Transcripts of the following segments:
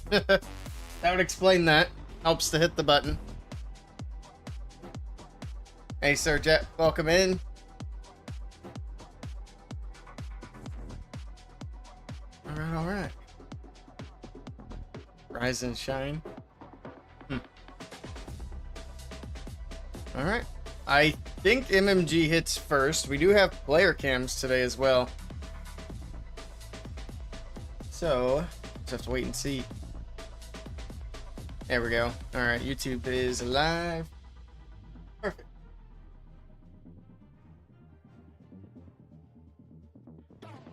That would explain that. Helps to hit the button. Hey, Sir Jet, welcome in. Alright. Rise and shine. Alright. I think MMG hits first. We do have player cams today as well. So, just have to wait and see. There we go. Alright, YouTube is live. Perfect.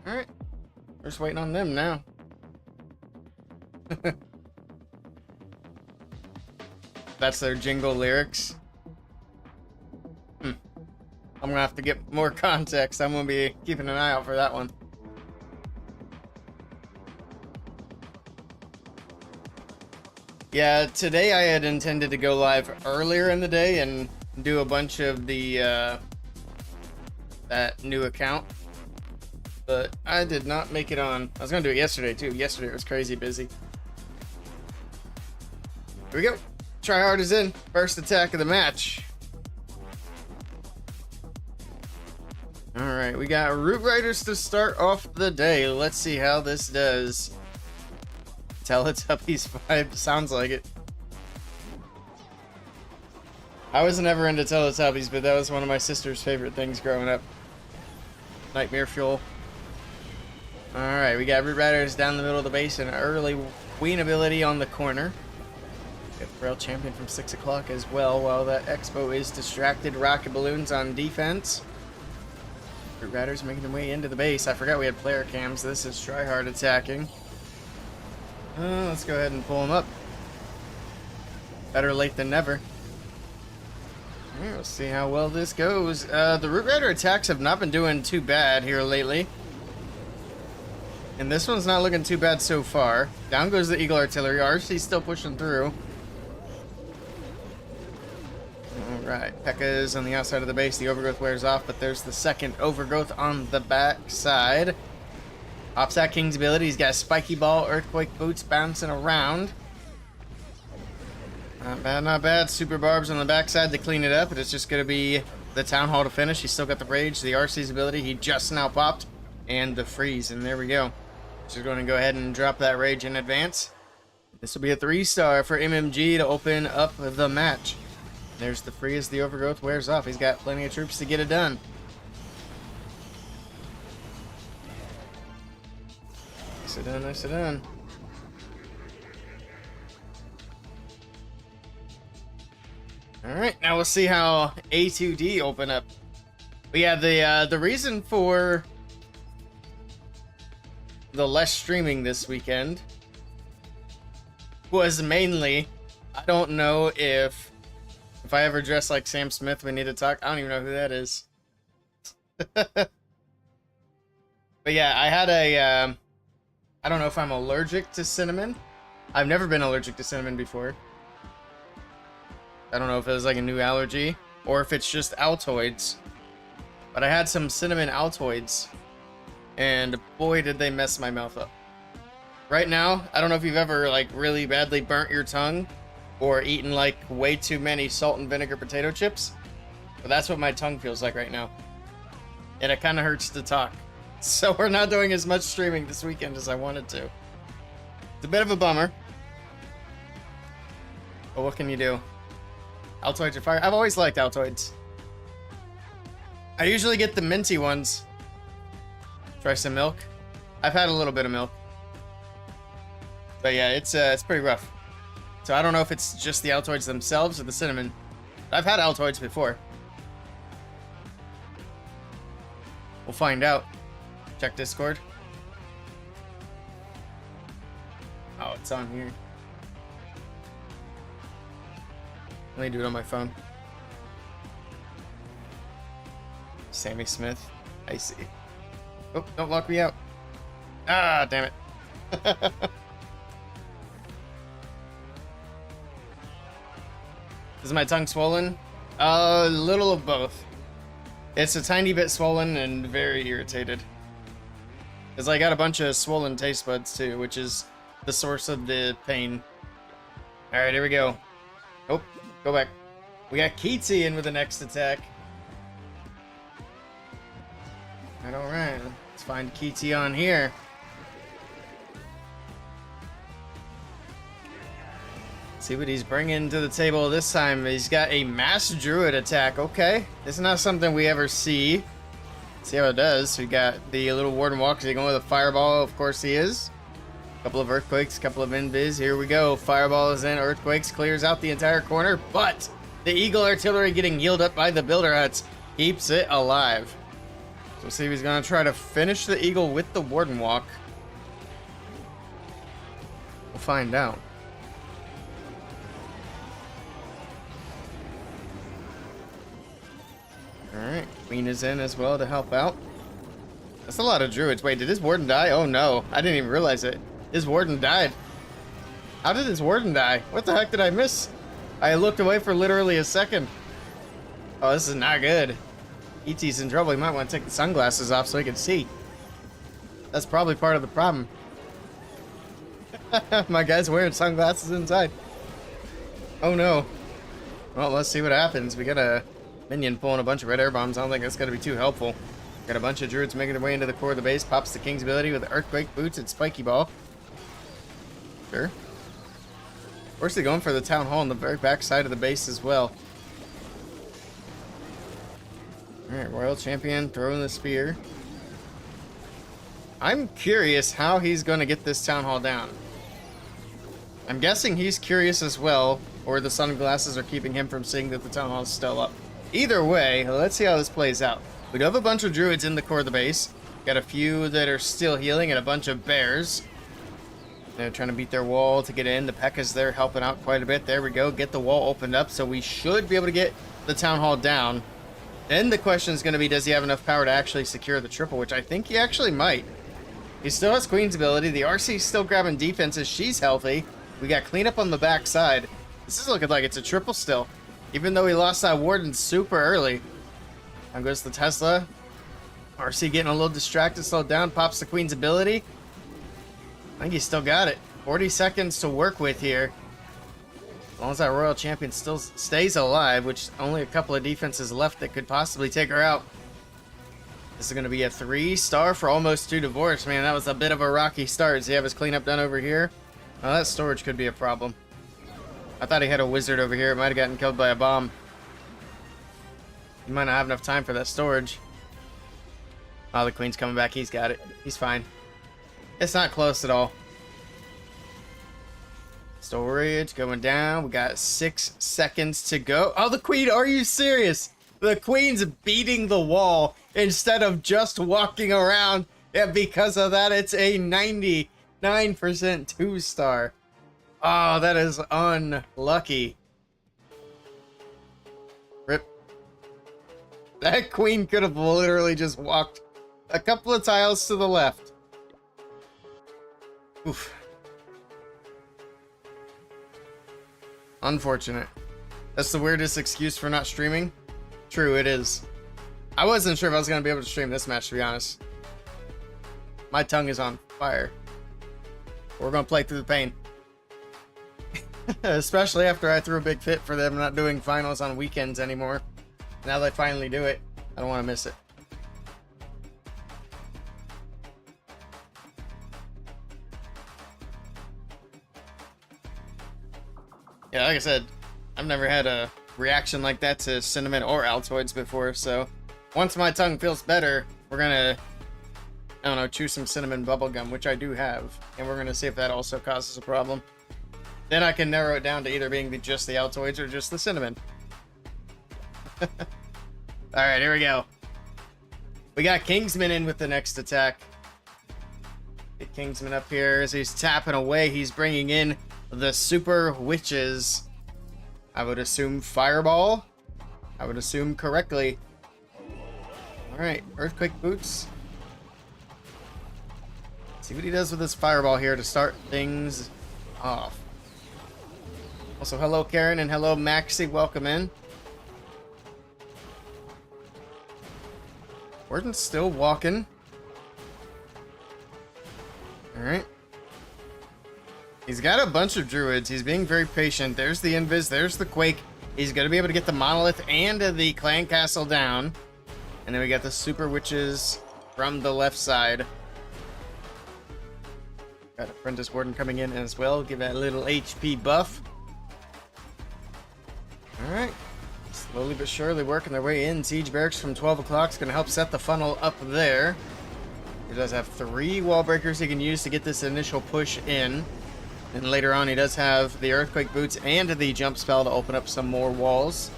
Alright. We're just waiting on them now. That's their jingle lyrics. I'm gonna have to get more context. I'm gonna be keeping an eye out for that one. Yeah, today I had intended to go live earlier in the day and do a bunch of the that new account, but I did not make it on. I was gonna do it yesterday too. Yesterday it was crazy busy. Here we go. Tryhard is in. First attack of the match. Alright, we got Root Riders to start off the day. Let's see how this does. Teletubbies vibe, sounds like it. I was never into Teletubbies, but that was one of my sister's favorite things growing up. Nightmare fuel. Alright, we got Root Riders down the middle of the base and early Queen ability on the corner. Got the Braille Champion from 6 o'clock as well, while that Expo is distracted. Rocket Balloons on defense. Root Riders making their way into the base. I forgot we had player cams. This is Tryhard attacking. Let's go ahead and pull him up. Better late than never. Alright, we'll see how well this goes. The Root Rider attacks have not been doing too bad here lately. And this one's not looking too bad so far. Down goes the Eagle Artillery. RC's still pushing through. Alright, P.E.K.K.A.'s on the outside of the base. The Overgrowth wears off, but there's the second Overgrowth on the back side. Opsat King's ability, he's got a Spiky Ball, Earthquake Boots bouncing around. Not bad, not bad. Super Barbs on the backside to clean it up, but it's just going to be the Town Hall to finish. He's still got the Rage, the RC's ability, he just now popped, and the Freeze, and there we go. Just going to go ahead and drop that Rage in advance. This will be a 3-star for MMG to open up the match. There's the Freeze, the Overgrowth wears off. He's got plenty of troops to get it done. Nicely done, nicely done. Alright, now we'll see how A2D open up. But yeah, the reason for the less streaming this weekend was mainly, I don't know if I ever dress like Sam Smith, we need to talk. I don't even know who that is. But yeah, I had a, I don't know if I'm allergic to cinnamon. I've never been allergic to cinnamon before. I don't know if it was like a new allergy or if it's just Altoids. But I had some cinnamon Altoids and boy did they mess my mouth up. Right now, I don't know if you've ever like really badly burnt your tongue or eaten like way too many salt and vinegar potato chips, but that's what my tongue feels like right now. And it kind of hurts to talk. So we're not doing as much streaming this weekend as I wanted to. It's a bit of a bummer. But what can you do? Altoids are fire. I've always liked Altoids. I usually get the minty ones. Try some milk. I've had a little bit of milk. But yeah, it's pretty rough. So I don't know if it's just the Altoids themselves or the cinnamon. I've had Altoids before. We'll find out. Check Discord. Oh, it's on here. Let me do it on my phone. Sammy Smith. I see. Oh, don't lock me out. Ah, damn it. Is my tongue swollen? A little of both. It's a tiny bit swollen and very irritated. Because I got a bunch of swollen taste buds too, which is the source of the pain. Alright, here we go. Oh, go back. We got Keatsy in with the next attack. Alright, let's find Keatsy on here. See what he's bringing to the table this time. He's got a mass druid attack. Okay, this is not something we ever see. See how it does. We got the little warden walk. Is he going with a fireball? Of course he is. A couple of earthquakes, a couple of invis. Here we go. Fireball is in. Earthquakes clears out the entire corner, but the eagle artillery getting healed up by the builder huts keeps it alive. So see if he's going to try to finish the eagle with the warden walk. We'll find out. Alright, Queen is in as well to help out. That's a lot of druids. Wait, did his warden die? Oh no, I didn't even realize it. His warden died. How did his warden die? What the heck did I miss? I looked away for literally a second. Oh, this is not good. E.T.'s in trouble. He might want to take the sunglasses off so he can see. That's probably part of the problem. My guy's wearing sunglasses inside. Oh no. Well, let's see what happens. We got a minion pulling a bunch of red air bombs. I don't think that's going to be too helpful. Got a bunch of druids making their way into the core of the base. Pops the king's ability with earthquake boots and spiky ball. Sure. Of course, they're going for the town hall on the very back side of the base as well. Alright, Royal Champion throwing the spear. I'm curious how he's going to get this town hall down. I'm guessing he's curious as well, or the sunglasses are keeping him from seeing that the town hall is still up. Either way, let's see how this plays out. We do have a bunch of druids in the core of the base. Got a few that are still healing and a bunch of bears. They're trying to beat their wall to get in. The P.E.K.K.A.'s there helping out quite a bit. There we go. Get the wall opened up, so we should be able to get the town hall down. Then the question is going to be, does he have enough power to actually secure the triple, which I think he actually might. He still has Queen's ability. The RC's still grabbing defenses. She's healthy. We got cleanup on the back side. This is looking like it's a triple still. Even though he lost that warden super early. Now goes the Tesla. RC getting a little distracted, slowed down, pops the Queen's ability. I think he's still got it. 40 seconds to work with here. As long as that Royal Champion still stays alive, which only a couple of defenses left that could possibly take her out. This is going to be a 3-star for almost 2 divorce. Man, that was a bit of a rocky start. Does he have his cleanup done over here? Well, that storage could be a problem. I thought he had a wizard over here. It might have gotten killed by a bomb. He might not have enough time for that storage. Oh, the Queen's coming back. He's got it. He's fine. It's not close at all. Storage going down. We got 6 seconds to go. Oh, the Queen. Are you serious? The Queen's beating the wall instead of just walking around. And because of that, it's a 99% 2-star. Oh, that is unlucky. Rip. That Queen could have literally just walked a couple of tiles to the left. Oof. Unfortunate. That's the weirdest excuse for not streaming. True, it is. I wasn't sure if I was going to be able to stream this match, to be honest. My tongue is on fire. We're going to play through the pain. Especially after I threw a big fit for them not doing finals on weekends anymore. Now they finally do it. I don't want to miss it. Yeah, like I said, I've never had a reaction like that to cinnamon or Altoids before, so once my tongue feels better, we're gonna, I don't know, chew some cinnamon bubblegum, which I do have, and we're gonna see if that also causes a problem. Then I can narrow it down to either being just the Altoids or just the cinnamon. Alright, here we go. We got Kingsman in with the next attack. Get Kingsman up here as he's tapping away. He's bringing in the Super Witches. I would assume Fireball. I would assume correctly. Alright, Earthquake Boots. Let's see what he does with this Fireball here to start things off. Also, hello Karen and hello Maxie, welcome in. Warden's still walking. Alright. He's got a bunch of druids. He's being very patient. There's the Invis. There's the Quake. He's going to be able to get the Monolith and the Clan Castle down. And then we got the Super Witches from the left side. Got Apprentice Warden coming in as well. Give that a little HP buff. Alright. Slowly but surely working their way in. Siege Barracks from 12 o'clock is going to help set the funnel up there. He does have 3 wall breakers he can use to get this initial push in. And later on, he does have the Earthquake Boots and the Jump Spell to open up some more walls.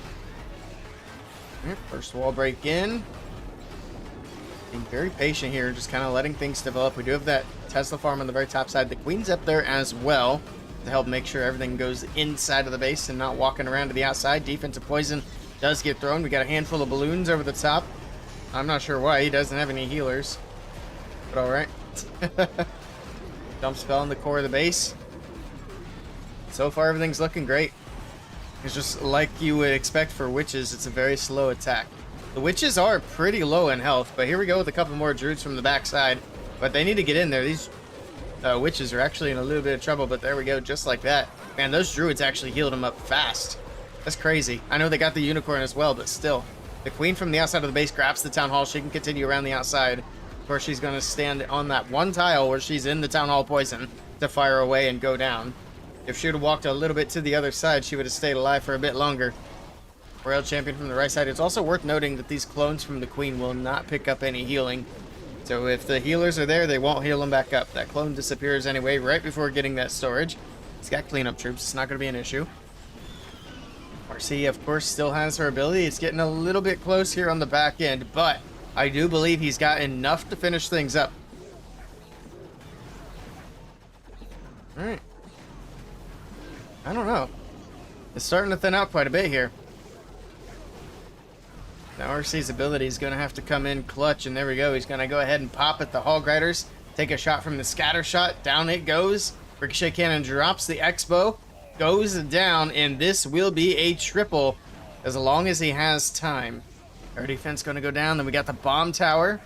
Right, first wall break in. Being very patient here, just kind of letting things develop. We do have that Tesla farm on the very top side. The Queen's up there as well to help make sure everything goes inside of the base and not walking around to the outside. Defensive poison does get thrown. We got a handful of balloons over the top. I'm not sure why he doesn't have any healers, but all right. Jump Spell in the core of the base. So far, everything's looking great. It's just like you would expect for witches, it's a very slow attack. The witches are pretty low in health, but here we go with a couple more druids from the backside. But they need to get in there. These witches are actually in a little bit of trouble, but there we go, just like that. Man, those druids actually healed them up fast. That's crazy. I know they got the unicorn as well, but still. The Queen from the outside of the base grabs the Town Hall. She can continue around the outside. Of course, she's going to stand on that one tile where she's in the Town Hall poison to fire away and go down. If she would have walked a little bit to the other side, she would have stayed alive for a bit longer. Royal Champion from the right side. It's also worth noting that these clones from the Queen will not pick up any healing. So if the healers are there, they won't heal them back up. That clone disappears anyway right before getting that storage. He's got cleanup troops. It's not going to be an issue. RC, of course, still has her ability. It's getting a little bit close here on the back end, but I do believe he's got enough to finish things up. All right. I don't know. It's starting to thin out quite a bit here. Now RC's ability is going to have to come in clutch, and there we go. He's going to go ahead and pop at the Hog Riders. Take a shot from the scatter shot. Down it goes. Ricochet Cannon drops the X-Bow. Goes down, and this will be a triple as long as he has time. Our defense going to go down. Then we got the Bomb Tower.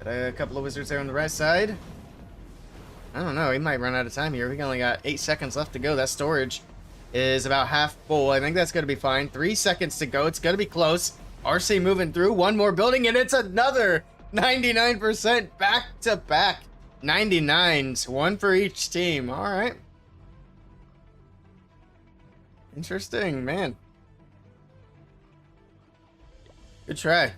Got a couple of wizards there on the right side. I don't know. He might run out of time here. We only got 8 seconds left to go. That storage is about half full. I think that's going to be fine. 3 seconds to go. It's going to be close. RC moving through. One more building, and it's another 99% back-to-back 99s. One for each team. All right. Interesting, man. Good try.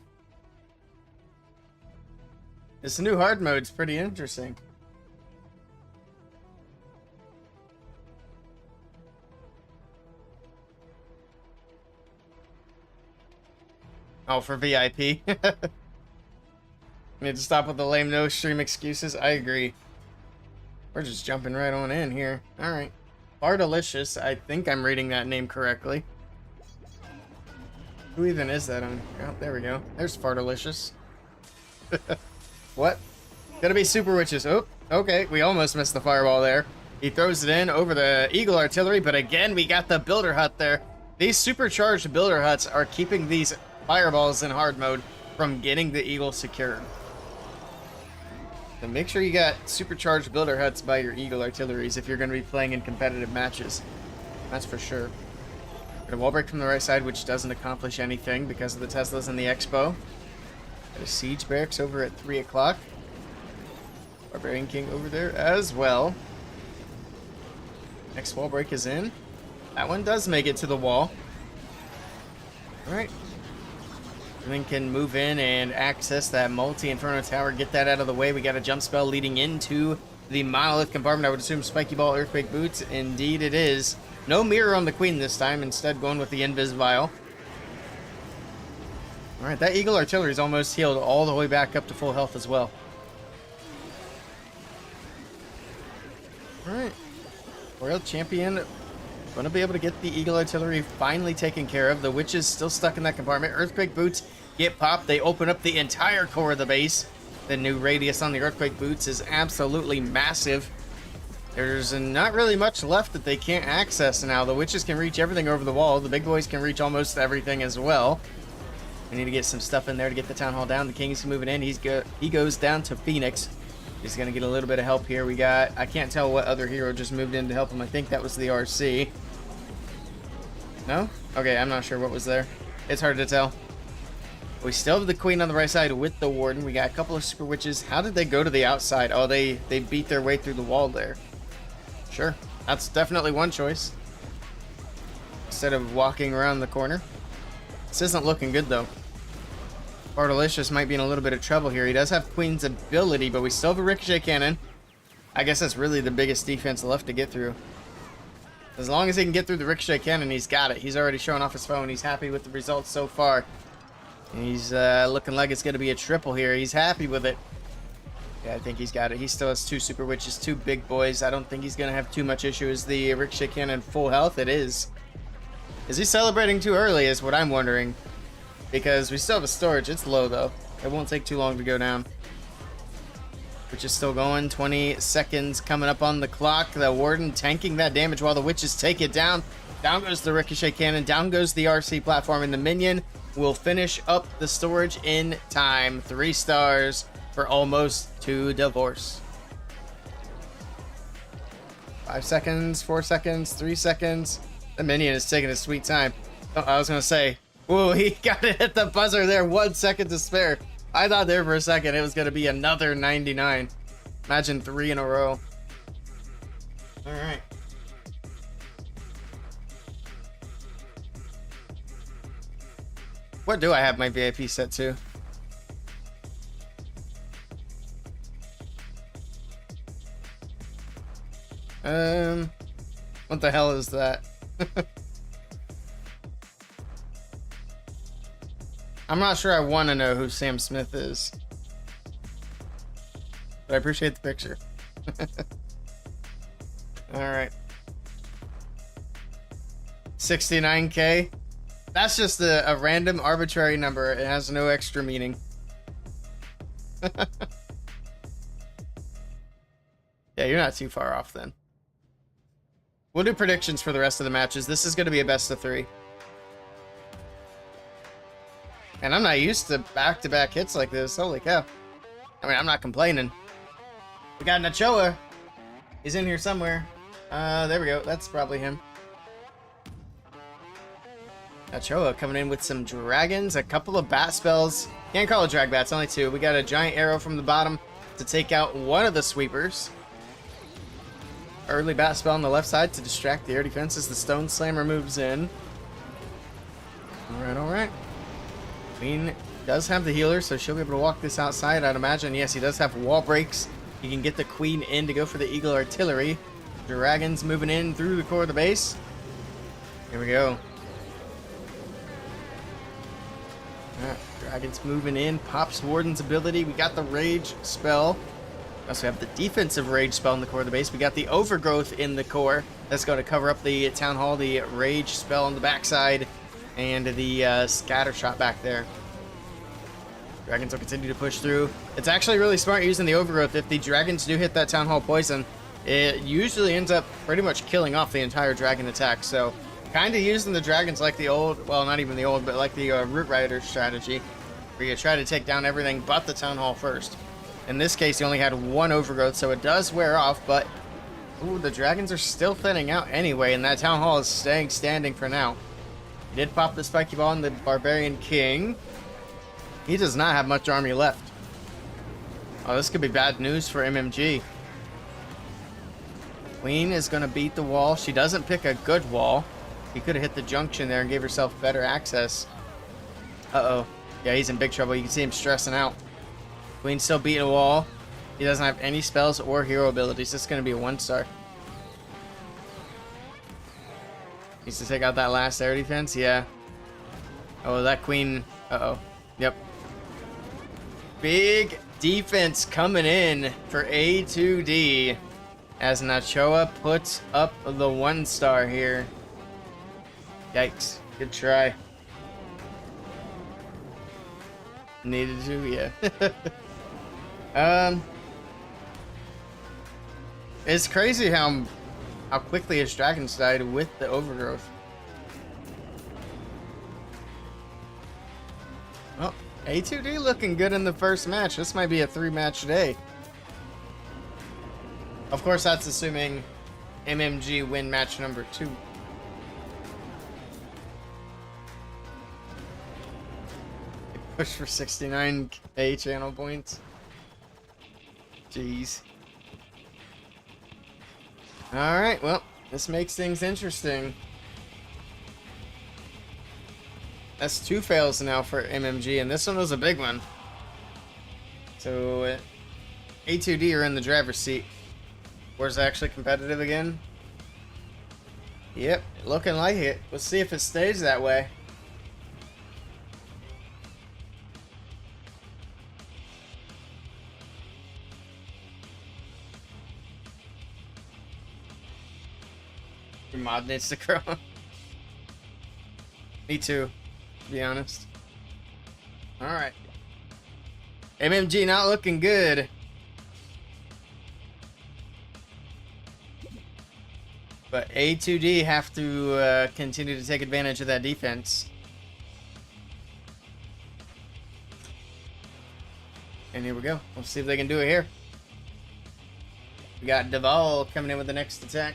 This new hard mode's pretty interesting. Oh, for VIP? Need to stop with the lame no stream excuses. I agree. We're just jumping right on in here. Alright. Fardelicious. I think I'm reading that name correctly. Who even is that on? Oh, there we go. There's Fardelicious. What? Gonna be Super Witches. Oh, okay. We almost missed the fireball there. He throws it in over the Eagle Artillery, but again, we got the Builder Hut there. These supercharged Builder Huts are keeping these fireballs in hard mode from getting the Eagle secured. So make sure you got supercharged Builder Huts by your Eagle Artilleries if you're going to be playing in competitive matches. That's for sure. Got a wall break from the right side, which doesn't accomplish anything because of the Teslas and the Expo. Got a Siege Barracks over at 3 o'clock. Barbarian King over there as well. Next wall break is in. That one does make it to the wall. Alright. Then can move in and access that multi-inferno tower. Get that out of the way. We got a jump spell leading into the monolith compartment. I would assume Spiky Ball, Earthquake Boots. Indeed it is. No mirror on the Queen this time. Instead going with the Invis Vial. Alright, that Eagle Artillery is almost healed all the way back up to full health as well. Alright. Royal Champion going to be able to get the Eagle Artillery finally taken care of. The Witches still stuck in that compartment. Earthquake Boots get popped. They open up the entire core of the base. The new radius on the Earthquake Boots is absolutely massive. There's not really much left that they can't access now. The Witches can reach everything over the wall. The big boys can reach almost everything as well. We need to get some stuff in there to get the Town Hall down. The King's moving in. He goes down to Phoenix. He's going to get a little bit of help here. We got, I can't tell what other hero just moved in to help him. I think that was the RC. No? Okay, I'm not sure what was there. It's hard to tell. We still have the queen on the right side with the warden. We got a couple of super witches. How did they go to the outside? Oh, they beat their way through the wall there. Sure. That's definitely one choice. Instead of walking around the corner. This isn't looking good, though. Bartolicious might be in a little bit of trouble here. He does have Queen's ability, but we still have a ricochet cannon. I guess that's really the biggest defense left to get through. As long as he can get through the ricochet cannon, he's got it. He's already showing off his phone. He's happy with the results so far. And he's looking like it's going to be a triple here. He's happy with it. Yeah, I think he's got it. He still has two super witches, two big boys. I don't think he's going to have too much issue. Is the ricochet cannon full health? It is. Is he celebrating too early is what I'm wondering. Because we still have a storage. It's low, though. It won't take too long to go down. Witch is still going. 20 seconds coming up on the clock. The warden tanking that damage while the witches take it down. Down goes the ricochet cannon. Down goes the RC platform. And the minion will finish up the storage in time. 3 stars for almost to divorce. 5 seconds, 4 seconds, 3 seconds. The minion is taking a sweet time. Oh, I was going to say, whoa, he got to hit the buzzer there. 1 second to spare. I thought there for a second it was going to be another 99. Imagine 3 in a row. All right. What do I have my VIP set to? What the hell is that? I'm not sure I want to know who Sam Smith is. But I appreciate the picture. Alright. 69K. That's just a random arbitrary number. It has no extra meaning. Yeah, you're not too far off then. We'll do predictions for the rest of the matches. This is going to be a best of 3. And I'm not used to back-to-back hits like this. Holy cow. I mean, I'm not complaining. We got Nachoa. He's in here somewhere. There we go. That's probably him. Nachoa coming in with some dragons, a couple of bat spells. Can't call it drag bats, only 2. We got a giant arrow from the bottom to take out one of the sweepers. Early bat spell on the left side to distract the air defense as the Stone Slammer moves in. Alright, alright. Queen does have the healer, so she'll be able to walk this outside, I'd imagine. Yes, he does have wall breaks. He can get the Queen in to go for the Eagle Artillery. Dragons moving in through the core of the base. Here we go. Dragons moving in. Pops Warden's ability. We got the Rage spell. We also have the defensive Rage spell in the core of the base. We got the Overgrowth in the core. That's going to cover up the Town Hall, the Rage spell on the backside, and the Scatter Shot back there. Dragons will continue to push through. It's actually really smart using the Overgrowth. If the dragons do hit that Town Hall poison, it usually ends up pretty much killing off the entire dragon attack. So kind of using the dragons like the old, well, not even the old, but like the Root Rider strategy, where you try to take down everything but the Town Hall first. In this case, he only had 1 Overgrowth, so it does wear off, but ooh, the dragons are still thinning out anyway, and that Town Hall is staying standing for now. He did pop the Spiky Ball on the Barbarian King. He does not have much army left. Oh, this could be bad news for MMG. Queen is going to beat the wall. She doesn't pick a good wall. He could have hit the junction there and gave herself better access. Uh-oh. Yeah, he's in big trouble. You can see him stressing out. Queen's still beating a wall. He doesn't have any spells or hero abilities. This is going to be a 1-star. Needs to take out that last air defense. Yeah. Oh, that Queen. Uh-oh. Yep. Big defense coming in for A2D as Nachoa puts up the 1-star here. Yikes. Good try. Needed to, yeah. It's crazy how quickly his dragons died with the Overgrowth. Well, A2D looking good in the first match. This might be a 3-match day. Of course, that's assuming MMG win match number 2. Push for 69k channel points. Jeez. Alright, well, this makes things interesting. That's 2 fails now for MMG, and this one was a big one. So, A2D are in the driver's seat. Where's actually competitive again? Yep, looking like it. Let's see if it stays that way. Your mod needs to grow. Me too, to be honest. Alright. MMG not looking good. But A2D have to continue to take advantage of that defense. And here we go. We'll see if they can do it here. We got Duval coming in with the next attack.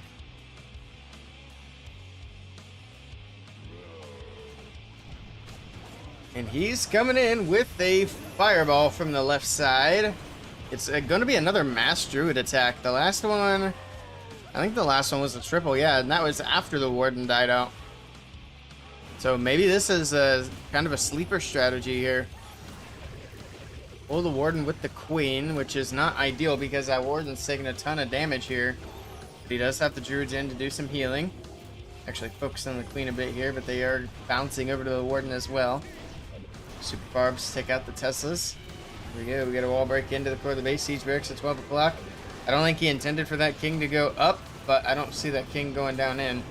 And he's coming in with a fireball from the left side. It's going to be another mass druid attack. The last one, I think the last one was a triple, yeah, and that was after the warden died out. So maybe this is a kind of a sleeper strategy here. Pull the warden with the queen, which is not ideal because that warden's taking a ton of damage here. But he does have the druids in to do some healing. Actually focus on the queen a bit here, but they are bouncing over to the warden as well. Super Barbs take out the Teslas. Here we go. We got a wall break into the core of the base. Siege barracks at 12 o'clock. I don't think he intended for that king to go up, but I don't see that king going down in.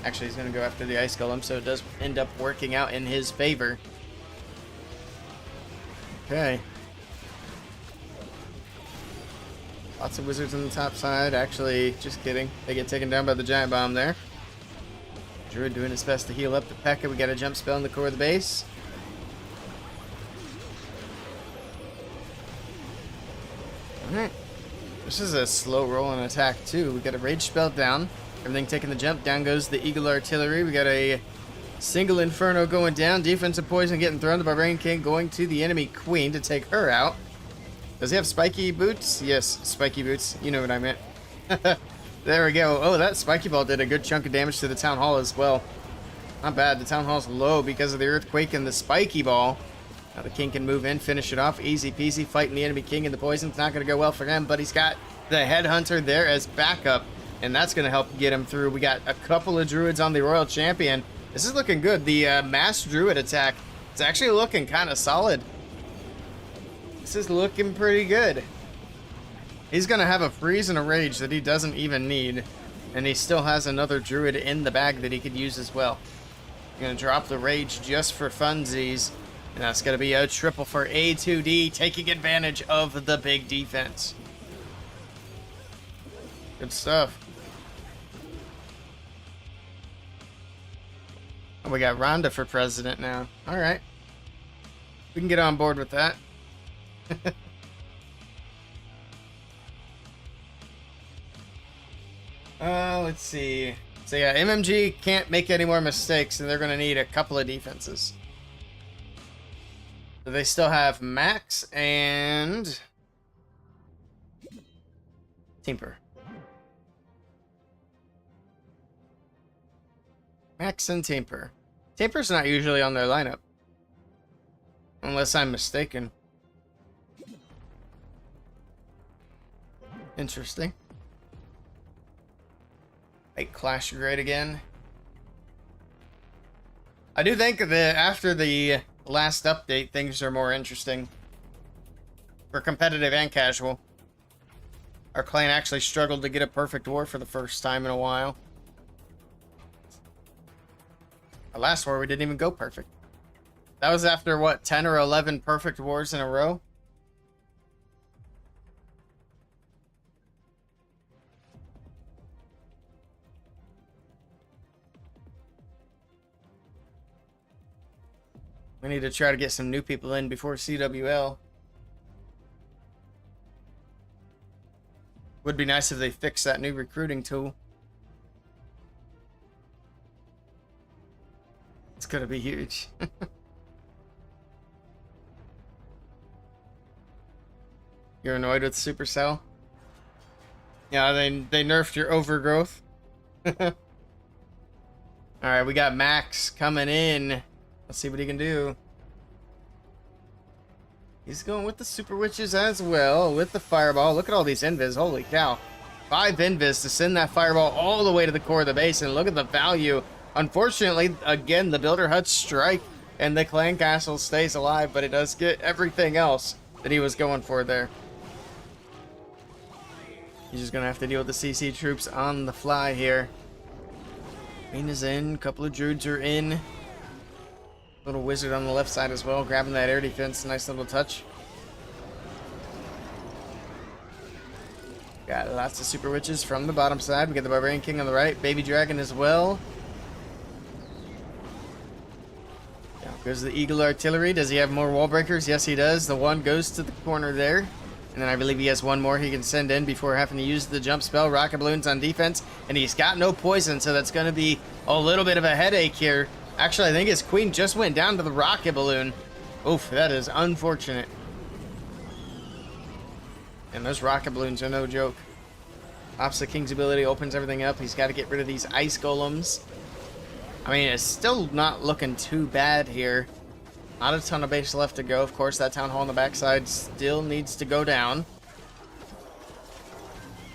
Actually, he's going to go after the ice golem, so it does end up working out in his favor. Okay. Lots of wizards on the top side. Actually, just kidding. They get taken down by the giant bomb there. Druid doing his best to heal up the P.E.K.K.A. We got a jump spell in the core of the base. Alright. This is a slow rolling attack too. We got a rage spell down. Everything taking the jump. Down goes the Eagle Artillery. We got a single Inferno going down. Defensive poison getting thrown. The Barbarian King going to the enemy Queen to take her out. Does he have spiky boots? Yes, spiky boots. You know what I meant. There we go. Oh, that spiky ball did a good chunk of damage to the Town Hall as well. Not bad. The Town Hall's low because of the Earthquake and the spiky ball. Now the king can move in, finish it off. Easy peasy, fighting the enemy king and the poison's not going to go well for him, but he's got the headhunter there as backup, and that's going to help get him through. We got a couple of druids on the Royal Champion. This is looking good. The mass druid attack is actually looking kind of solid. This is looking pretty good. He's going to have a freeze and a rage that he doesn't even need, and he still has another druid in the bag that he could use as well. I'm going to drop the rage just for funsies. And that's going to be a triple for A2D, taking advantage of the big defense. Good stuff. Oh, we got Rhonda for president now. All right. We can get on board with that. Let's see. So yeah, MMG can't make any more mistakes, and they're going to need a couple of defenses. So they still have Max and Temper. Max and Temper. Temper's not usually on their lineup. Unless I'm mistaken. Interesting. Make Clash great again. I do think that after the last update, things are more interesting for competitive and casual. Our clan actually struggled to get a perfect war for the first time in a while. Our last war, we didn't even go perfect. That was after, what, 10 or 11 perfect wars in a row? We need to try to get some new people in before CWL. Would be nice if they fixed that new recruiting tool. It's gonna be huge. You're annoyed with Supercell? Yeah, they nerfed your overgrowth. Alright, we got Max coming in. Let's see what he can do. He's going with the Super Witches as well, with the Fireball. Look at all these invis, holy cow. 5 invis to send that Fireball all the way to the core of the base, and look at the value. Unfortunately, again, the Builder Huts strike, and the Clan Castle stays alive, but it does get everything else that he was going for there. He's just gonna have to deal with the CC troops on the fly here. Queen is in, a couple of Druids are in. Little Wizard on the left side as well, grabbing that air defense, nice little touch. Got lots of Super Witches from the bottom side. We got the Barbarian King on the right, Baby Dragon as well. Down goes the Eagle Artillery. Does he have more wall breakers? Yes, he does. The one goes to the corner there. And then I believe he has one more he can send in before having to use the jump spell. Rocket Balloons on defense. And he's got no poison, so that's going to be a little bit of a headache here. Actually, I think his Queen just went down to the Rocket Balloon. Oof, that is unfortunate. And those Rocket Balloons are no joke. Ops the King's ability, opens everything up. He's got to get rid of these Ice Golems. I mean, it's still not looking too bad here. Not a ton of base left to go. Of course, that Town Hall on the backside still needs to go down.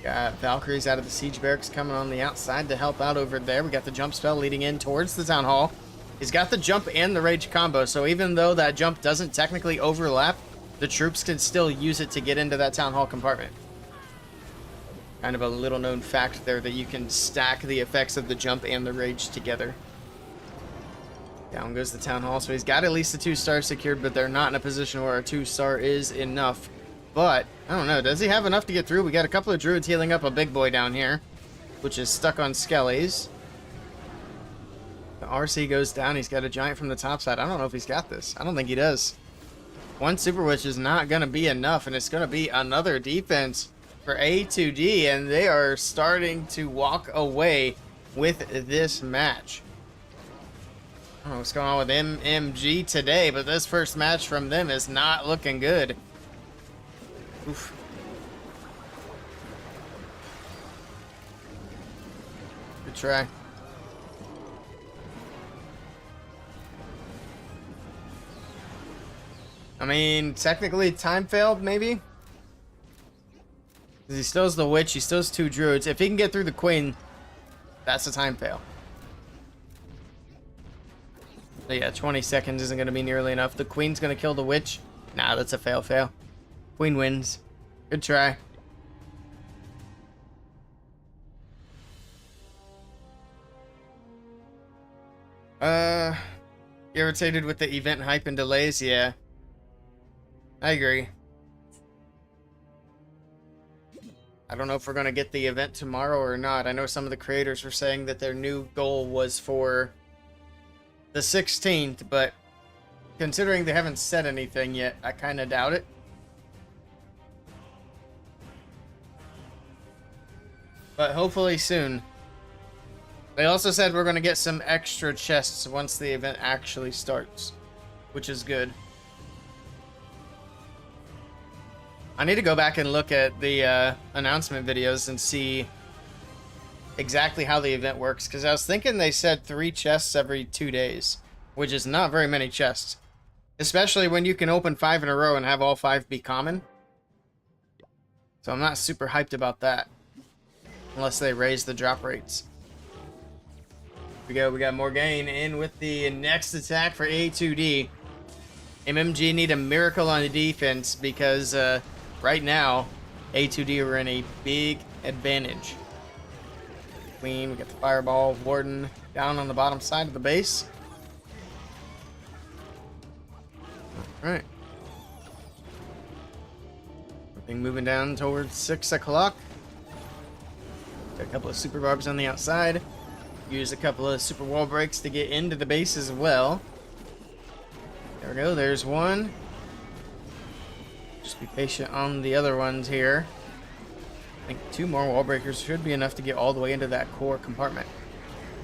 Got Valkyries out of the Siege Barracks coming on the outside to help out over there. We got the jump spell leading in towards the Town Hall. He's got the jump and the rage combo, so even though that jump doesn't technically overlap, the troops can still use it to get into that Town Hall compartment. Kind of a little known fact there that you can stack the effects of the jump and the rage together. Down goes the Town Hall, so he's got at least a 2-star secured, but they're not in a position where a 2-star is enough. But, I don't know, does he have enough to get through? We got a couple of Druids healing up a big boy down here, which is stuck on Skellies. The RC goes down, he's got a Giant from the top side. I don't know if he's got this. I don't think he does. One Super Witch is not going to be enough, and it's going to be another defense for A2D, and they are starting to walk away with this match. I don't know what's going on with MMG today, but this first match from them is not looking good. Oof. Good try. I mean, technically time failed, maybe? Because he still has the Witch, he still has 2 Druids. If he can get through the Queen, that's a time fail. But yeah, 20 seconds isn't going to be nearly enough. The Queen's going to kill the Witch. Nah, that's a fail. Queen wins. Good try. Irritated with the event hype and delays? Yeah. I agree. I don't know if we're going to get the event tomorrow or not. I know some of the creators were saying that their new goal was for the 16th, but considering they haven't said anything yet, I kind of doubt it. But hopefully soon. They also said we're going to get some extra chests once the event actually starts, which is good. I need to go back and look at the announcement videos and see exactly how the event works, because I was thinking they said 3 chests every 2 days, which is not very many chests, especially when you can open 5 in a row and have all 5 be common. So I'm not super hyped about that, unless they raise the drop rates. Here we got Morgaine in with the next attack for A2D. MMG need a miracle on the defense because right now A2D are in a big advantage. Queen, we got the Fireball, Warden down on the bottom side of the base. Alright. Everything moving down towards 6 o'clock. Got a couple of super barbs on the outside. Use a couple of super wall breaks to get into the base as well. There we go, there's one. Just be patient on the other ones here. think 2 more wall breakers should be enough to get all the way into that core compartment.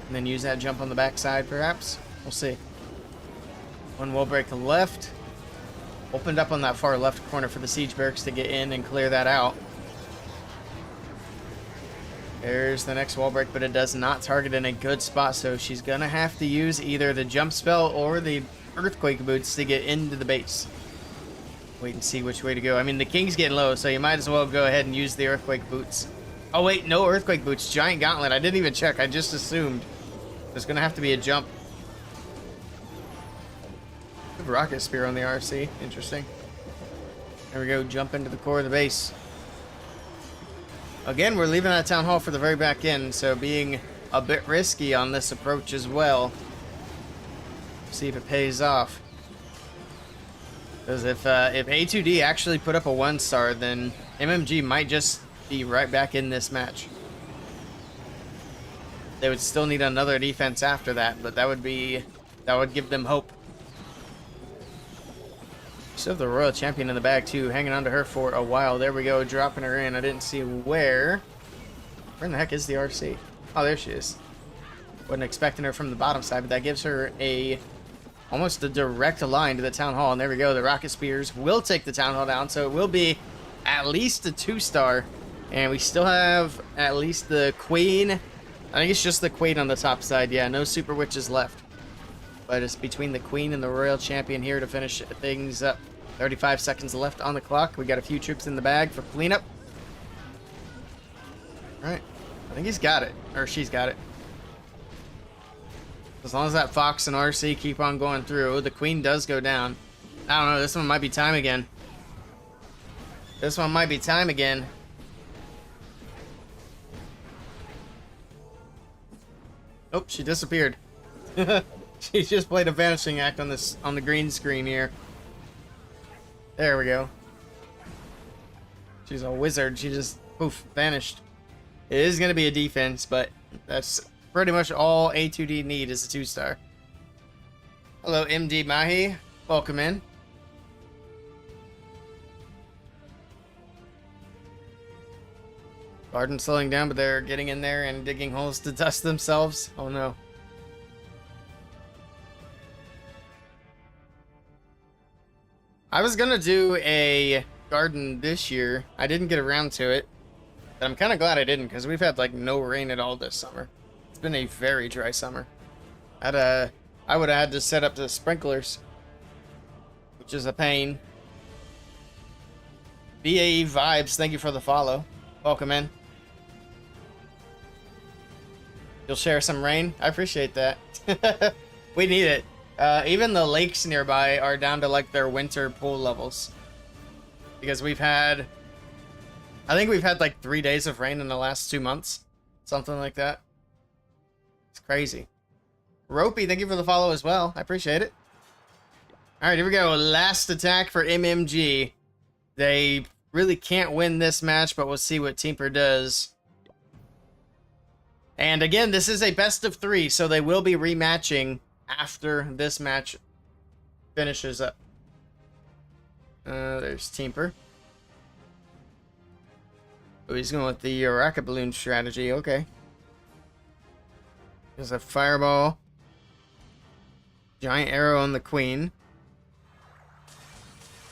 And then use that jump on the backside, perhaps. We'll see. 1 wall break left. Opened up on that far left corner for the siege barracks to get in and clear that out. There's the next wall break, but it does not target in a good spot, so she's gonna have to use either the jump spell or the earthquake boots to get into the base. Wait and see which way to go. I mean, the king's getting low, so you might as well go ahead and use the earthquake boots. Oh wait, no earthquake boots, giant gauntlet. I didn't even check, I just assumed. There's gonna have to be a jump. Rocket spear on the RC, interesting. There we go, jump into the core of the base. Again, we're leaving that town hall for the very back end, so being a bit risky on this approach as well. See if it pays off. Because if A2D actually put up a 1-star, then MMG might just be right back in this match. They would still need another defense after that, but that would give them hope. Still have the Royal Champion in the bag too, hanging on to her for a while. There we go, dropping her in. I didn't see where. Where in the heck is the RC? Oh, there she is. Wasn't expecting her from the bottom side, but that gives her almost a direct line to the town hall. And there we go, the rocket spears will take the town hall down, so it will be at least a 2-star. And we still have at least the queen. I think it's just the queen on the top side. Yeah, no super witches left. But it's between the queen and the Royal Champion here to finish things up. 35 seconds left on the clock. We got a few troops in the bag for cleanup. Alright. I think he's got it. Or she's got it. As long as that Fox and RC keep on going through, the queen does go down. I don't know. This one might be time again. This one might be time again. Oh, she disappeared. She just played a vanishing act on the green screen here. There we go. She's a wizard. She just poof vanished. It is going to be a defense, but that's pretty much all A2D need is a 2-star. Hello, MD Mahi. Welcome in. Garden slowing down, but they're getting in there and digging holes to dust themselves. Oh no. I was gonna do a garden this year. I didn't get around to it. But I'm kind of glad I didn't, because we've had like no rain at all this summer. It's been a very dry summer. I would have had to set up the sprinklers, which is a pain. BAE Vibes, thank you for the follow. Welcome in. You'll share some rain? I appreciate that. We need it. Even the lakes nearby are down to like their winter pool levels. Because we've had... I think we've had like 3 days of rain in the last 2 months. Something like that. It's crazy. Ropey, thank you for the follow as well. I appreciate it. Alright, here we go. Last attack for MMG. They really can't win this match, but we'll see what Teamper does. And again, this is a best of 3, so they will be rematching after this match finishes up. There's Teamper. Oh, he's going with the rocket balloon strategy. Okay. There's a fireball. Giant arrow on the queen.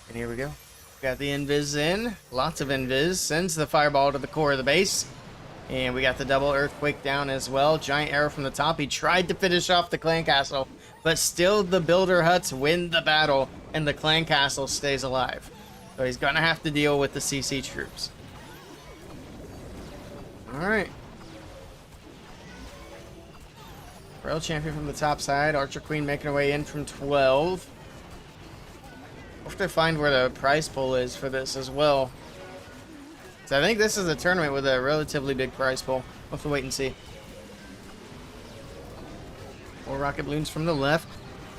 And here we go. Got the invis in. Lots of invis. Sends the fireball to the core of the base. And we got the double earthquake down as well. Giant arrow from the top. He tried to finish off the clan castle, but still the builder huts win the battle and the clan castle stays alive. So he's gonna have to deal with the CC troops. Alright. Royal Champion from the top side. Archer Queen making her way in from 12. We'll have to find where the prize pool is for this as well. So I think this is a tournament with a relatively big prize pool. We'll have to wait and see. 4 rocket balloons from the left.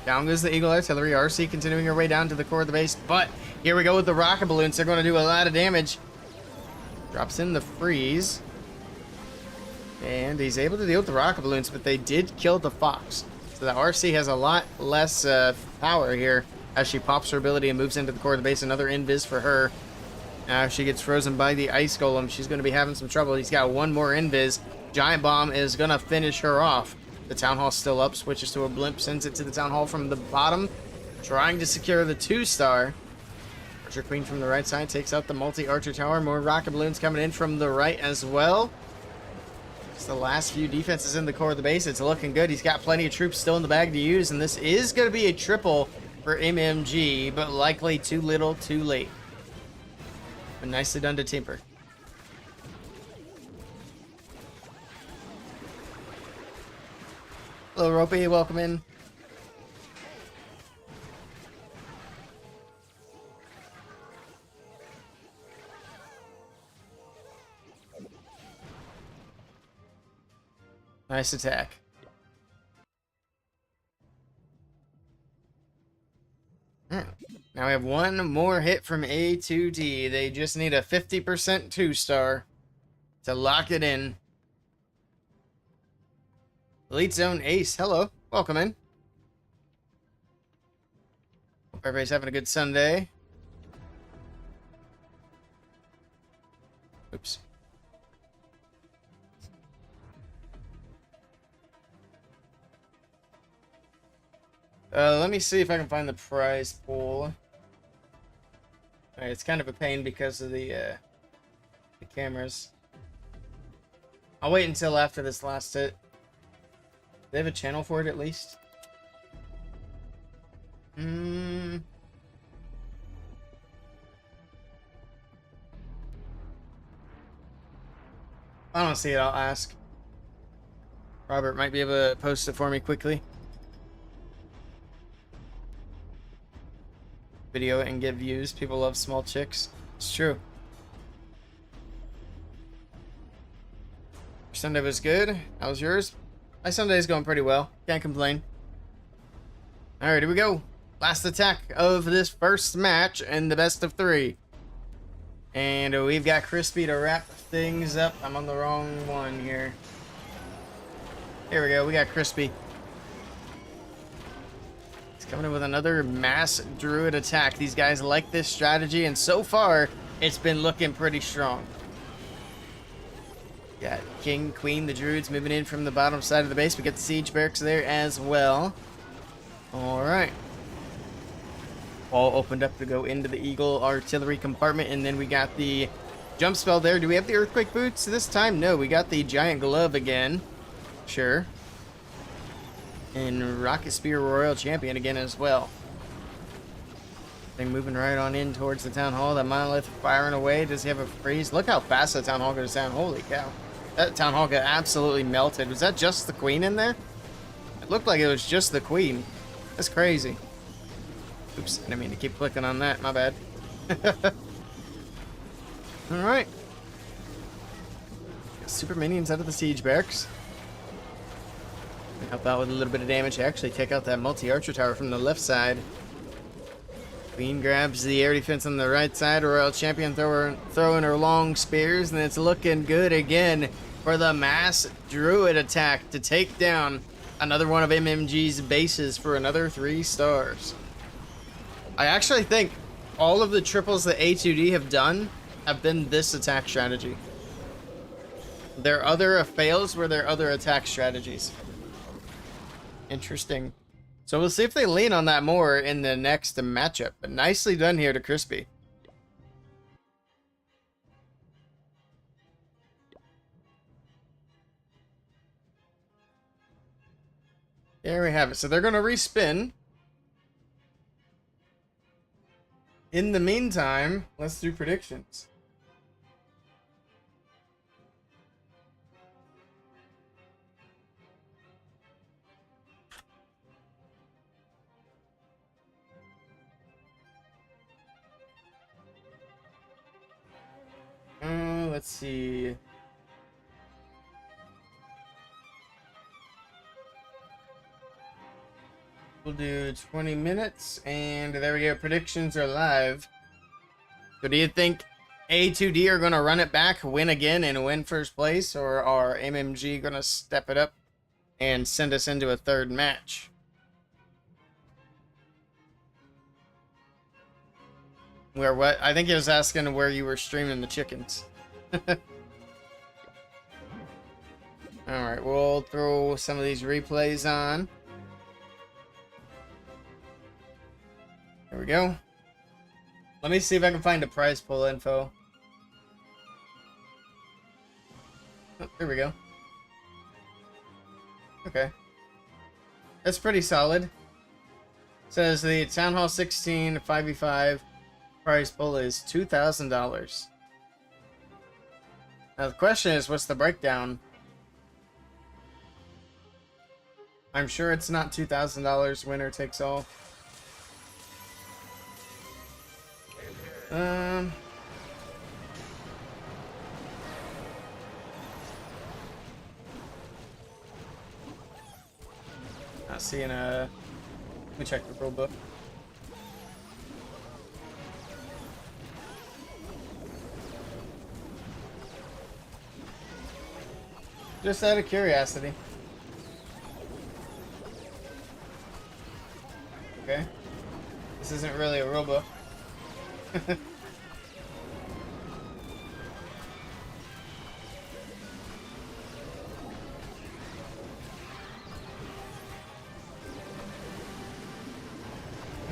Down goes the Eagle Artillery. RC continuing her way down to the core of the base. But here we go with the rocket balloons. They're going to do a lot of damage. Drops in the freeze. And he's able to deal with the rocket balloons, but they did kill the Fox. So the RC has a lot less power here as she pops her ability and moves into the core of the base. Another invis for her. Now if she gets frozen by the ice golem, she's going to be having some trouble. He's got one more invis. Giant bomb is going to finish her off. The town hall's still up, switches to a blimp, sends it to the town hall from the bottom, trying to secure the 2-star. Archer Queen from the right side takes out the multi-archer tower. More rocket balloons coming in from the right as well. Just the last few defenses in the core of the base. It's looking good. He's got plenty of troops still in the bag to use, and this is going to be a triple for MMG, but likely too little, too late. But nicely done to Timper. Hello, Ropey. Welcome in. Nice attack. Now we have one more hit from A2D. They just need a 50% 2-star to lock it in. Elite Zone Ace, hello. Welcome in. Hope everybody's having a good Sunday. Oops. Let me see if I can find the prize pool. Alright, it's kind of a pain because of the cameras. I'll wait until after this last hit. They have a channel for it at least? I don't see it, I'll ask. Robert might be able to post it for me quickly. Video and get views. People love small chicks. It's true. Your Sunday was good. How was yours? My Sunday's going pretty well. Can't complain. Alright, here we go. Last attack of this first match in the best of 3. And we've got Crispy to wrap things up. I'm on the wrong one here. Here we go. We got Crispy. He's coming in with another mass druid attack. These guys like this strategy, and so far, it's been looking pretty strong. Got King, Queen, the druids moving in from the bottom side of the base. We get the siege barracks there as well. Alright. All opened up to go into the Eagle artillery compartment, and then we got the jump spell there. Do we have the earthquake boots this time? No, we got the giant glove again. Sure. And rocket spear royal champion again as well. Thing moving right on in towards the town hall. That monolith firing away. Does he have a freeze? Look how fast that town hall goes down. Holy cow. That town hall got absolutely melted. Was that just the queen in there? It looked like it was just the queen. That's crazy. Oops, I didn't mean to keep clicking on that. My bad. Alright. Super minions out of the siege barracks. Help out with a little bit of damage. Actually take out that multi-archer tower from the left side. Queen grabs the air defense on the right side. Royal champion throwing her long spears, and it's looking good again for the mass druid attack to take down another one of MMG's bases for another 3 stars. I actually think all of the triples that A2D have done have been this attack strategy. Their other fails were their other attack strategies. Interesting. So we'll see if they lean on that more in the next matchup. But nicely done here to Crispy. There we have it. So they're going to respin. In the meantime, let's do predictions. Let's see. We'll do 20 minutes, and there we go. Predictions are live. So do you think A2D are going to run it back, win again, and win first place, or are MMG going to step it up and send us into a third match? Where what? I think he was asking where you were streaming the chickens. Alright, we'll throw some of these replays on. There we go. Let me see if I can find a prize pool info. Oh, there we go. Okay. That's pretty solid. Says the Town Hall 16 5v5 prize pool is $2,000. Now the question is, what's the breakdown? I'm sure it's not $2,000 winner takes all. Not seeing a. Let me check the rule book. Just out of curiosity. Okay. This isn't really a rule book.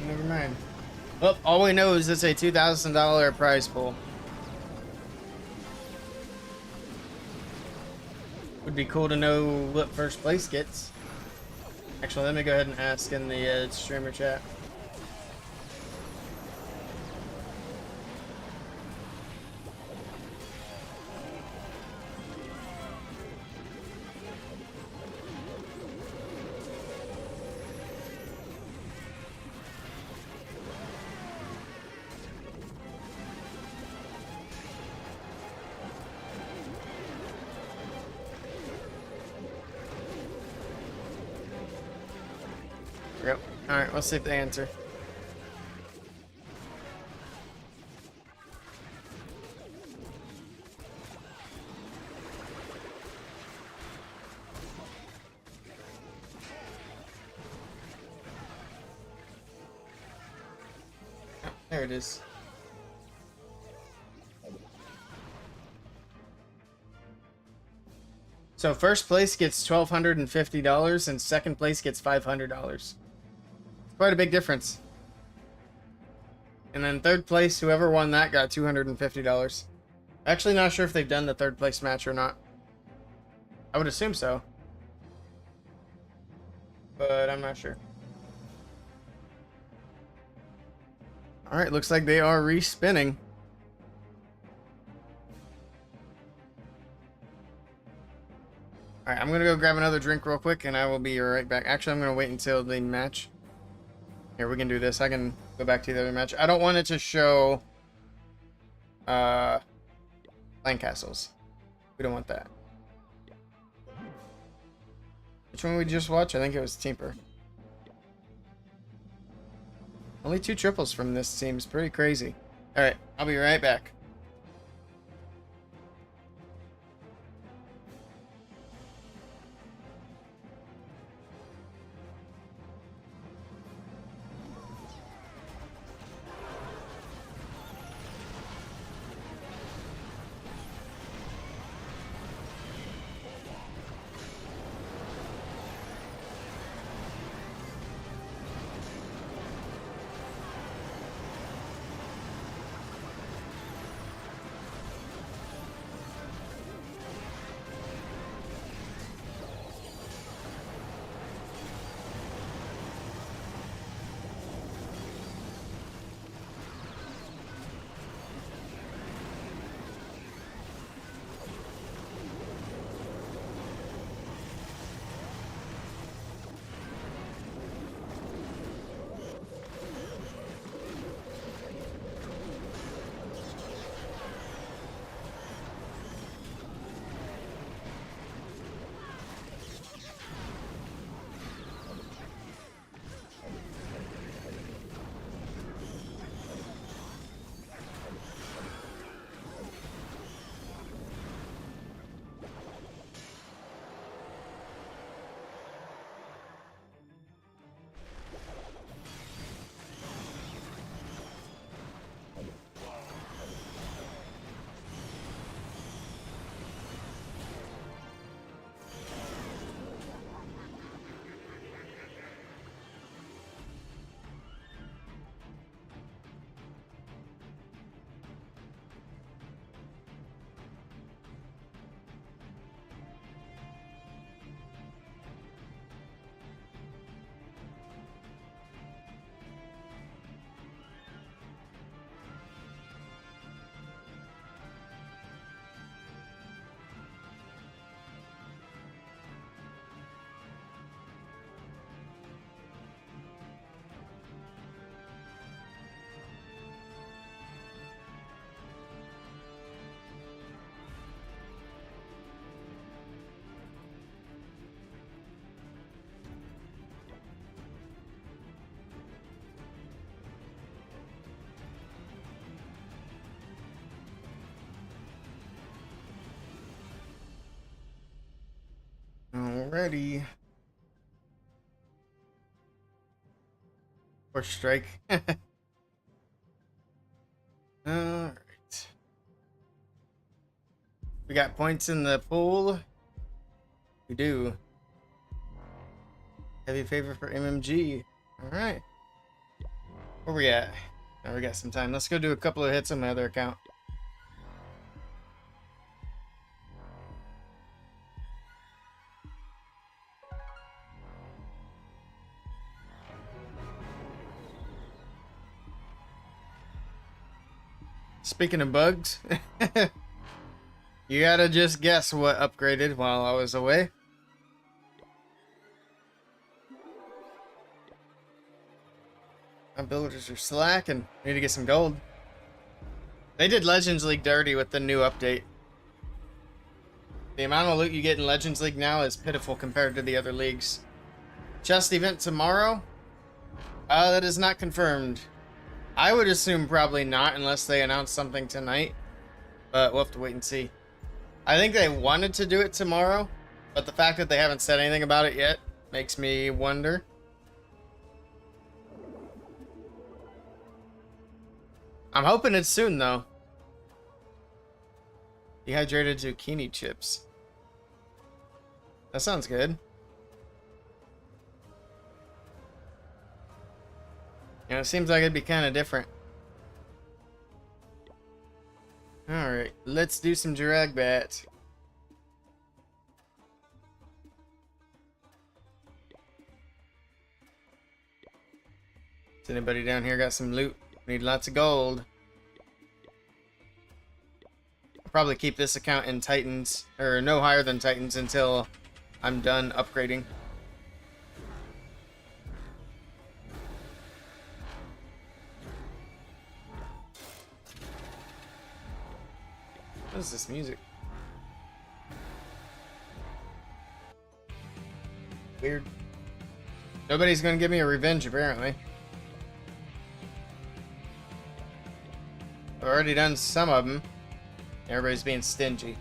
Never mind. Well, all we know is it's a $2,000 prize pool. Would be cool to know what first place gets. Actually, let me go ahead and ask in the streamer chat. Yep. Alright, let's see if they answer. Oh, there it is. So first place gets $1,250 and second place gets $500. Quite a big difference. And then third place, whoever won that got $250. Actually not sure if they've done the third place match or not. I would assume so. But I'm not sure. Alright, looks like they are re-spinning. Alright, I'm gonna go grab another drink real quick and I will be right back. Actually, I'm gonna wait until the match. Here, we can do this. I can go back to the other match. I don't want it to show land castles. We don't want that. Which one we just watched? I think it was Temper. Only 2 triples from this seems pretty crazy. Alright, I'll be right back. Alrighty. Or strike. Alright. We got points in the pool. We do. Heavy favor for MMG. Alright. Where we at? Now we got some time. Let's go do a couple of hits on my other account. Speaking of bugs, you gotta just guess what upgraded while I was away. My builders are slacking. Need to get some gold. They did Legends League dirty with the new update. The amount of loot you get in Legends League now is pitiful compared to the other leagues. Chest event tomorrow? That is not confirmed. I would assume probably not unless they announce something tonight. But we'll have to wait and see. I think they wanted to do it tomorrow, but the fact that they haven't said anything about it yet makes me wonder. I'm hoping it's soon, though. Dehydrated zucchini chips. That sounds good. You know, it seems like it'd be kind of different. Alright, let's do some drag bat. Is anybody down here got some loot? Need lots of gold. I'll probably keep this account in Titans, or no higher than Titans until I'm done upgrading. What is this music? Weird. Nobody's gonna give me a revenge, apparently. I've already done some of them. Everybody's being stingy.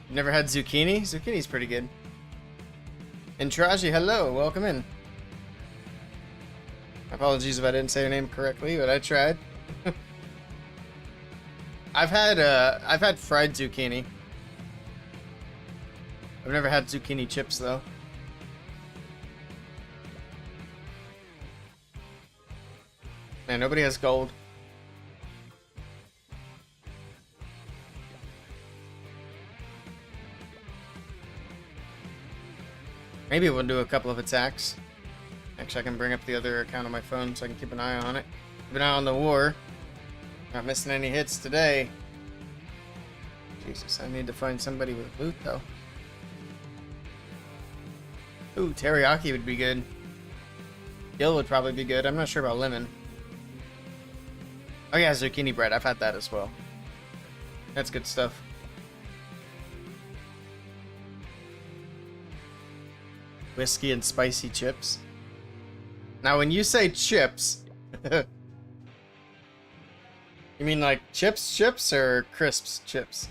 Never had zucchini? Zucchini's pretty good. Intraji, hello, welcome in. Apologies if I didn't say your name correctly, but I tried. I've had fried zucchini. I've never had zucchini chips though. Man, nobody has gold. Maybe we'll do a couple of attacks. Actually, I can bring up the other account on my phone so I can keep an eye on it. Keep an eye on the war. Not missing any hits today. Jesus, I need to find somebody with loot though. Ooh, teriyaki would be good. Dill would probably be good. I'm not sure about lemon. Oh yeah, zucchini bread. I've had that as well. That's good stuff. Whiskey and spicy chips. Now, when you say chips, you mean like chips or crisps chips?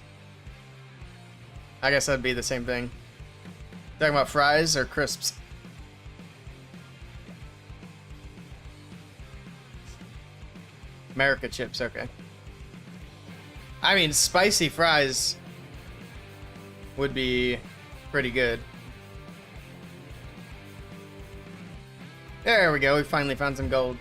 I guess that'd be the same thing. Talking about fries or crisps? America chips, okay. I mean, spicy fries would be pretty good. There we go, we finally found some gold.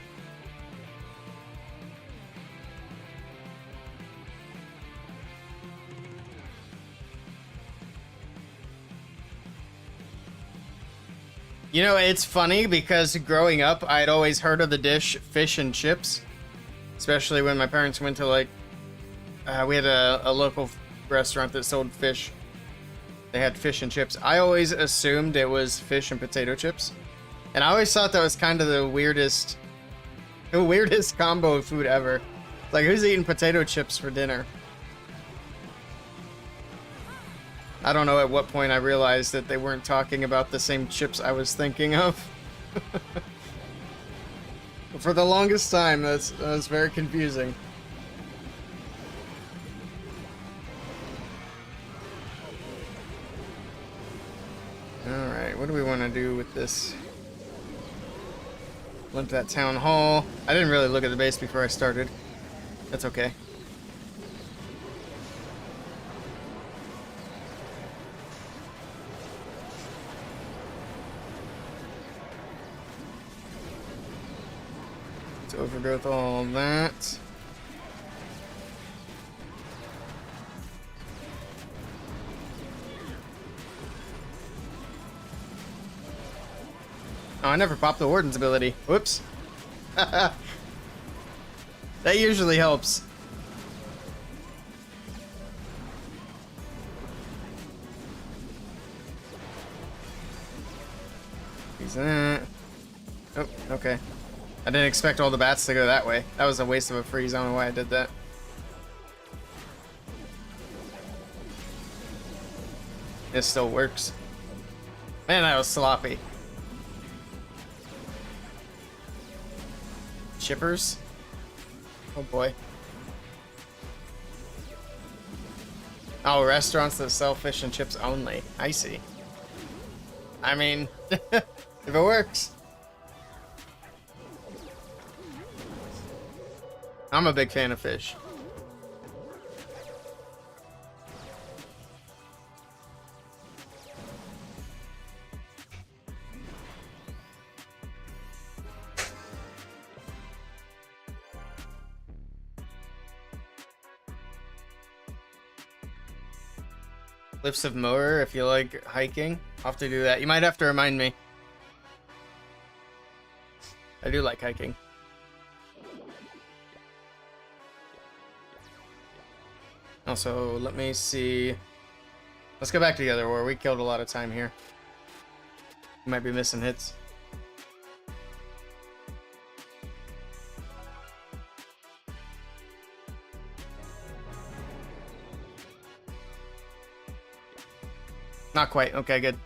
You know, it's funny because growing up, I'd always heard of the dish fish and chips. Especially when my parents went to, like, we had a local restaurant that sold fish. They had fish and chips. I always assumed it was fish and potato chips. And I always thought that was kind of the weirdest combo of food ever. Like, who's eating potato chips for dinner? I don't know at what point I realized that they weren't talking about the same chips I was thinking of. For the longest time, that was very confusing. what do we want to do with this? Went to that town hall. I didn't really look at the base before I started. That's okay. Let's overgrowth all that. Oh, I never popped the Warden's ability. Whoops. That usually helps. Use that. Oh, okay. I didn't expect all the bats to go that way. That was a waste of a freeze. I don't know why I did that. It still works. Man, that was sloppy. Chippers? Oh boy. Oh, restaurants that sell fish and chips only. I see. I mean, if it works. I'm a big fan of fish. Cliffs of Moher, if you like hiking. I'll have to do that. You might have to remind me. I do like hiking. Also, let me see. Let's go back to the other war. We killed a lot of time here. We might be missing hits. Not quite. Okay, good.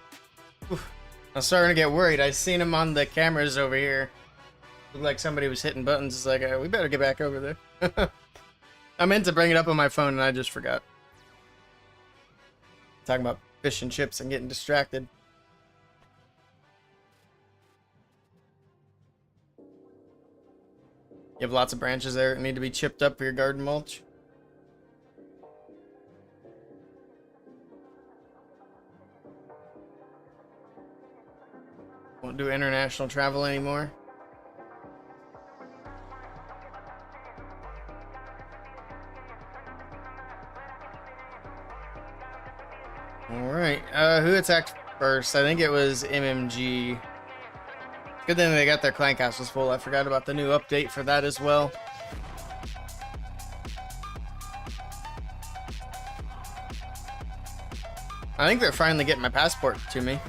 Oof. I'm starting to get worried. I seen him on the cameras over here. Looked like somebody was hitting buttons. It's like, we better get back over there. I meant to bring it up on my phone and I just forgot. Talking about fish and chips and getting distracted. You have lots of branches there that need to be chipped up for your garden mulch. Won't do international travel anymore. Alright, who attacked first? I think it was MMG. Good thing they got their clan castles full. I forgot about the new update for that as well. I think they're finally getting my passport to me.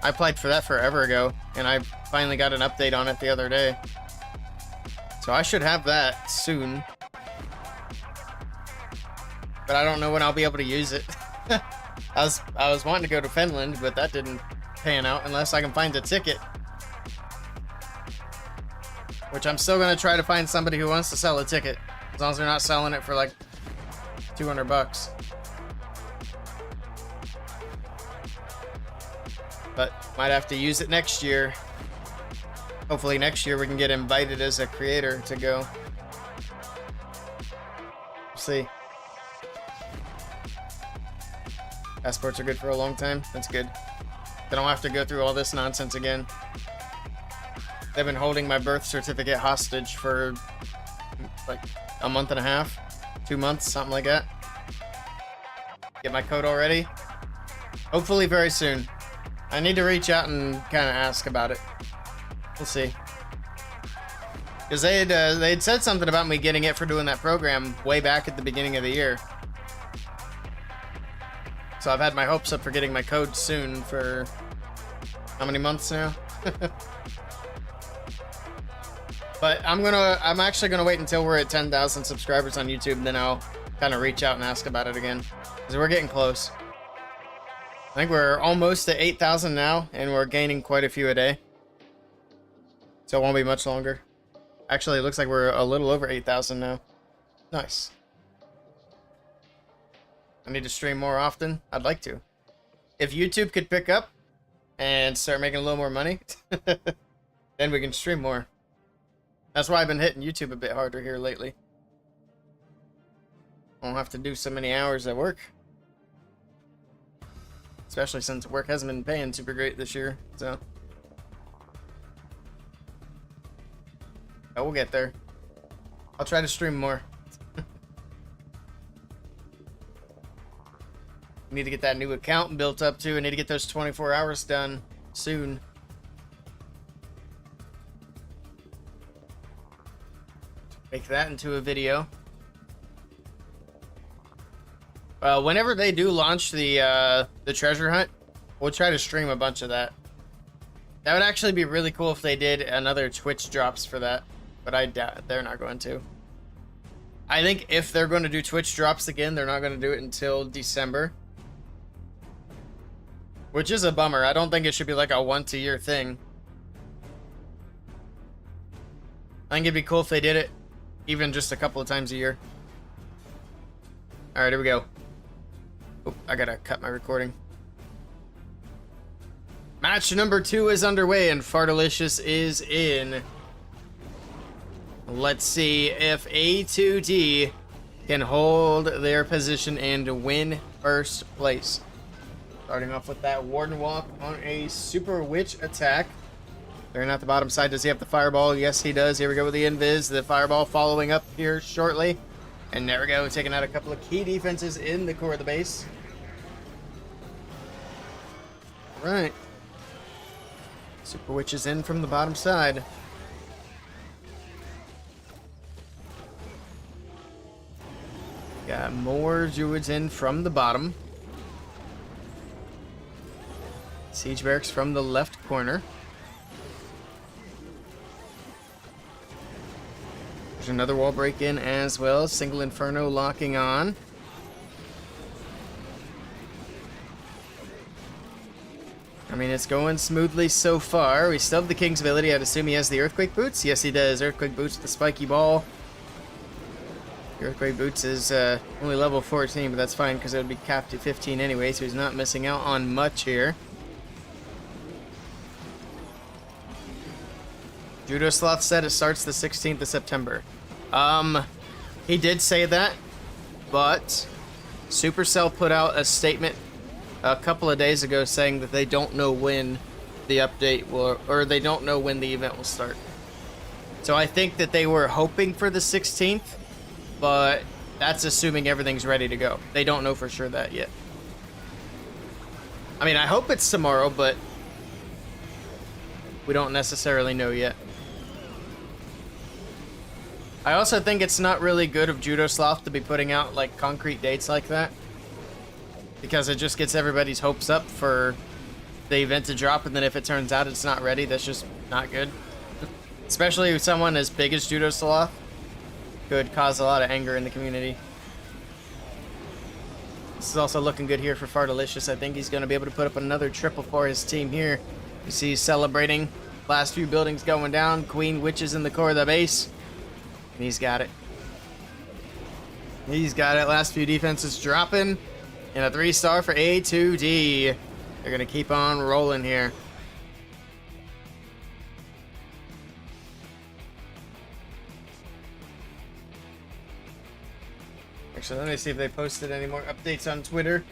I applied for that forever ago, and I finally got an update on it the other day. So I should have that soon. But I don't know when I'll be able to use it. I was wanting to go to Finland, but that didn't pan out unless I can find a ticket. Which I'm still gonna try to find somebody who wants to sell a ticket. As long as they're not selling it for like 200 bucks. But might have to use it next year. Hopefully next year we can get invited as a creator to go. We'll see. Passports are good for a long time. That's good. I don't have to go through all this nonsense again. They've been holding my birth certificate hostage for like a month and a half, 2 months, something like that. Get my code already. Hopefully very soon. I need to reach out and kind of ask about it. We'll see. Because they'd said something about me getting it for doing that program way back at the beginning of the year. So I've had my hopes up for getting my code soon for how many months now? But I'm actually gonna wait until we're at 10,000 subscribers on YouTube, and then I'll kind of reach out and ask about it again. Because we're getting close. I think we're almost at 8,000 now, and we're gaining quite a few a day. So it won't be much longer. Actually, it looks like we're a little over 8,000 now. Nice. I need to stream more often. I'd like to. If YouTube could pick up, and start making a little more money, then we can stream more. That's why I've been hitting YouTube a bit harder here lately. I don't have to do so many hours at work. Especially since work hasn't been paying super great this year, so. But we'll get there. I'll try to stream more. Need to get that new account built up too. I need to get those 24 hours done soon. Make that into a video. Whenever they do launch the treasure hunt, we'll try to stream a bunch of that. That would actually be really cool if they did another Twitch drops for that, but I doubt they're not going to. I think if they're going to do Twitch drops again, they're not going to do it until December, which is a bummer. I don't think it should be like a once-a-year thing. I think it'd be cool if they did it even just a couple of times a year. All right, here we go. Oh, I gotta cut my recording. Match number 2 is underway and Fartalicious is in. Let's see if A2D can hold their position and win first place. Starting off with that Warden Walk on a Super Witch attack. They're at the bottom side. Does he have the Fireball? Yes, he does. Here we go with the Invis. The Fireball following up here shortly. And there we go, taking out a couple of key defenses in the core of the base. All right. Super Witch is in from the bottom side. Got more Druids in from the bottom. Siege Barracks from the left corner. There's another wall break in as well. Single Inferno locking on. I mean, it's going smoothly so far. We still have the King's ability. I'd assume he has the Earthquake Boots. Yes, he does. Earthquake Boots with the spiky ball. The Earthquake Boots is only level 14, but that's fine because it would be capped to 15 anyway, so he's not missing out on much here. Judo Sloth said it starts the 16th of September. He did say that, but Supercell put out a statement a couple of days ago saying that they don't know when the update will, or they don't know when the event will start. So I think that they were hoping for the 16th, but that's assuming everything's ready to go. They don't know for sure that yet. I mean, I hope it's tomorrow, but we don't necessarily know yet. I also think it's not really good of Judo Sloth to be putting out like concrete dates like that, because it just gets everybody's hopes up for the event to drop, and then if it turns out it's not ready, that's just not good. Especially with someone as big as Judo Sloth, could cause a lot of anger in the community. This is also looking good here for Fartalicious. I think he's going to be able to put up another triple for his team here. You see he's celebrating. Last few buildings going down. Queen Witches in the core of the base. And he's got it. He's got it. Last few defenses dropping. And a 3-star for A2D. They're going to keep on rolling here. Actually, let me see if they posted any more updates on Twitter.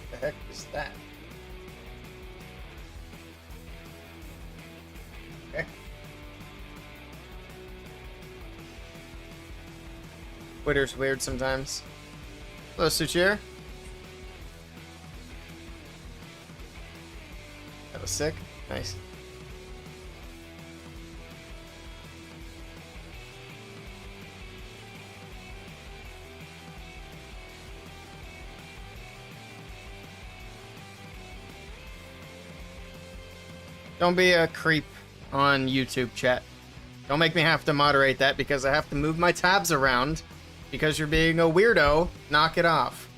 What the heck is that? Okay. Twitter's weird sometimes. Hello, Suchir. That was sick. Nice. Don't be a creep on YouTube, chat. Don't make me have to moderate that because I have to move my tabs around because you're being a weirdo. Knock it off.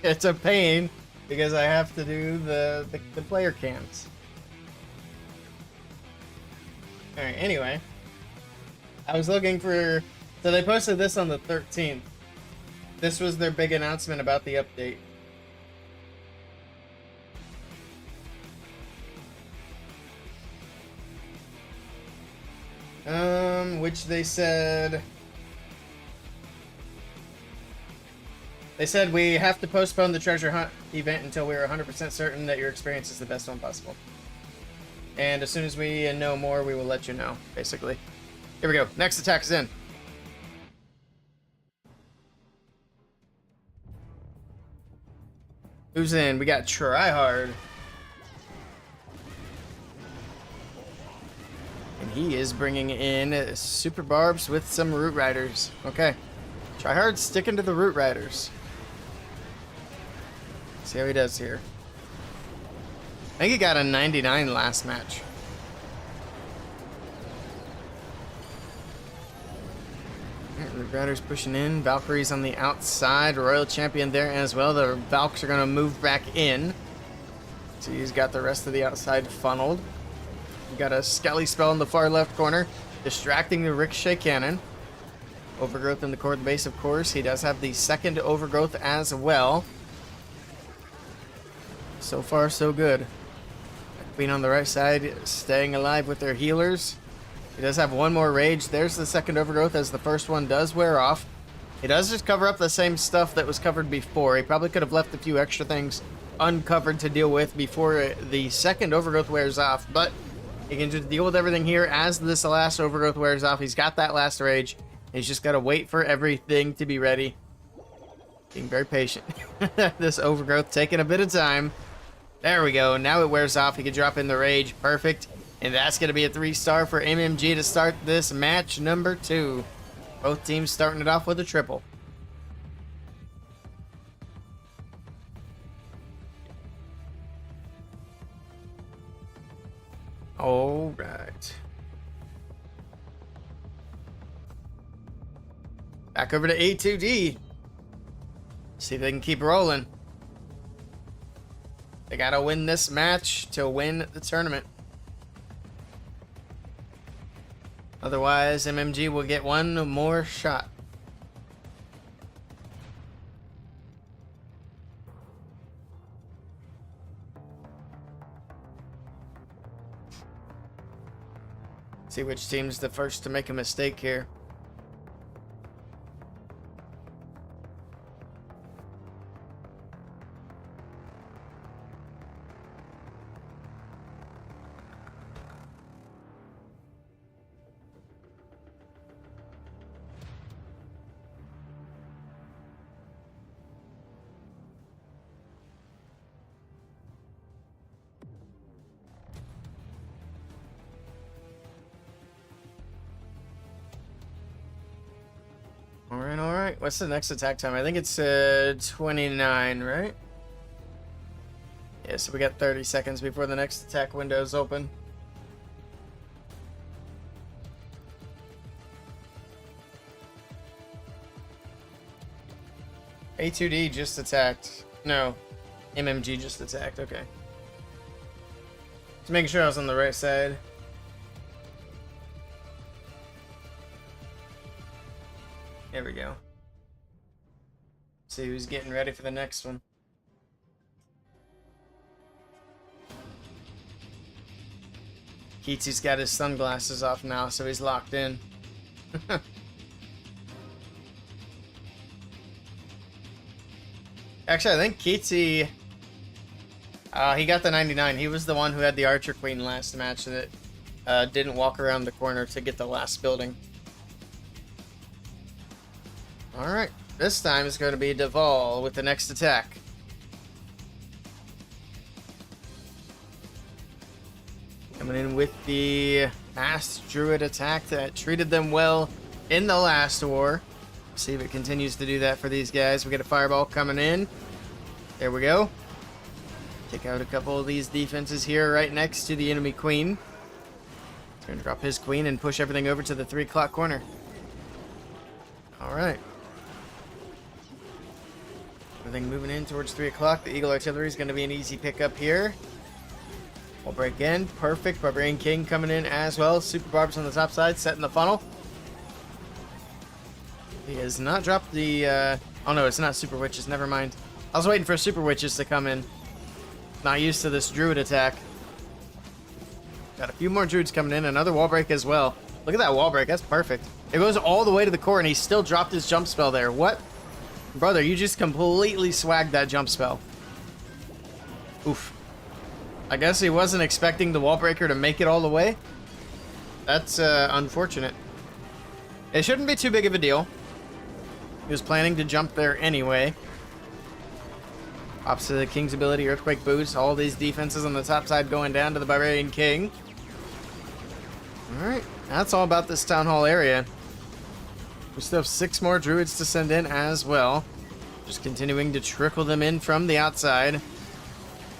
It's a pain because I have to do the player cams. Alright, anyway. I was looking for... So they posted this on the 13th. This was their big announcement about the update. Which they said we have to postpone the treasure hunt event until we're 100% certain that your experience is the best one possible. And as soon as we know more, we will let you know, basically. Here we go. Next attack is in. Who's in? We got Tryhard. And he is bringing in Super Barbs with some Root Riders. Okay. Tryhard's sticking to the Root Riders. See how he does here. I think he got a 99 last match. Root Riders pushing in. Valkyrie's on the outside. Royal Champion there as well. The Valks are going to move back in. So he's got the rest of the outside funneled. We got a Skelly spell in the far left corner, distracting the Ricochet Cannon. Overgrowth in the core base, of course. He does have the second Overgrowth as well. So far, so good. Queen on the right side, staying alive with their healers. He does have one more Rage. There's the second Overgrowth as the first one does wear off. He does just cover up the same stuff that was covered before. He probably could have left a few extra things uncovered to deal with before the second Overgrowth wears off, but he can just deal with everything here as this last Overgrowth wears off. He's got that last Rage. He's just got to wait for everything to be ready. Being very patient. This Overgrowth taking a bit of time. There we go. Now it wears off. He can drop in the Rage. Perfect. And that's going to be a 3-star for MMG to start this match number 2. Both teams starting it off with a triple. All right. Back over to A2D. See if they can keep rolling. They gotta win this match to win the tournament. Otherwise, MMG will get one more shot. See which team's the first to make a mistake here. All right. What's the next attack time? I think it's 29, right? Yeah, so we got 30 seconds before the next attack window is open. A2D just attacked. No, MMG just attacked. Okay. Just making sure I was on the right side. There we go. See who's getting ready for the next one. Keatsy's got his sunglasses off now, so he's locked in. Actually, I think Keatsy, he got the 99. He was the one who had the Archer Queen last match that didn't walk around the corner to get the last building. Alright, this time it's going to be Duval with the next attack. Coming in with the Masked Druid attack that treated them well in the last war. See if it continues to do that for these guys. We get a Fireball coming in. There we go. Take out a couple of these defenses here right next to the enemy Queen. He's going to drop his Queen and push everything over to the 3 o'clock corner. Alright. Everything moving in towards 3 o'clock. The Eagle Artillery is going to be an easy pickup here. We'll break in. Perfect. Barbarian King coming in as well. Super Barbs on the top side, setting the funnel. He has not dropped the Oh no, it's not super witches. Never mind. I was waiting for super witches to come in. Not used to this druid attack. Got a few more druids coming in. Another wall break as well. Look at that wall break. That's perfect. It goes all the way to the core, and he still dropped his jump spell there. What? Brother, you just completely swagged that jump spell. Oof. I guess he wasn't expecting the wall breaker to make it all the way. That's unfortunate. It shouldn't be too big of a deal. He was planning to jump there anyway. Opposite of the King's ability, Earthquake Boost. All these defenses on the top side going down to the Barbarian King. Alright, that's all about this Town Hall area. We still have 6 more druids to send in as well. Just continuing to trickle them in from the outside.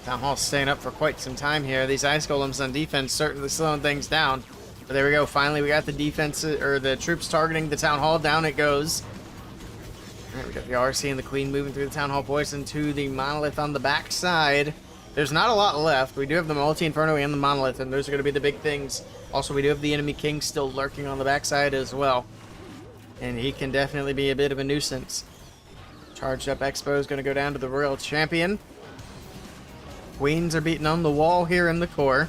Town Hall's staying up for quite some time here. These Ice Golems on defense certainly slowing things down. But there we go. Finally, we got the defense, or the troops targeting the Town Hall. Down it goes. Alright, we got the RC and the Queen moving through the Town Hall poison to the Monolith on the back side. There's not a lot left. We do have the Multi-Inferno and the Monolith, and those are going to be the big things. Also, we do have the enemy King still lurking on the backside as well. And he can definitely be a bit of a nuisance. Charged up Expo is going to go down to the Royal Champion. Queens are beating on the wall here in the core.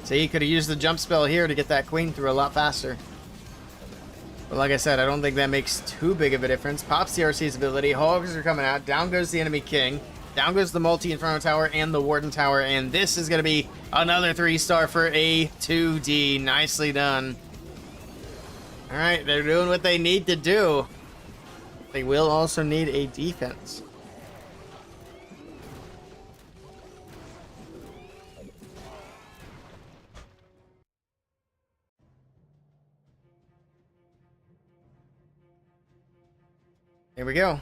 So he could have used the jump spell here to get that Queen through a lot faster. But like I said, I don't think that makes too big of a difference. Pops the RC's ability. Hogs are coming out. Down goes the enemy King. Down goes the Multi-Inferno Tower and the Warden Tower. And this is going to be another 3-star for A2D. Nicely done. Alright, they're doing what they need to do. They will also need a defense. Here we go.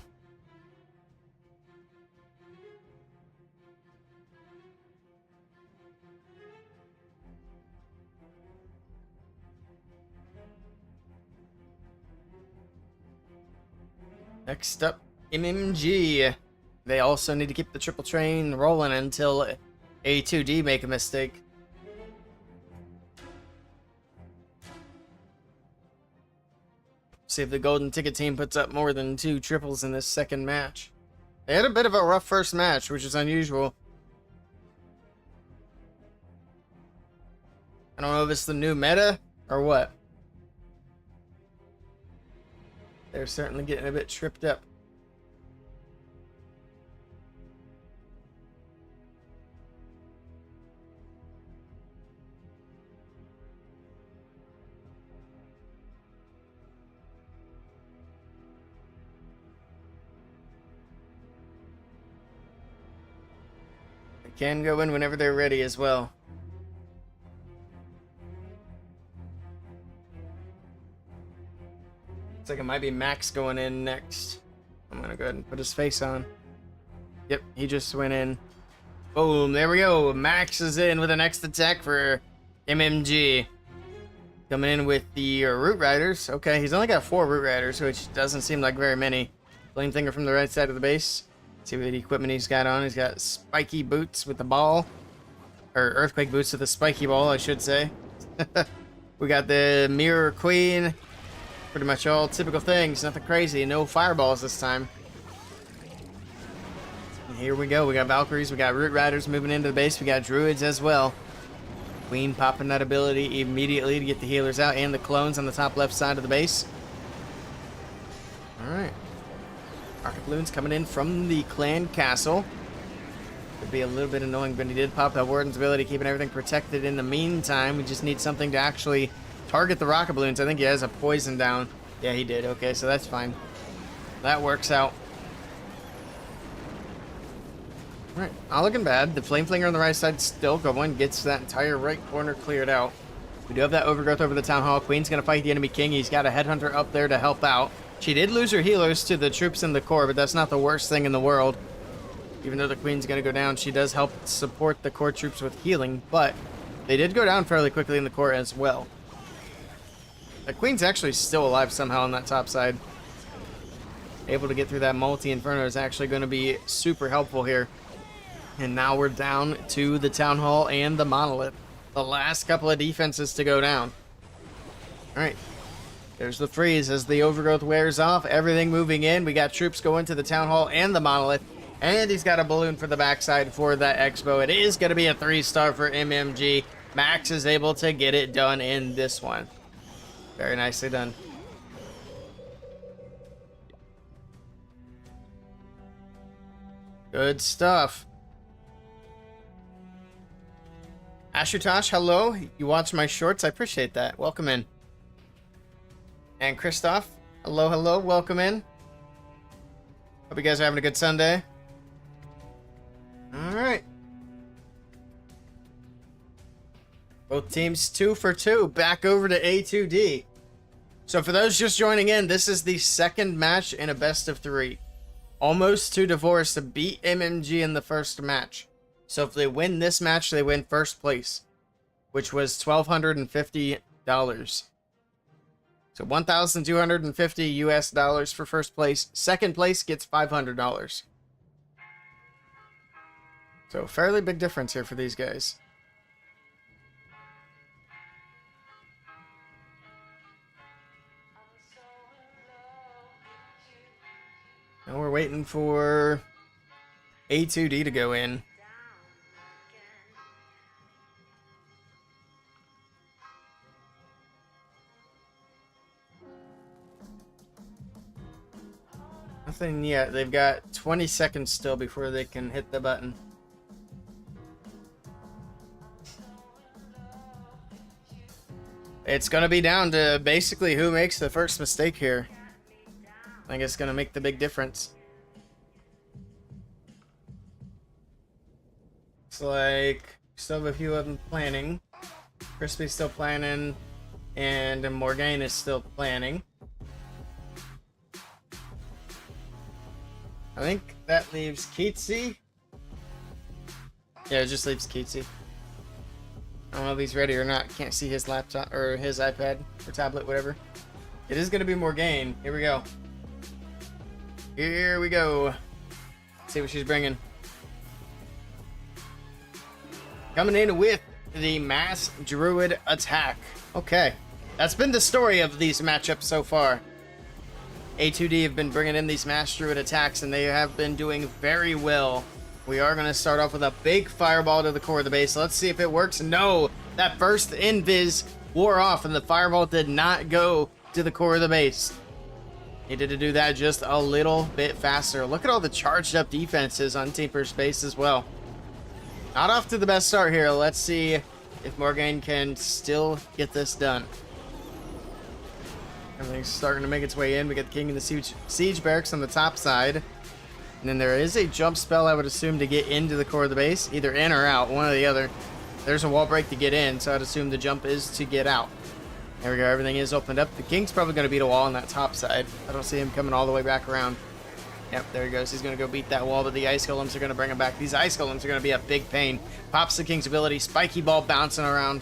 Next up, MMG. They also need to keep the triple train rolling until A2D make a mistake. See if the golden ticket team puts up more than 2 triples in this second match. They had a bit of a rough first match, which is unusual. I don't know if it's the new meta or what. They're certainly getting a bit tripped up. They can go in whenever they're ready as well. Looks like it might be Max going in next. I'm gonna go ahead and put his face on. Yep, he just went in. Boom, there we go. Max is in with the next attack for MMG. Coming in with the Root Riders. Okay, he's only got 4 Root Riders, which doesn't seem like very many. Flamefinger from the right side of the base. See what equipment he's got on. He's got spiky boots with the ball. Or earthquake boots with a spiky ball, I should say. We got the Mirror Queen. Pretty much all typical things, nothing crazy. No fireballs this time. And here we go. We got Valkyries, we got Root Riders moving into the base. We got Druids as well. Queen popping that ability immediately to get the healers out and the clones on the top left side of the base. Alright. Rocket Balloons coming in from the clan castle. Could be a little bit annoying, but he did pop that Warden's ability, keeping everything protected in the meantime. We just need something to actually target the rocket balloons. I think he has a poison down. Yeah, he did. Okay, so that's fine. That works out. Alright, not looking bad. The Flame Flinger on the right side still going. Gets that entire right corner cleared out. We do have that overgrowth over the Town Hall. Queen's going to fight the enemy King. He's got a Headhunter up there to help out. She did lose her healers to the troops in the core, but that's not the worst thing in the world. Even though the Queen's going to go down, she does help support the core troops with healing, but they did go down fairly quickly in the core as well. The Queen's actually still alive somehow on that top side. Able to get through that Multi-Inferno is actually going to be super helpful here. And now we're down to the Town Hall and the Monolith. The last couple of defenses to go down. Alright. There's the freeze as the overgrowth wears off. Everything moving in. We got troops going to the town hall and the monolith. And he's got a balloon for the backside for that expo. It is going to be a 3-star for MMG. Max is able to get it done in this one. Very nicely done. Good stuff. Ashutosh, hello. You watch my shorts? I appreciate that. Welcome in. And Christoph, hello, hello. Welcome in. Hope you guys are having a good Sunday. All right. Both teams 2 for 2. Back over to A2D. So for those just joining in, this is the second match in a best of 3. Almost to divorce to beat MMG in the first match. So if they win this match, they win first place, which was $1,250. So $1,250 US dollars for first place. Second place gets $500. So fairly big difference here for these guys. Now we're waiting for A2D to go in. Nothing yet. They've got 20 seconds still before they can hit the button. It's going to be down to basically who makes the first mistake here. I think it's going to make the big difference. Looks like we still have a few of them planning. Crispy's still planning, and Morgan is still planning. I think that leaves Keatsy. Yeah, it just leaves Keatsy. I don't know if he's ready or not. Can't see his laptop or his iPad or tablet, whatever. It is going to be Morgan. Here we go. Here we go. Let's see what she's bringing. Coming in with the Mass Druid attack. Okay. That's been the story of these matchups so far. A2D have been bringing in these Mass Druid attacks, and they have been doing very well. We are going to start off with a big fireball to the core of the base. Let's see if it works. No! That first invis wore off, and the fireball did not go to the core of the base. Needed to do that just a little bit faster. Look at all the charged up defenses on Teeper's base as well. Not off to the best start here. Let's see if Morgan can still get this done. Everything's starting to make its way in. We got the King and the Siege Barracks on the top side. And then there is a jump spell, I would assume, to get into the core of the base. Either in or out, one or the other. There's a wall break to get in, so I'd assume the jump is to get out. There we go, everything is opened up. The King's probably going to beat a wall on that top side. I don't see him coming all the way back around. Yep, there he goes. He's going to go beat that wall, but the Ice Golems are going to bring him back. These Ice Golems are going to be a big pain. Pops the King's ability. Spiky ball bouncing around.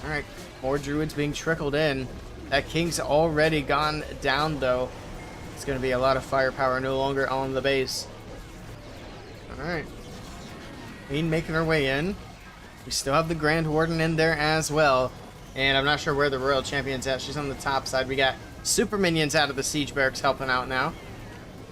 Alright, more Druids being trickled in. That King's already gone down, though. It's going to be a lot of firepower no longer on the base. Alright. Queen making her way in. We still have the Grand Warden in there as well. And I'm not sure where the Royal Champion's at. She's on the top side. We got super minions out of the Siege Barracks helping out now.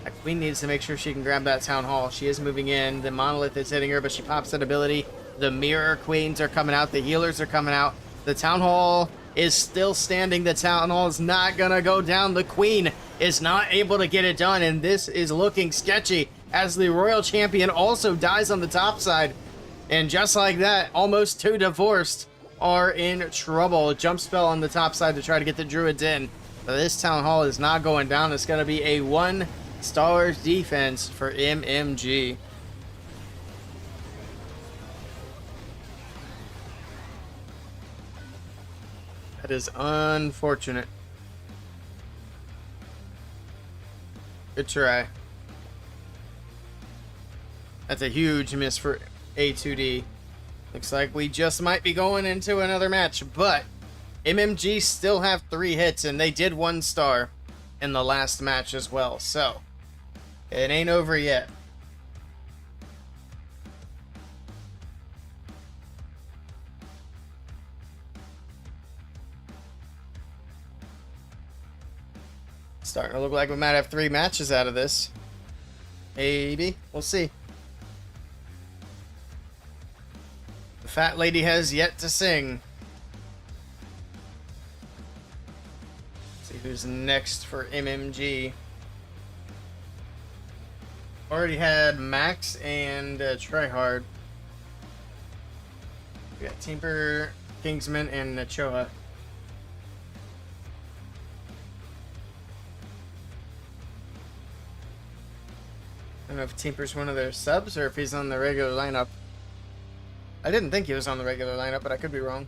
That Queen needs to make sure she can grab that Town Hall. She is moving in. The Monolith is hitting her, but she pops that ability. The Mirror Queens are coming out. The Healers are coming out. The Town Hall is still standing. The Town Hall is not going to go down. The Queen is not able to get it done, and this is looking sketchy as the Royal Champion also dies on the top side. And just like that, almost two divorced are in trouble. Jump spell on the top side to try to get the Druids in. But this Town Hall is not going down. It's going to be a 1-star defense for MMG. That is unfortunate. Good try. That's a huge miss for A2D. Looks like we just might be going into another match, but MMG still have 3 hits, and they did 1 star in the last match as well, so it ain't over yet. Starting to look like we might have 3 matches out of this. Maybe. We'll see. The fat lady has yet to sing. Let's see who's next for MMG. Already had Max and Tryhard. We got Temper, Kingsman, and Nachoa. I don't know if Temper's one of their subs or if he's on the regular lineup. I didn't think he was on the regular lineup, but I could be wrong.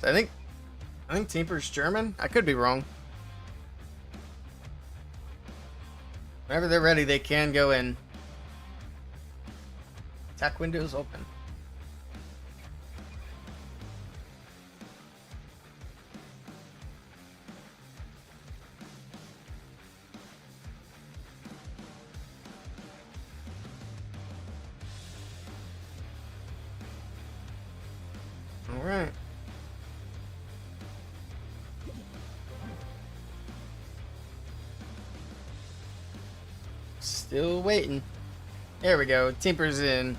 I think Temper's German. I could be wrong. Whenever they're ready, they can go in. Attack window is open. All right. Still waiting. There we go. Temper's in.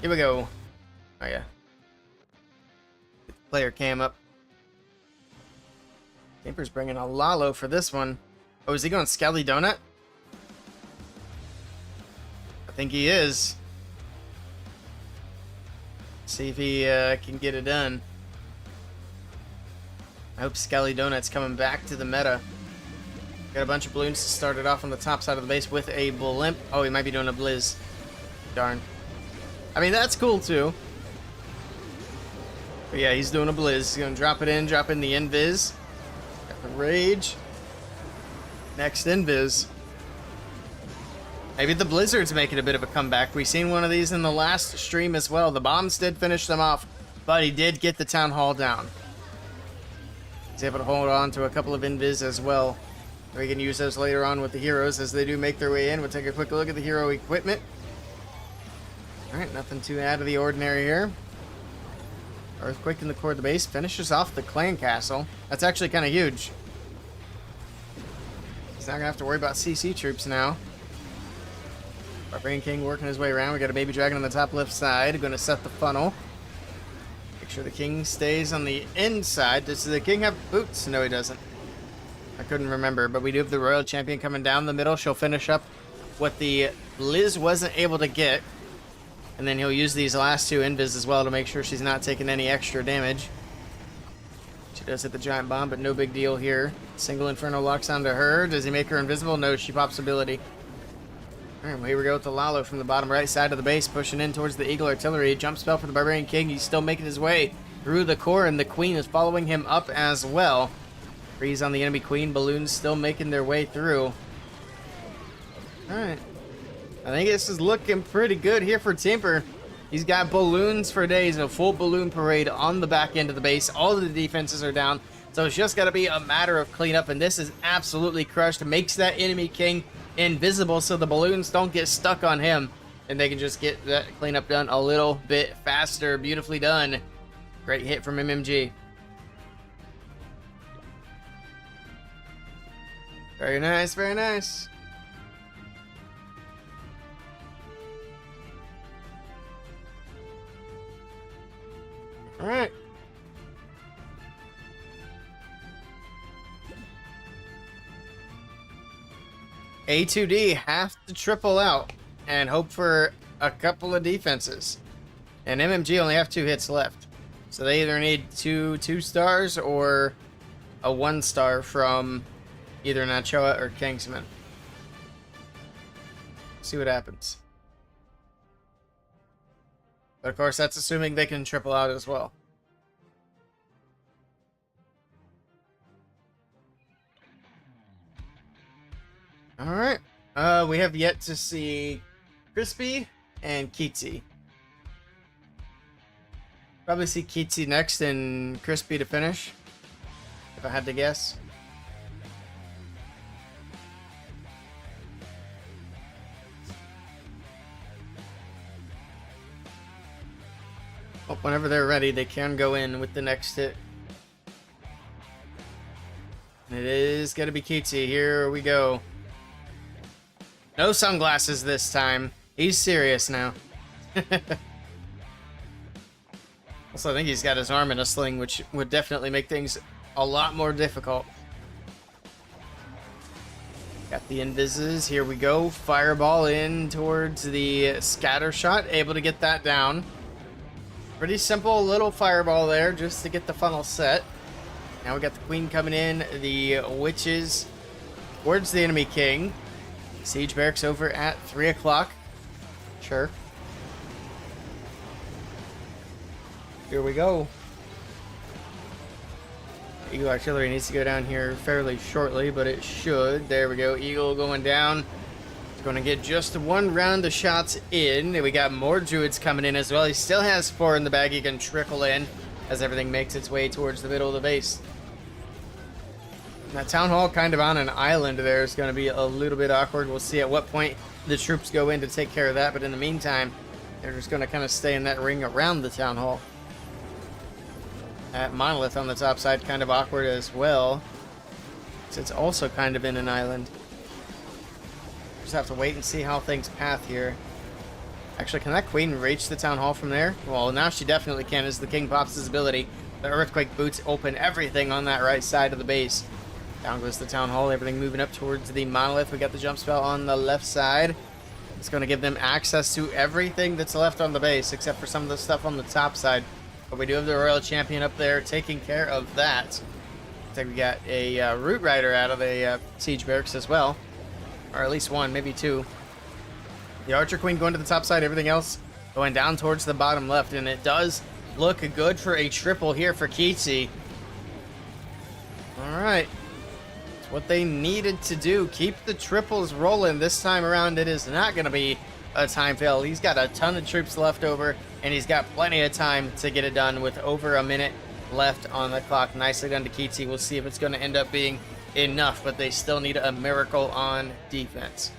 Here we go. Oh yeah. Get the player cam up. Temper's bringing a Lalo for this one. Oh, is he going Skelly Donut? I think he is. See if he can get it done. I hope Skelly Donut's coming back to the meta. Got a bunch of balloons to start it off on the top side of the base with a blimp. Oh, he might be doing a blizz. Darn. I mean, that's cool too. But yeah, he's doing a blizz. He's gonna drop it in, drop in the invis. Got the rage. Next invis. Maybe the blizzard's making a bit of a comeback. We've seen one of these in the last stream as well. The bombs did finish them off, but he did get the town hall down. He's able to hold on to a couple of invis as well. We can use those later on with the heroes as they do make their way in. We'll take a quick look at the hero equipment. Alright, nothing too out of the ordinary here. Earthquake in the core of the base finishes off the clan castle. That's actually kind of huge. He's not going to have to worry about CC troops now. Barbarian King working his way around. We got a baby dragon on the top left side. Going to set the funnel. Make sure the king stays on the inside. Does the king have boots? No, he doesn't. I couldn't remember, but we do have the royal champion coming down the middle. She'll finish up what the Liz wasn't able to get. And then he'll use these last 2 invis as well to make sure she's not taking any extra damage. She does hit the giant bomb, but no big deal here. Single Inferno locks onto her. Does he make her invisible? No, she pops ability. Alright, well, here we go with the Lalo from the bottom right side of the base, pushing in towards the Eagle Artillery. Jump spell for the Barbarian King. He's still making his way through the core, and the Queen is following him up as well. Freeze on the enemy Queen. Balloons still making their way through. Alright. I think this is looking pretty good here for Temper. He's got balloons for days, a full balloon parade on the back end of the base. All of the defenses are down, so it's just got to be a matter of cleanup, and this is absolutely crushed. Makes that enemy king invisible so the balloons don't get stuck on him, and they can just get that cleanup done a little bit faster. Beautifully done. Great hit from MMG. Very nice, very nice. All right. A2D have to triple out and hope for a couple of defenses. And MMG only have 2 hits left. So they either need 2 stars or a 1 star from either Nachoa or Kingsman. See what happens. But of course, that's assuming they can triple out as well. Alright. We have yet to see Crispy and Keatsy. Probably see Keatsy next and Crispy to finish, if I had to guess. Oh, whenever they're ready, they can go in with the next hit. And it is going to be Kitty. Here we go. No sunglasses this time. He's serious now. Also, I think he's got his arm in a sling, which would definitely make things a lot more difficult. Got the invises. Here we go. Fireball in towards the scatter shot. Able to get that down. Pretty simple little fireball there just to get the funnel set. Now we got the queen coming in. The witches towards the enemy king. Siege barracks over at 3 o'clock. Sure. Here we go. Eagle artillery needs to go down here fairly shortly, but it should. There we go. Eagle going down. It's going to get just one round of shots in. And we got more druids coming in as well. He still has 4 in the bag. He can trickle in as everything makes its way towards the middle of the base. That town hall kind of on an island there is going to be a little bit awkward. We'll see at what point the troops go in to take care of that. But in the meantime, they're just going to kind of stay in that ring around the town hall. That monolith on the top side kind of awkward as well. So it's also kind of in an island. Just have to wait and see how things path here. Actually, can that queen reach the town hall from there? Well, now she definitely can as the king pops his ability. The earthquake boots open everything on that right side of the base. Down goes the town hall, everything moving up towards the monolith. We got the jump spell on the left side. It's going to give them access to everything that's left on the base, except for some of the stuff on the top side. But we do have the Royal Champion up there taking care of that. Looks like we got a Root Rider out of a Siege Barracks as well. Or at least one, maybe 2. The Archer Queen going to the top side, everything else going down towards the bottom left. And it does look good for a triple here for Kitty. Alright. It's what they needed to do. Keep the triples rolling. This time around, it is not going to be a time fail. He's got a ton of troops left over, and he's got plenty of time to get it done with over a minute left on the clock. Nicely done to Kitty. We'll see if it's going to end up being enough, but they still need a miracle on defense.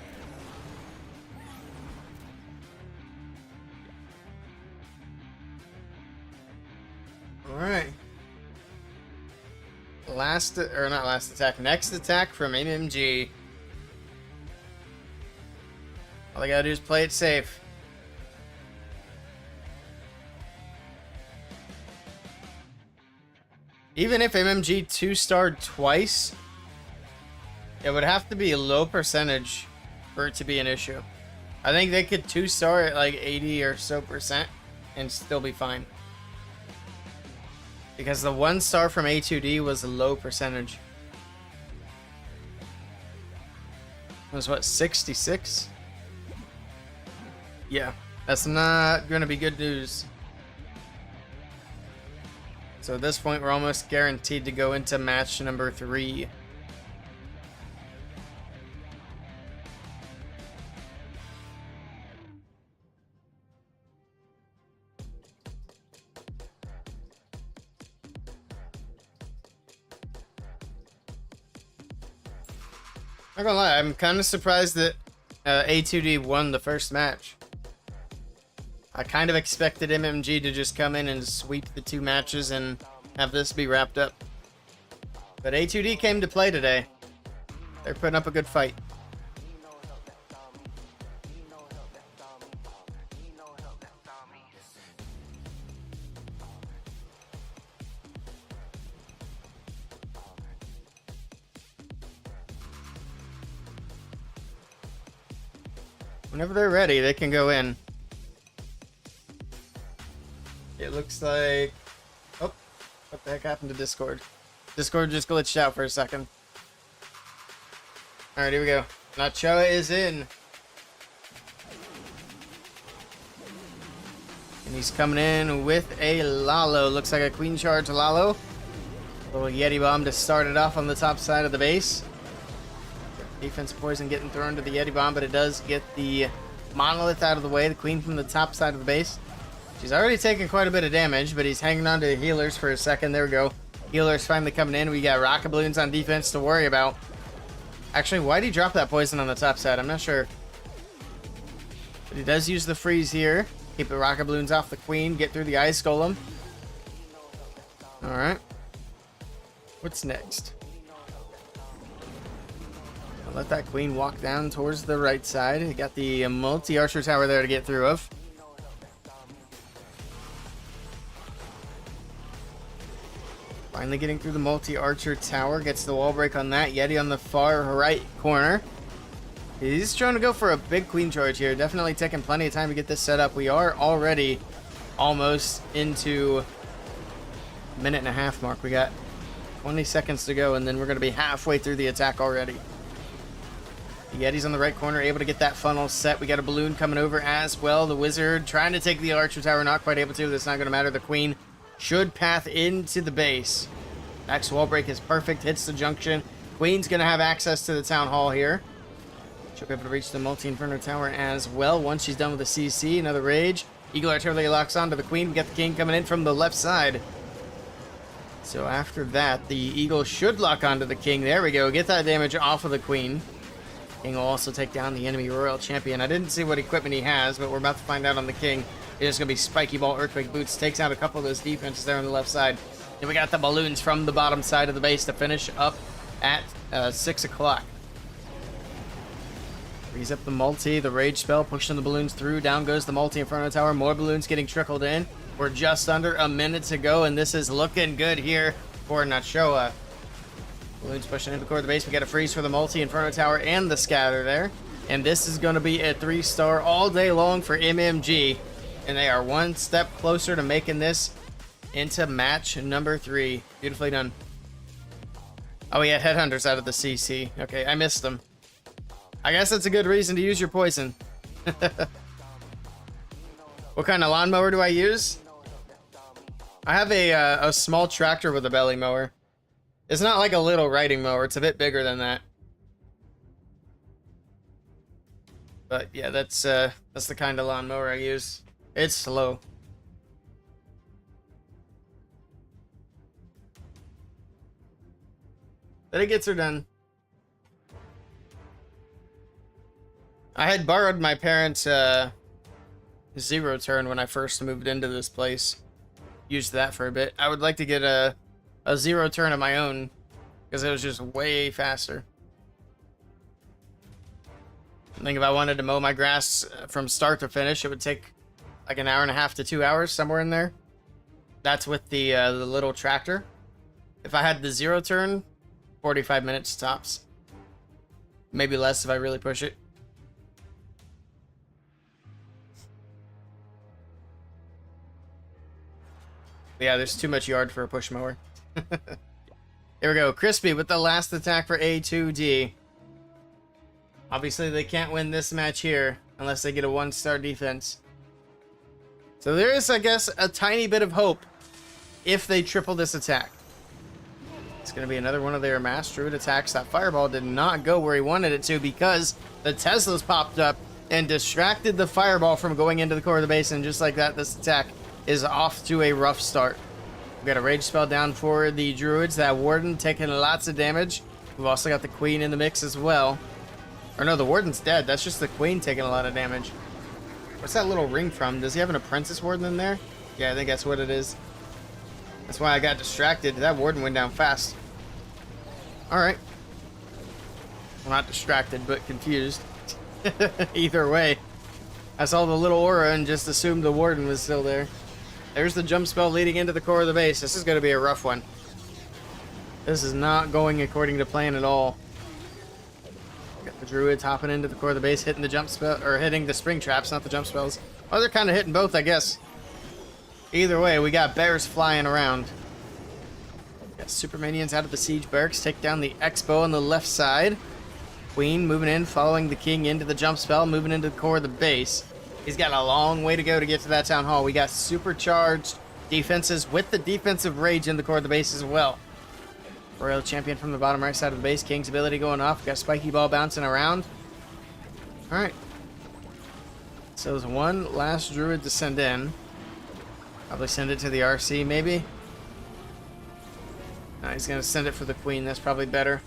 Alright. Next attack from MMG. All they gotta do is play it safe. Even if MMG 2-starred twice, it would have to be a low percentage for it to be an issue. I think they could 2-star at like 80 or so percent and still be fine. Because the 1-star from A2D was a low percentage. It was what, 66? Yeah, that's not going to be good news. So at this point, we're almost guaranteed to go into match number 3. Not gonna lie, I'm kind of surprised that A2D won the first match. I kind of expected MMG to just come in and sweep the 2 matches and have this be wrapped up. But A2D came to play today. They're putting up a good fight. Whenever they're ready, they can go in. It looks like... Oh, what the heck happened to Discord? Discord just glitched out for a second. Alright, here we go. Nachoa is in. And he's coming in with a Lalo. Looks like a Queen Charge Lalo. A little Yeti Bomb to start it off on the top side of the base. Defense poison getting thrown to the Yeti Bomb, but it does get the Monolith out of the way. The Queen from the top side of the base. She's already taken quite a bit of damage, but he's hanging on to the healers for a second. There we go. Healers finally coming in. We got rocket balloons on defense to worry about. Actually, why did he drop that poison on the top side? I'm not sure. But he does use the freeze here. Keep the rocket balloons off the queen. Get through the ice golem. Alright. What's next? I'll let that queen walk down towards the right side. You got the multi-archer tower there to get through of. Finally getting through the multi-archer tower. Gets the wall break on that. Yeti on the far right corner. He's trying to go for a big queen charge here. Definitely taking plenty of time to get this set up. We are already almost into minute and a half mark. We got 20 seconds to go, and then we're going to be halfway through the attack already. The Yeti's on the right corner, able to get that funnel set. We got a balloon coming over as well. The wizard trying to take the archer tower, not quite able to. That's not going to matter. The queen should path into the base. Next wall break is perfect. Hits the junction. Queen's going to have access to the town hall here. She'll be able to reach the multi-inferno tower as well once she's done with the CC. Another rage. Eagle artillery locks onto the queen. We got the king coming in from the left side. So after that, the eagle should lock onto the king. There we go. Get that damage off of the queen. King will also take down the enemy royal champion. I didn't see what equipment he has, but we're about to find out on the king. It is going to be spiky ball, earthquake boots. Takes out a couple of those defenses there on the left side. And we got the balloons from the bottom side of the base to finish up at 6 o'clock. Freeze up the multi, the rage spell, pushing the balloons through. Down goes the multi-inferno tower. More balloons getting trickled in. We're just under a minute to go, and this is looking good here for Nachoa. Balloons pushing into the core of the base. We got a freeze for the multi-inferno tower and the scatter there. And this is going to be a 3-star all day long for MMG. And they are one step closer to making this into match number 3. Beautifully done. Oh, we had headhunters out of the CC. Okay, I missed them. I guess that's a good reason to use your poison. What kind of lawnmower do I use? I have a small tractor with a belly mower. It's not like a little riding mower. It's a bit bigger than that. But yeah, that's the kind of lawnmower I use. It's slow. But it gets her done. I had borrowed my parents' zero turn when I first moved into this place. Used that for a bit. I would like to get a zero turn of my own because it was just way faster. I think if I wanted to mow my grass from start to finish, it would take like an hour and a half to 2 hours, somewhere in there. That's with the little tractor. If I had the zero turn, 45 minutes tops. Maybe less if I really push it. But yeah, there's too much yard for a push mower. Here we go. Crispy with the last attack for A2D. Obviously, they can't win this match here unless they get a 1-star defense. So there is, I guess, a tiny bit of hope if they triple this attack. It's going to be another one of their mass druid attacks. That fireball did not go where he wanted it to because the Teslas popped up and distracted the fireball from going into the core of the base. And just like that, this attack is off to a rough start. We got a rage spell down for the druids. That warden taking lots of damage. We've also got the queen in the mix as well. Or no, the warden's dead. That's just the queen taking a lot of damage. What's that little ring from? Does he have an apprentice warden in there? Yeah, I think that's what it is. That's why I got distracted. That warden went down fast. Alright. I'm not distracted, but confused. Either way. I saw the little aura and just assumed the warden was still there. There's the jump spell leading into the core of the base. This is going to be a rough one. This is not going according to plan at all. Got the druids hopping into the core of the base, hitting the jump spell, or hitting the spring traps, not the jump spells. Oh, they're kind of hitting both, I guess. Either way, we got bears flying around. Got super minions out of the siege barracks, take down the expo on the left side. Queen moving in, following the king into the jump spell, moving into the core of the base. He's got a long way to go to get to that town hall. We got supercharged defenses with the defensive rage in the core of the base as well. Royal champion from the bottom right side of the base. King's ability going off. Got spiky ball bouncing around. Alright. So there's one last druid to send in. Probably send it to the RC maybe. No, he's going to send it for the queen. That's probably better.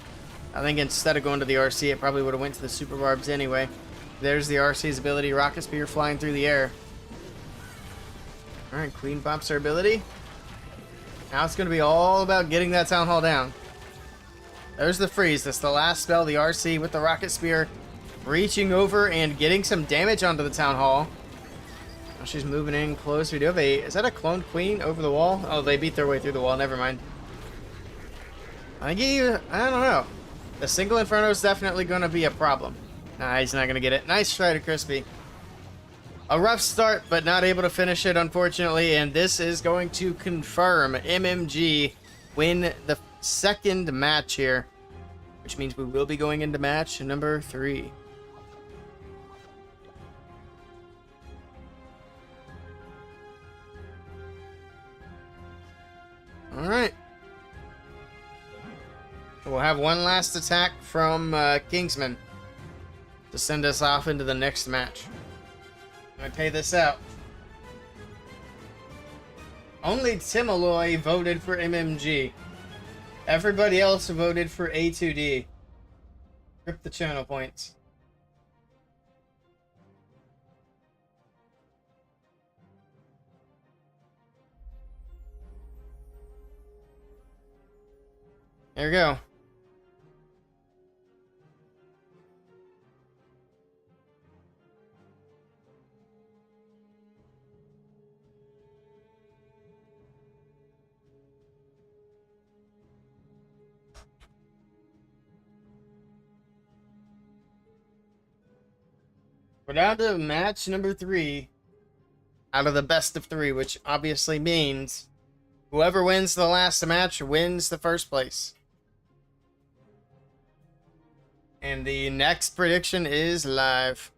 I think instead of going to the RC, it probably would have went to the super barbs anyway. There's the RC's ability. Rocket spear flying through the air. Alright, Queen pops her ability. Now it's going to be all about getting that Town Hall down. There's the freeze. That's the last spell, the RC with the Rocket Spear. Reaching over and getting some damage onto the Town Hall. Now she's moving in close. We do have a... Is that a cloned Queen over the wall? Oh, they beat their way through the wall. Never mind. I don't know. The single Inferno is definitely going to be a problem. Nah, he's not going to get it. Nice try to Crispy. A rough start, but not able to finish it, unfortunately. And this is going to confirm MMG win the second match here, which means we will be going into match number 3. All right. We'll have one last attack from Kingsman to send us off into the next match. I'm gonna pay this out. Only Timaloy voted for MMG. Everybody else voted for A2D. Rip the channel points. There we go. We're down to match number 3 out of the best of 3, which obviously means whoever wins the last match wins the first place. And the next prediction is live.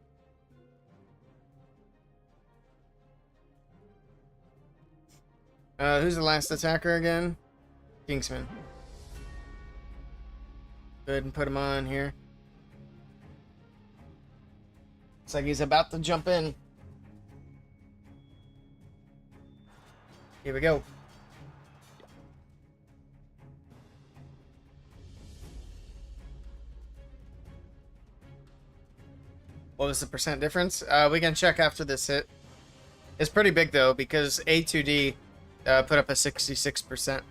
Who's the last attacker again? Kingsman. Go ahead and put him on here. Looks like he's about to jump in. Here we go. What was the percent difference? We can check after this hit. It's pretty big though, because A2D put up a 66%.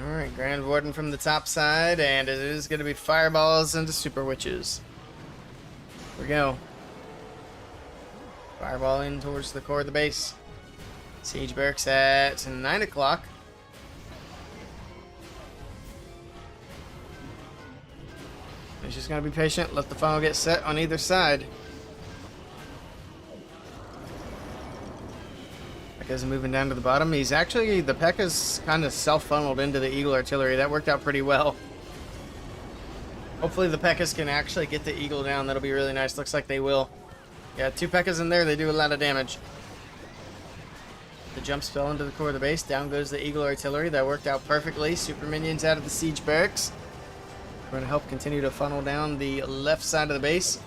Alright, Grand Warden from the top side, and it is going to be fireballs into Super Witches. Here we go. Fireball in towards the core of the base. Siege Barracks at 9 o'clock. He's just going to be patient, let the funnel get set on either side. Is moving down to the bottom. He's actually, the P.E.K.K.A.'s kind of self-funneled into the Eagle Artillery. That worked out pretty well. Hopefully the P.E.K.K.A.'s can actually get the Eagle down. That'll be really nice. Looks like they will. Yeah, 2 P.E.K.K.A.s in there. They do a lot of damage. The jump spell into the core of the base. Down goes the Eagle Artillery. That worked out perfectly. Super minions out of the Siege Barracks. We're going to help continue to funnel down the left side of the base.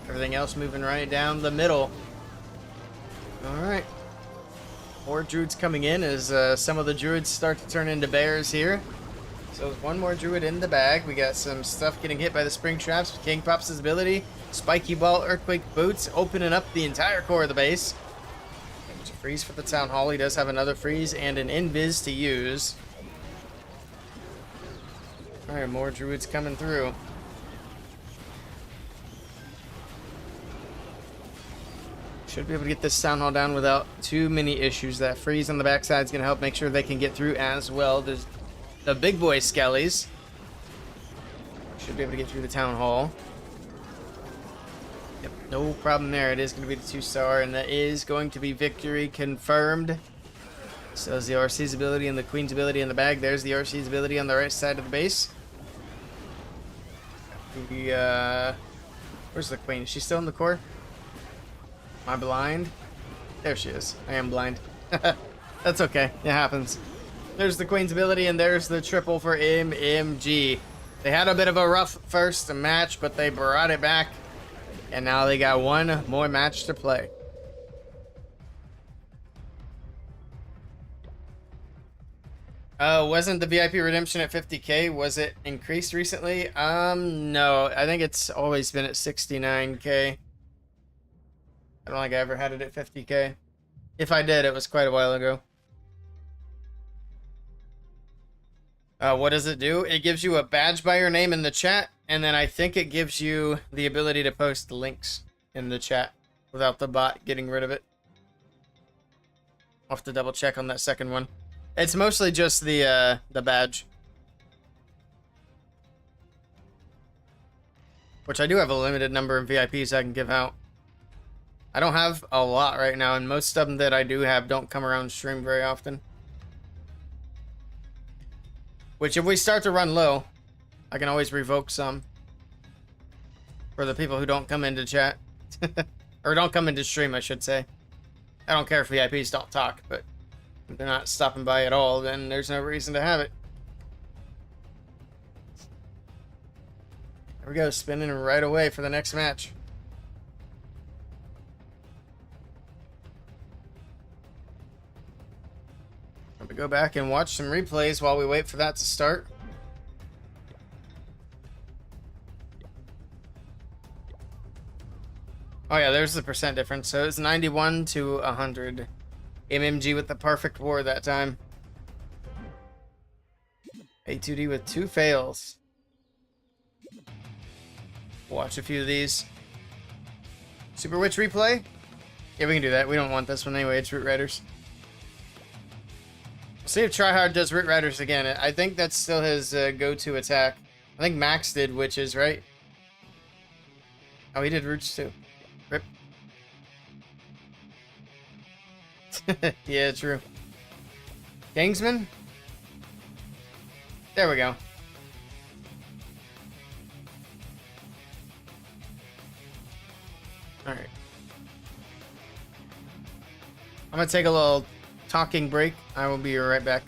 Everything else moving right down the middle. Alright. More druids coming in as some of the druids start to turn into bears here. So one more druid in the bag. We got some stuff getting hit by the spring traps. King pops his ability. Spiky ball, earthquake boots, opening up the entire core of the base. There's a freeze for the town hall. He does have another freeze and an invis to use. All right, more druids coming through. Should be able to get this town hall down without too many issues. That freeze on the backside is going to help make sure they can get through as well. There's the big boy skellies. Should be able to get through the town hall. Yep, no problem there. It is going to be the 2-star, and that is going to be victory confirmed. So there's the RC's ability and the Queen's ability in the bag. There's the RC's ability on the right side of the base. Where's the Queen? Is she still in the core? Am I blind? There she is. I am blind. That's okay. It happens. There's the Queen's ability, and there's the triple for MMG. They had a bit of a rough first match, but they brought it back. And now they got one more match to play. Wasn't the VIP redemption at 50K? Was it increased recently? No. I think it's always been at 69K. I don't think I ever had it at 50K. If I did, it was quite a while ago. What does it do? It gives you a badge by your name in the chat, and then I think it gives you the ability to post links in the chat without the bot getting rid of it. I'll have to double check on that second one. It's mostly just the badge. Which I do have a limited number of VIPs I can give out. I don't have a lot right now, and most of them that I do have don't come around stream very often. Which, if we start to run low, I can always revoke some. For the people who don't come into chat. Or don't come into stream, I should say. I don't care if VIPs don't talk, but if they're not stopping by at all, then there's no reason to have it. There we go, spinning right away for the next match. I'm gonna go back and watch some replays while we wait for that to start. Oh yeah, there's the percent difference. So it's 91 to 100. MMG with the perfect war that time. A2D with 2 fails. Watch a few of these. Super Witch replay? Yeah, we can do that. We don't want this one anyway. It's Root Riders. We'll see if Tryhard does Root Riders again. I think that's still his go-to attack. I think Max did Witches, right? Oh, he did Roots too. Rip. Yeah, true. Gangsman? There we go. Alright. I'm gonna take a little talking break. I will be right back.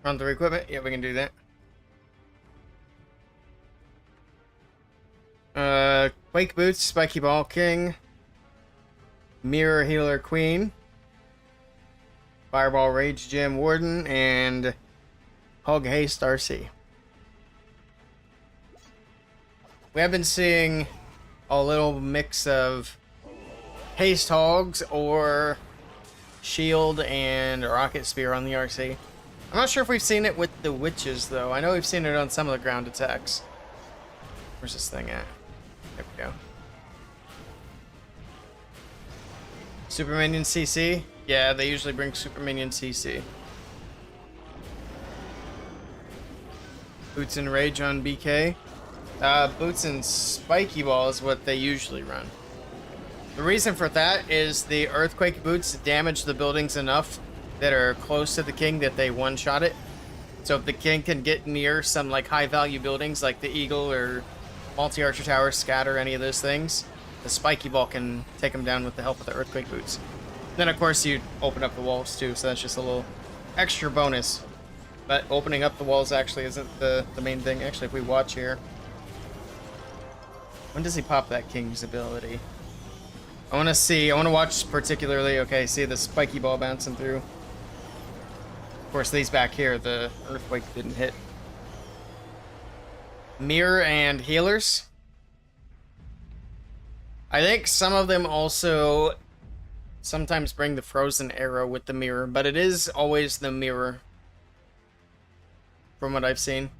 On the equipment? Yeah, we can do that. Quake Boots, Spiky Ball King, Mirror Healer Queen, Fireball Rage Gem Warden, and Hog Haste RC. We have been seeing a little mix of haste hogs or shield and rocket spear on the RC. I'm not sure if we've seen it with the witches though. I know we've seen it on some of the ground attacks. Where's this thing at? There we go. Super Minion CC? Yeah, they usually bring Super Minion CC. Boots and Rage on BK. Boots and Spiky Ball is what they usually run. The reason for that is the Earthquake Boots damage the buildings enough that are close to the king that they one-shot it. So if the king can get near some like high-value buildings like the Eagle or Multi-Archer Tower, Scatter, any of those things, the Spiky Ball can take them down with the help of the Earthquake Boots. Then of course you open up the walls too, so that's just a little extra bonus. But opening up the walls actually isn't the main thing. Actually, if we watch here, when does he pop that king's ability? I want to watch particularly, okay, see the Spiky Ball bouncing through. Of course, these back here, the Earthquake didn't hit. Mirror and healers. I think some of them also sometimes bring the Frozen Arrow with the mirror, but it is always the mirror from what I've seen.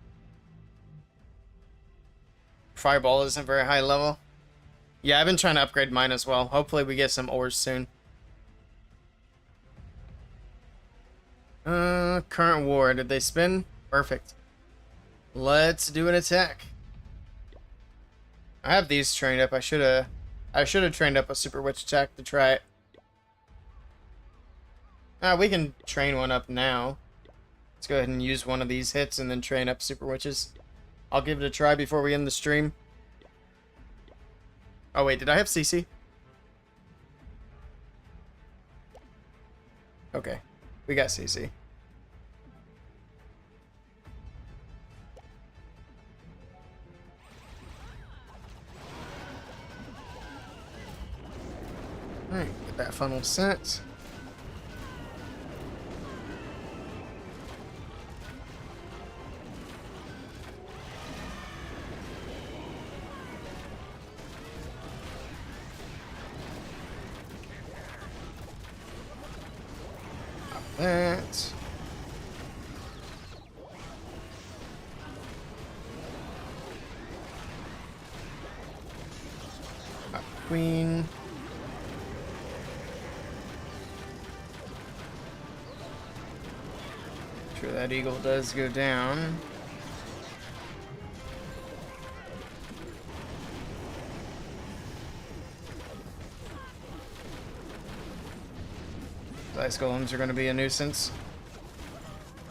Fireball isn't very high level. Yeah, I've been trying to upgrade mine as well. Hopefully we get some ores soon. Current war. Did they spin? Perfect. Let's do an attack. I have these trained up. I should have trained up a Super Witch attack to try it. We can train one up now. Let's go ahead and use one of these hits and then train up Super Witches. I'll give it a try before we end the stream. Oh wait, did I have CC? Okay, we got CC. Alright, get that funnel set. That. Queen. Sure that eagle does go down. Ice golems are going to be a nuisance.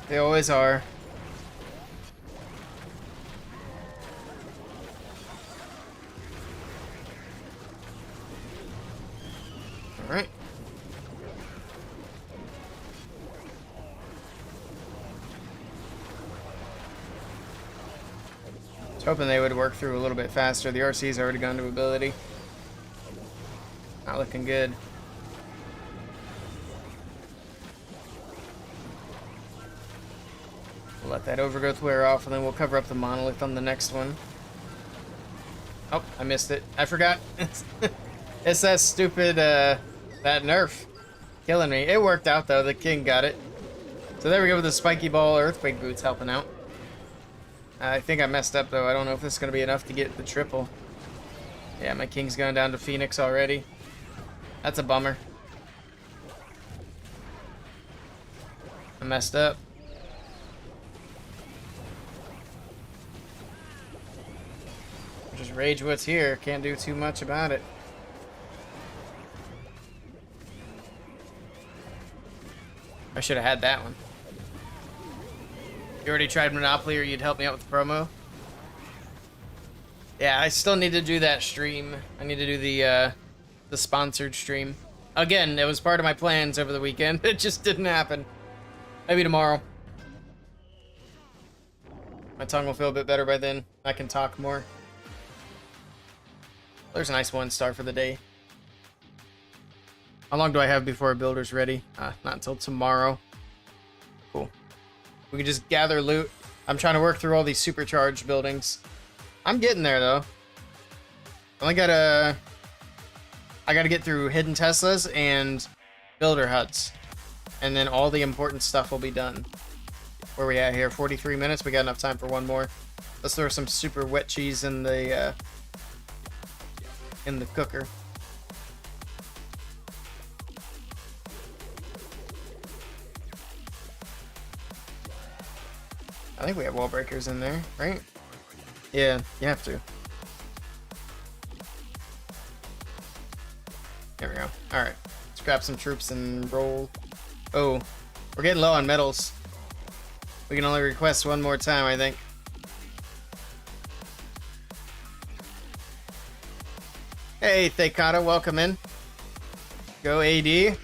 They always are. Alright. I was hoping they would work through a little bit faster. The RC's already gone to ability. Not looking good. We'll let that overgrowth wear off, and then we'll cover up the monolith on the next one. Oh, I missed it. I forgot. It's that stupid, that nerf. Killing me. It worked out, though. The king got it. So there we go with the Spiky Ball Earthquake Boots helping out. I think I messed up, though. I don't know if this is going to be enough to get the triple. Yeah, my king's going down to Phoenix already. That's a bummer. I messed up. Just rage what's here. Can't do too much about it. I should have had that one. You already tried Monopoly, or you'd help me out with the promo? Yeah, I still need to do that stream. I need to do the sponsored stream. Again, it was part of my plans over the weekend. It just didn't happen. Maybe tomorrow. My tongue will feel a bit better by then. I can talk more. There's a nice 1-star for the day. How long do I have before a builder's ready? Not until tomorrow. Cool. We can just gather loot. I'm trying to work through all these supercharged buildings. I'm getting there, though. I gotta get through hidden Teslas and builder huts. And then all the important stuff will be done. Where we at here? 43 minutes. We got enough time for one more. Let's throw some super wet cheese in the cooker. I think we have wall breakers in there, right? Yeah, you have to. There we go. Alright. Let's grab some troops and roll. Oh, we're getting low on metals. We can only request one more time, I think. Hey, Thakata, welcome in. Go AD. They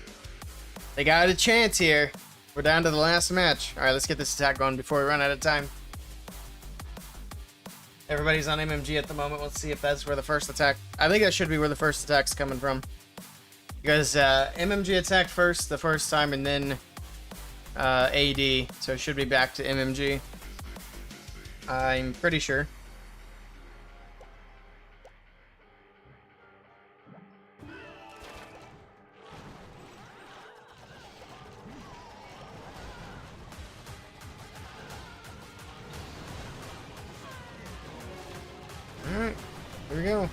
got a chance here. We're down to the last match. Alright, let's get this attack going before we run out of time. Everybody's on MMG at the moment. Let's see if that's where the first attack... I think that should be where the first attack's coming from. Because MMG attacked first the first time and then AD. So it should be back to MMG. I'm pretty sure. Alright, here we go.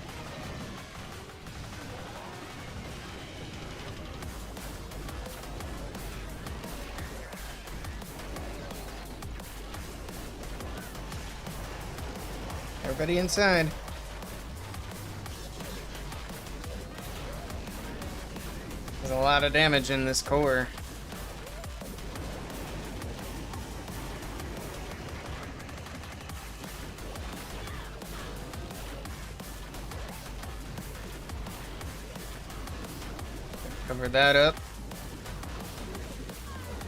Everybody inside. There's a lot of damage in this core. Cover that up.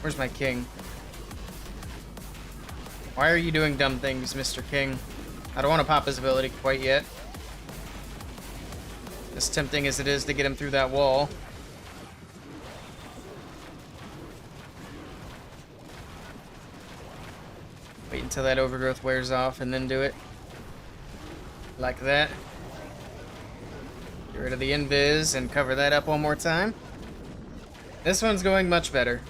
Where's my king? Why are you doing dumb things, Mr. King? I don't want to pop his ability quite yet. As tempting as it is to get him through that wall. Wait until that overgrowth wears off and then do it. Like that. Get rid of the invis and cover that up one more time. This one's going much better.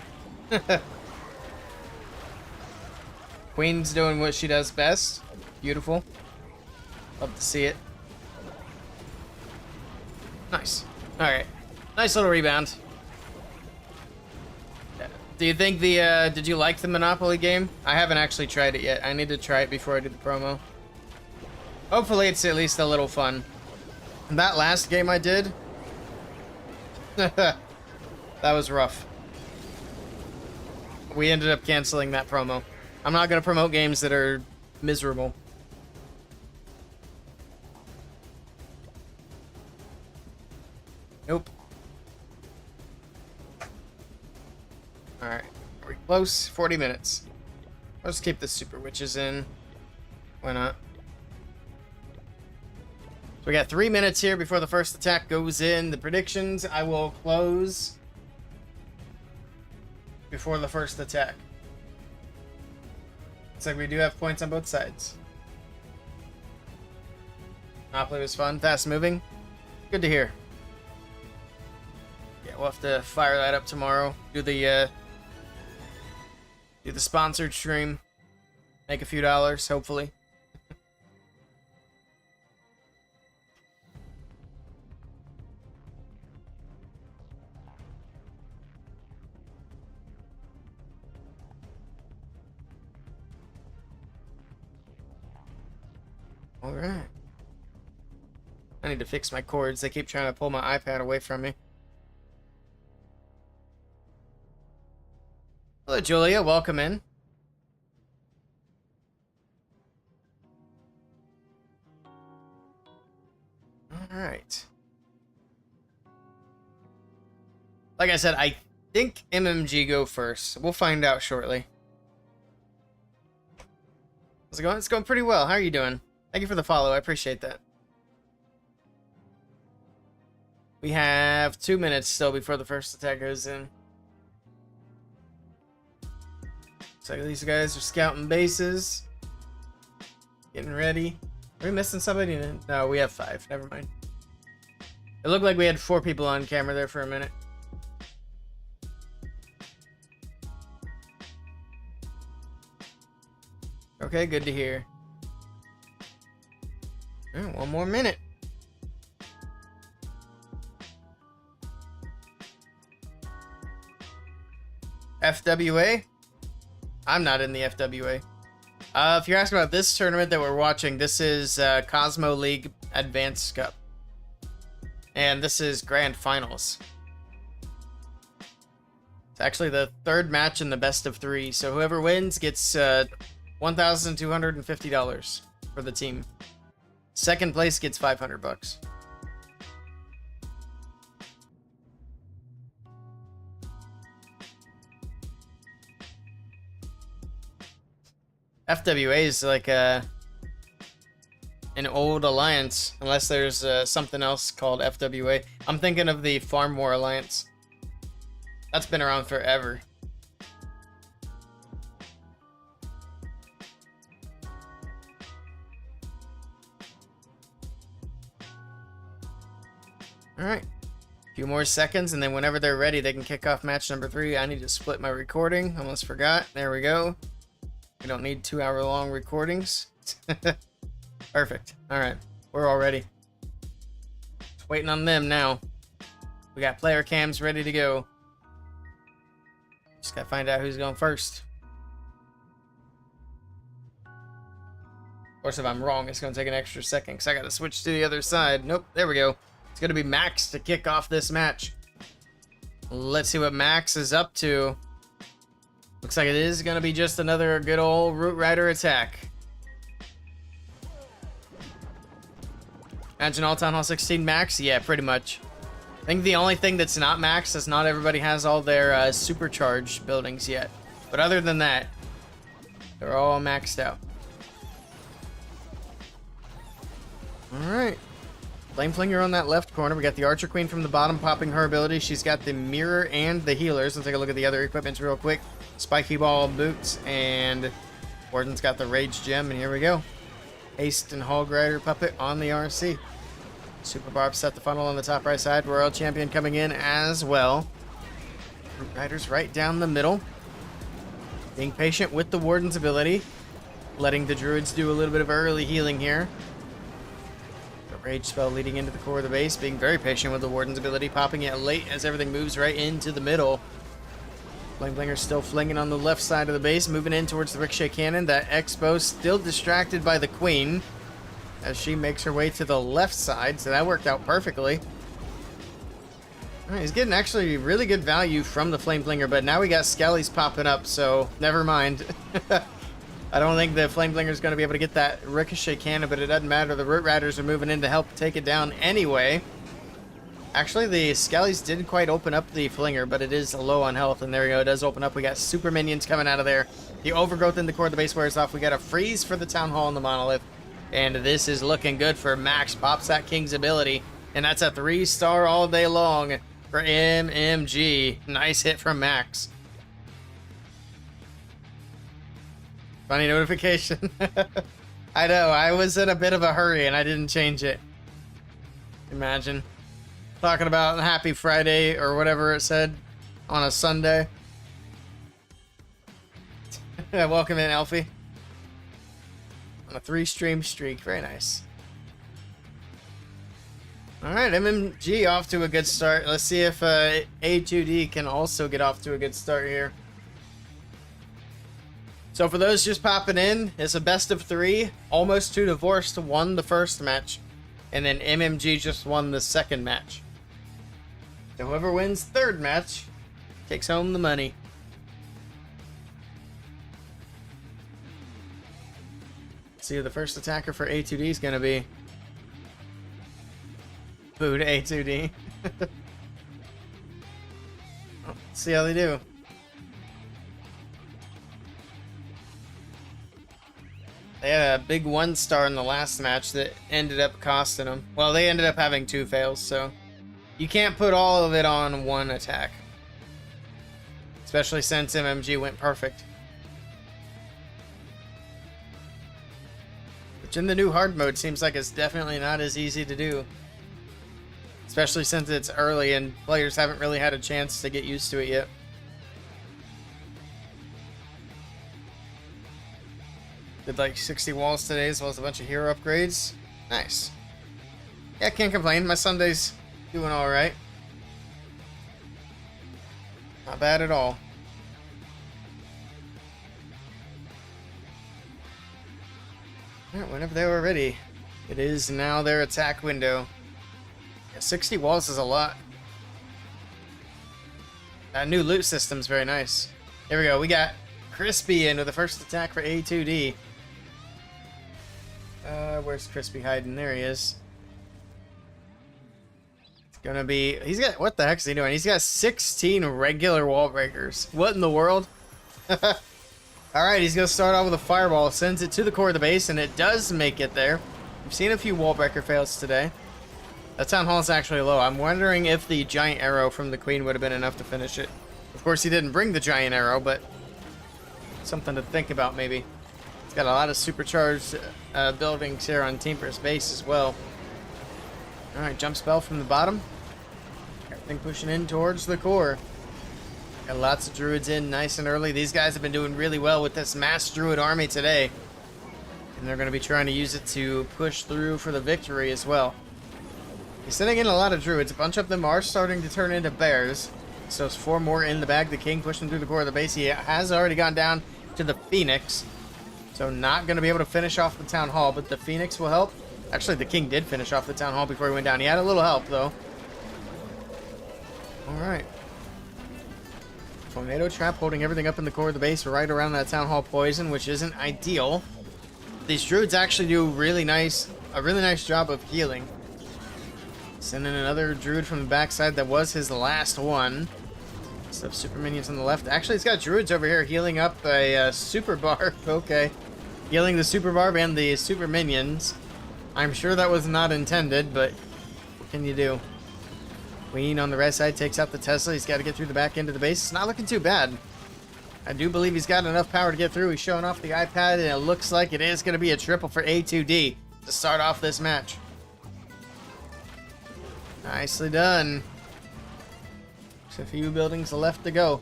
Queen's doing what she does best. Beautiful. Love to see it. Nice. Alright. Nice little rebound. Do you think the, did you like the Monopoly game? I haven't actually tried it yet. I need to try it before I do the promo. Hopefully it's at least a little fun. And that last game I did... that was rough. We ended up canceling that promo. I'm not going to promote games that are miserable. Nope. Alright. Are we close? 40 minutes. Let's keep the super witches in. Why not? So we got 3 minutes here before the first attack goes in. The predictions I will close before the first attack. Looks like we do have points on both sides. Monopoly was fun. Fast moving. Good to hear. Yeah, we'll have to fire that up tomorrow. Do the sponsored stream. Make a few dollars, hopefully. Alright. I need to fix my cords. They keep trying to pull my iPad away from me. Hello, Julia. Welcome in. Alright. Like I said, I think MMG go first. We'll find out shortly. How's it going? It's going pretty well. How are you doing? Thank you for the follow. I appreciate that. We have 2 minutes still before the first attack goes in. So these guys are scouting bases. Getting ready. Are we missing somebody? No, we have 5. Never mind. It looked like we had 4 people on camera there for a minute. Okay, good to hear. All right, 1 more minute. FWA? I'm not in the FWA. If you're asking about this tournament that we're watching, this is Cosmo League Advanced Cup. And this is Grand Finals. It's actually the 3rd match in the best of 3, so whoever wins gets $1,250 for the team. 2nd place gets $500. FWA is like an old alliance, unless there's something else called FWA. I'm thinking of the Farm War Alliance. That's been around forever. Alright. A few more seconds, and then whenever they're ready, they can kick off match number 3. I need to split my recording. Almost forgot. There we go. We don't need 2-hour-long recordings. Perfect. Alright. We're all ready. Just waiting on them now. We got player cams ready to go. Just gotta find out who's going first. Of course, if I'm wrong, it's gonna take an extra second because I gotta switch to the other side. Nope, there we go. It's gonna be Max to kick off this match. Let's see what Max is up to. Looks like it is gonna be just another good old Root Rider attack. Imagine all Town Hall 16 max? Yeah, pretty much. I think the only thing that's not max is not everybody has all their supercharged buildings yet. But other than that, they're all maxed out. Alright. Flame Flinger on that left corner. We got the Archer Queen from the bottom popping her ability. She's got the mirror and the healers. Let's take a look at the other equipments real quick. Spiky Ball boots, and Warden's got the Rage Gem, and here we go. Haste and Hog Rider Puppet on the RC. Super Barb set the funnel on the top right side. Royal Champion coming in as well. Root Riders right down the middle. Being patient with the Warden's ability. Letting the Druids do a little bit of early healing here. The Rage spell leading into the core of the base. Being very patient with the Warden's ability. Popping it late as everything moves right into the middle. Flame Flinger's still flinging on the left side of the base, moving in towards the Ricochet Cannon. That Expo still distracted by the Queen as she makes her way to the left side, so that worked out perfectly. Alright, he's getting actually really good value from the Flame Flinger, but now we got Skellies popping up, so never mind. I don't think the Flame Flinger's going to be able to get that Ricochet Cannon, but it doesn't matter. The Root Riders are moving in to help take it down anyway. Actually, the Skellies didn't quite open up the Flinger, but it is low on health, and there we go. It does open up. We got super minions coming out of there. The Overgrowth in the core of the base wears off. We got a freeze for the Town Hall and the Monolith, and this is looking good for Max. Pops that King's ability, and that's a 3-star all day long for MMG. Nice hit from Max. Funny notification. I know, I was in a bit of a hurry, and I didn't change it. Imagine. Talking about Happy Friday or whatever it said on a Sunday. Welcome in, Elfie. On a 3-stream streak. Very nice. Alright, MMG off to a good start. Let's see if A2D can also get off to a good start here. So for those just popping in, it's a best of 3. Almost 2 Divorced won the first match. And then MMG just won the second match. So whoever wins third match takes home the money. Let's see who the first attacker for A2D is going to be. Boo to A2D. Let's see how they do. They had a big 1-star in the last match that ended up costing them. Well, they ended up having 2 fails, so you can't put all of it on one attack. Especially since MMG went perfect. Which in the new hard mode seems like it's definitely not as easy to do. especially since it's early and players haven't really had a chance to get used to it yet. Did like 60 walls today as well as a bunch of hero upgrades. Nice. Yeah, can't complain. My Sunday's doing alright. Not bad at all. Alright, whenever they were ready. It is now their attack window. Yeah, 60 walls is a lot. That new loot system's very nice. Here we go. We got Crispy in with the first attack for A2D. Where's Crispy hiding? There he is. It's gonna be... He's got... What the heck is he doing? He's got 16 regular wall breakers. What in the world? Alright, he's gonna start off with a fireball. Sends it to the core of the base, and it does make it there. We've seen a few wall breaker fails today. That town hall is actually low. I'm wondering if the giant arrow from the queen would have been enough to finish it. Of course, he didn't bring the giant arrow, but something to think about maybe. It's got a lot of supercharged buildings here on Teamper's base as well. Alright, jump spell from the bottom. Everything pushing in towards the core. Got lots of druids in nice and early. These guys have been doing really well with this mass druid army today. And they're going to be trying to use it to push through for the victory as well. He's sending in a lot of druids. A bunch of them are starting to turn into bears. So it's 4 more in the bag. The king pushing through the core of the base. He has already gone down to the Phoenix. So not going to be able to finish off the town hall, but the Phoenix will help. Actually, the king did finish off the town hall before he went down. He had a little help, though. Alright. Tornado trap holding everything up in the core of the base right around that town hall poison, which isn't ideal. These druids actually do a really nice job of healing. Sending another druid from the backside. That was his last one. Stuff super minions on the left. Actually, it's got druids over here healing up a super barb. Okay. Healing the super barb and the super minions. I'm sure that was not intended, but what can you do? Queen on the right side takes out the Tesla. He's got to get through the back end of the base. It's not looking too bad. I do believe he's got enough power to get through. He's showing off the iPad, and it looks like it is going to be a triple for A2D to start off this match. Nicely done. Just a few buildings left to go.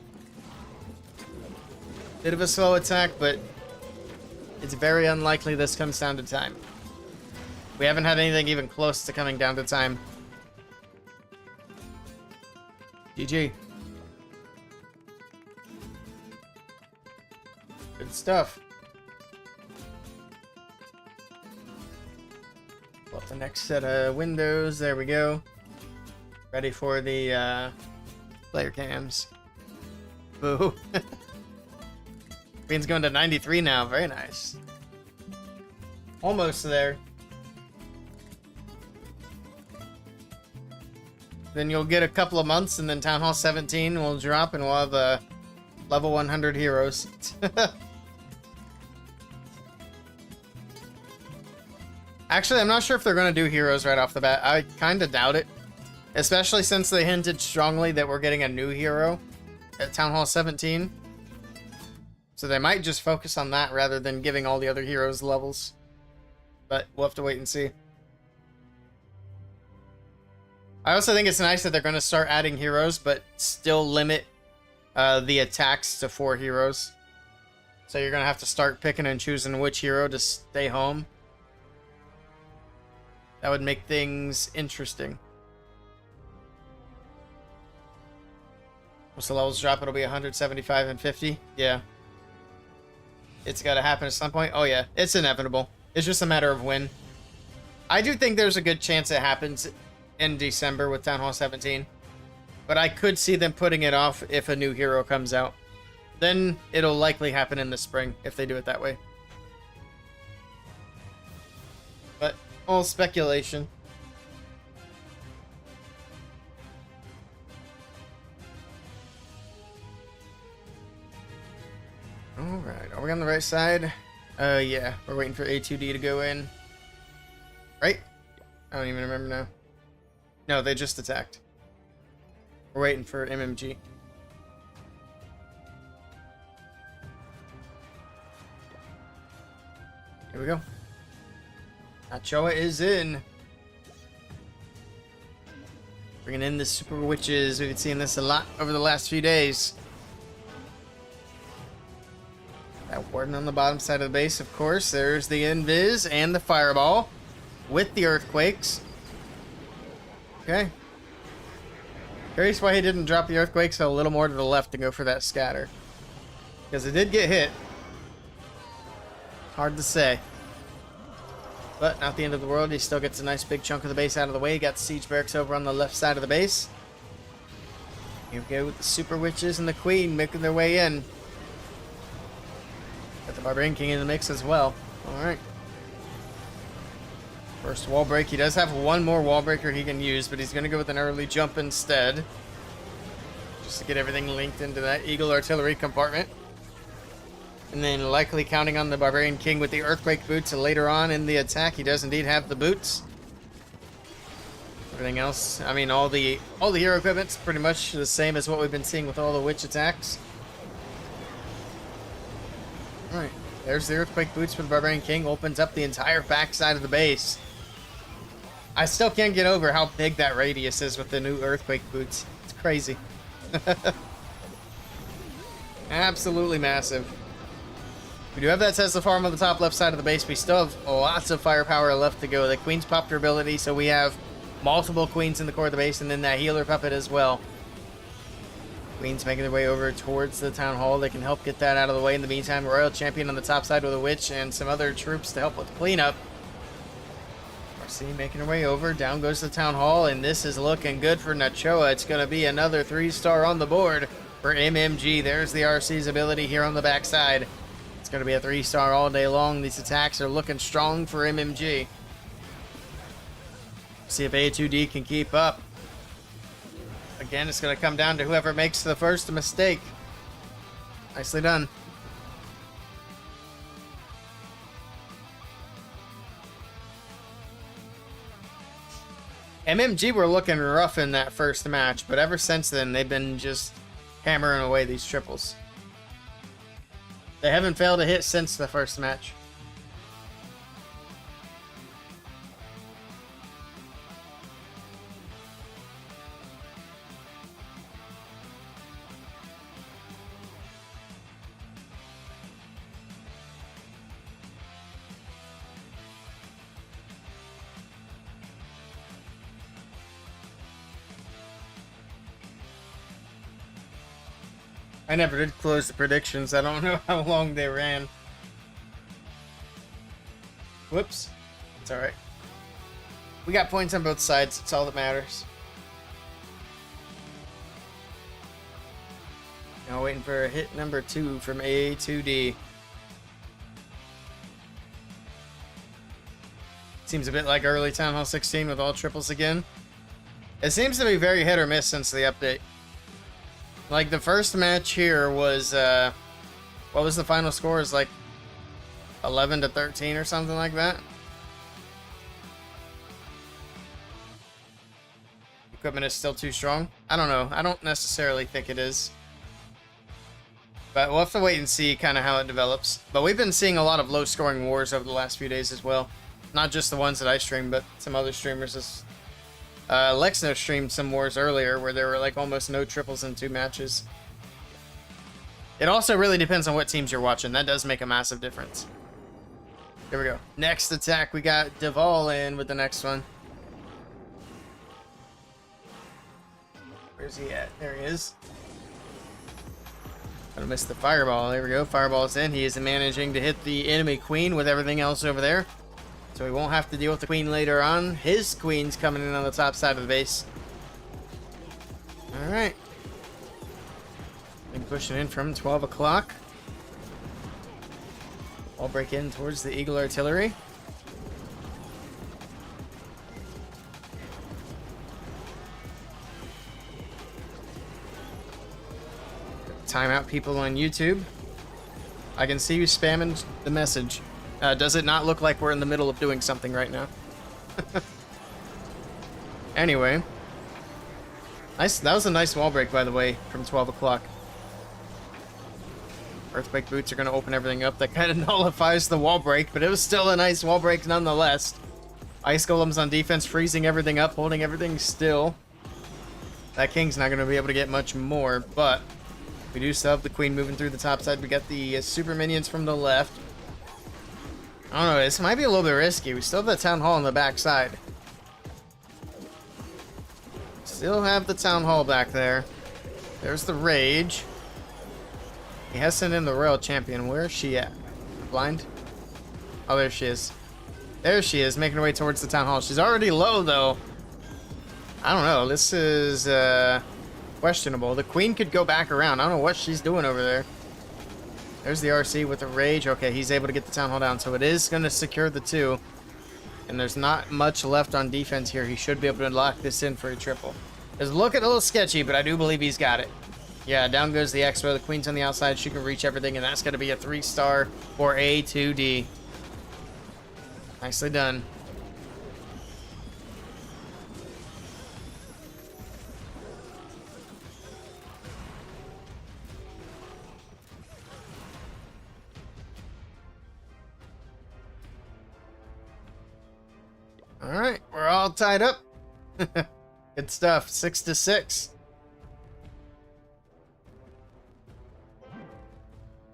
Bit of a slow attack, but it's very unlikely this comes down to time. We haven't had anything even close to coming down to time. GG. Good stuff. Pull up the next set of windows. There we go. Ready for the player cams. Boo. Queen's going to 93 now. Very nice. Almost there. Then you'll get a couple of months, and then Town Hall 17 will drop, and we'll have level 100 heroes. Actually, I'm not sure if they're going to do heroes right off the bat. I kind of doubt it. Especially since they hinted strongly that we're getting a new hero at Town Hall 17. So they might just focus on that rather than giving all the other heroes levels. But we'll have to wait and see. I also think it's nice that they're going to start adding heroes, but still limit the attacks to 4 heroes. So you're going to have to start picking and choosing which hero to stay home. That would make things interesting. Once the levels drop, it'll be 175 and 50. Yeah. It's got to happen at some point. Oh, yeah. It's inevitable. It's just a matter of when. I do think there's a good chance it happens in December with Town Hall 17. But I could see them putting it off if a new hero comes out. Then it'll likely happen in the spring if they do it that way. But all speculation. Alright, are we on the right side? Yeah, we're waiting for A2D to go in. Right? I don't even remember now. No, they just attacked. We're waiting for MMG. Here we go. Achoa is in. Bringing in the super witches. We've been seeing this a lot over the last few days. That warden on the bottom side of the base, of course. There's the invis and the fireball with the earthquakes. Okay. Curious why he didn't drop the earthquakes a little more to the left to go for that scatter. Because it did get hit. Hard to say. But not the end of the world. He still gets a nice big chunk of the base out of the way. He got the siege barracks over on the left side of the base. Here we go with the super witches and the queen making their way in. Got the barbarian king in the mix as well. Alright. First wall break. He does have one more wall breaker he can use, but he's going to go with an early jump instead. Just to get everything linked into that eagle artillery compartment. And then likely counting on the barbarian king with the earthquake boots later on in the attack. He does indeed have the boots. Everything else, I mean, all the hero equipment's pretty much the same as what we've been seeing with all the witch attacks. Alright, there's the earthquake boots for the barbarian king. Opens up the entire backside of the base. I still can't get over how big that radius is with the new earthquake boots. It's crazy. Absolutely massive. We do have that Tesla farm on the top left side of the base. We still have lots of firepower left to go. The queen's popped her ability, so we have multiple queens in the core of the base, and then that healer puppet as well. Queens making their way over towards the town hall. They can help get that out of the way. In the meantime, Royal Champion on the top side with a witch and some other troops to help with cleanup. RC making her way over. Down goes the town hall, and this is looking good for Nachoa. It's going to be another 3-star on the board for MMG. There's the RC's ability here on the backside. It's going to be a 3-star all day long. These attacks are looking strong for MMG. See if A2D can keep up. Again, it's going to come down to whoever makes the first mistake. Nicely done. MMG were looking rough in that first match, but ever since then, they've been just hammering away these triples. They haven't failed to hit since the first match. I never did close the predictions. I don't know how long they ran. Whoops. It's alright. We got points on both sides. It's all that matters. Now waiting for hit number 2 from A2D. Seems a bit like early Town Hall 16 with all triples again. It seems to be very hit or miss since the update. Like, the first match here was, what was the final score? It was like 11-13 or something like that. Equipment is still too strong. I don't know. I don't necessarily think it is. But we'll have to wait and see kind of how it develops. But we've been seeing a lot of low-scoring wars over the last few days as well. Not just the ones that I stream, but some other streamers. Lexno streamed some wars earlier where there were like almost no triples in 2 matches. It also really depends on what teams you're watching. That does make a massive difference. Here we go. Next attack, we got Duval in with the next one. Where's he at? There he is. Gonna miss the fireball. There we go. Fireball's in. He is managing to hit the enemy queen with everything else over there. So he won't have to deal with the queen later on. His queen's coming in on the top side of the base. Alright. Been pushing in from 12 o'clock. I'll break in towards the Eagle Artillery. Timeout people on YouTube. I can see you spamming the message. Does it not look like we're in the middle of doing something right now? Anyway. Nice. That was a nice wall break, by the way, from 12 o'clock. Earthquake boots are going to open everything up. That kind of nullifies the wall break, but it was still a nice wall break nonetheless. Ice golems on defense, freezing everything up, holding everything still. That king's not going to be able to get much more, but we do still have the queen moving through the top side. We got the super minions from the left. I don't know, this might be a little bit risky. We still have the town hall on the back side. Still have the town hall back there. There's the rage. He has sent in the royal champion. Where is she at? Blind? Oh, there she is. There she is, making her way towards the town hall. She's already low, though. I don't know. This is questionable. The queen could go back around. I don't know what she's doing over there. There's the RC with the rage. Okay, he's able to get the town hall down, so it is going to secure the 2. And there's not much left on defense here. He should be able to lock this in for a triple. It's looking a little sketchy, but I do believe he's got it. Yeah, down goes the Expo. The queen's on the outside. She can reach everything, and that's going to be a 3-star for A2D. Nicely done. All right, we're all tied up. Good stuff. 6-6.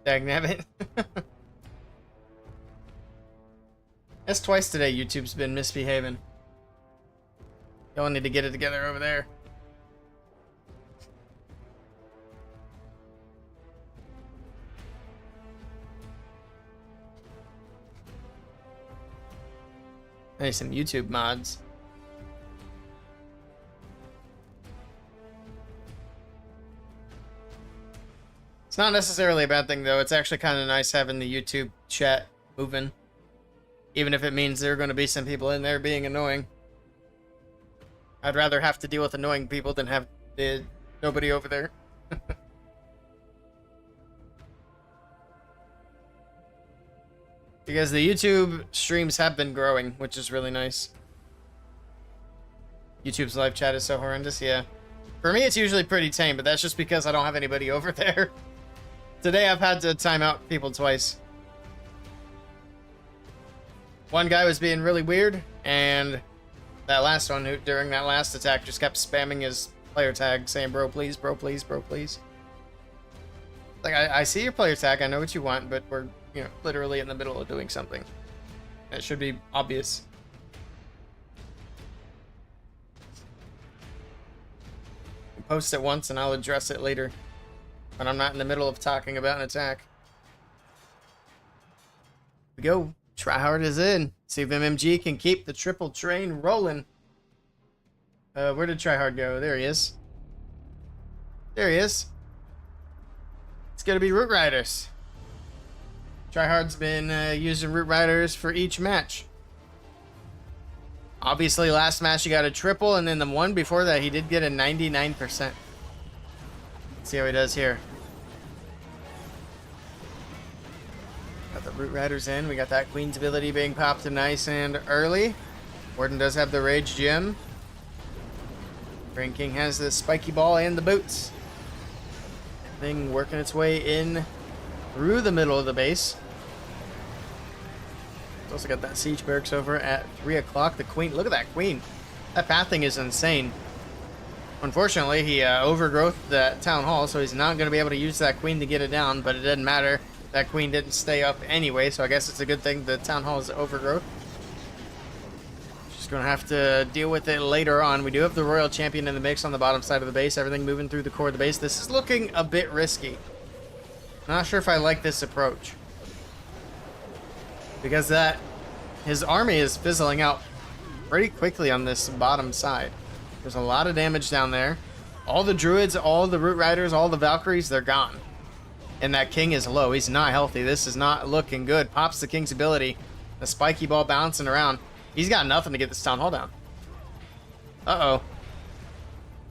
Dagnabbit. That's twice today YouTube's been misbehaving. Y'all need to get it together over there. I need some YouTube mods. It's not necessarily a bad thing, though. It's actually kind of nice having the YouTube chat moving. Even if it means there are going to be some people in there being annoying. I'd rather have to deal with annoying people than have nobody over there. Because the YouTube streams have been growing, which is really nice. YouTube's live chat is so horrendous, yeah. For me, it's usually pretty tame, but that's just because I don't have anybody over there. Today, I've had to time out people twice. One guy was being really weird, and that last one, who during that last attack, just kept spamming his player tag, saying, bro, please, bro, please, bro, please. Like, I see your player tag, I know what you want, but we're, you know, literally in the middle of doing something. It should be obvious. Post it once, and I'll address it later. When I'm not in the middle of talking about an attack. Here we go. Tryhard is in. See if MMG can keep the triple train rolling. Where did Tryhard go? There he is. There he is. It's gonna be Root Riders. Tryhard's been using Root Riders for each match. Obviously, last match he got a triple, and then the one before that he did get a 99%. Let's see how he does here. Got the Root Riders in. We got that Queen's ability being popped nice and early. Warden does have the Rage Gem. Brain King has the Spiky Ball and the boots. Thing working its way in through the middle of the base. It's also got that Siege Barracks over at 3 o'clock. The Queen, look at that Queen. That pathing is insane. Unfortunately, he overgrowth that town hall, so he's not going to be able to use that queen to get it down, but it doesn't matter. That queen didn't stay up anyway, so I guess it's a good thing the town hall is overgrowth. Just going to have to deal with it later on. We do have the royal champion in the mix on the bottom side of the base, everything moving through the core of the base. This is looking a bit risky. Not sure if I like this approach. Because his army is fizzling out pretty quickly on this bottom side. There's a lot of damage down there. All the druids, all the root riders, all the Valkyries, they're gone. And that king is low. He's not healthy. This is not looking good. Pops the king's ability. The spiky ball bouncing around. He's got nothing to get this town hall down. Uh-oh.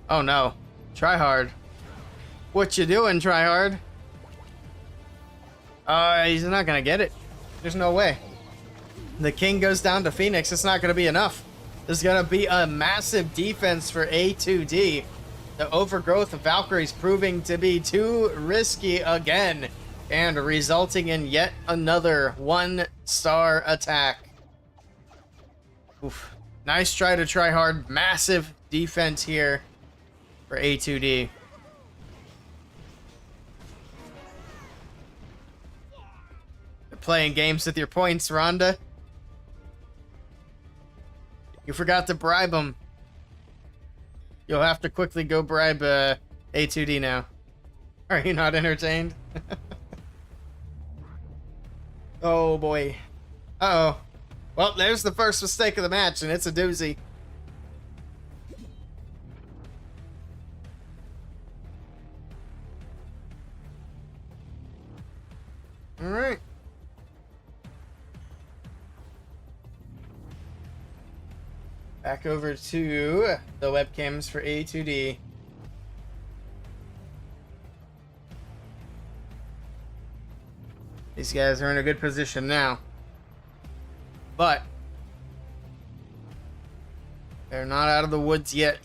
Oh, no. Tryhard. What you doing, Tryhard? He's not going to get it. There's no way. The king goes down to Phoenix. It's not going to be enough. There's going to be a massive defense for A2D. The overgrowth of Valkyries proving to be too risky again. And resulting in yet another 1-star attack. Oof. Nice try to try hard. Massive defense here. for A2D. They're playing games with your points, Rhonda. You forgot to bribe them. You'll have to quickly go bribe A2D now. Are you not entertained? Oh boy. Uh-oh. Well, there's the first mistake of the match, and it's a doozy. Alright. Back over to the webcams for A2D. These guys are in a good position now. But they're not out of the woods yet.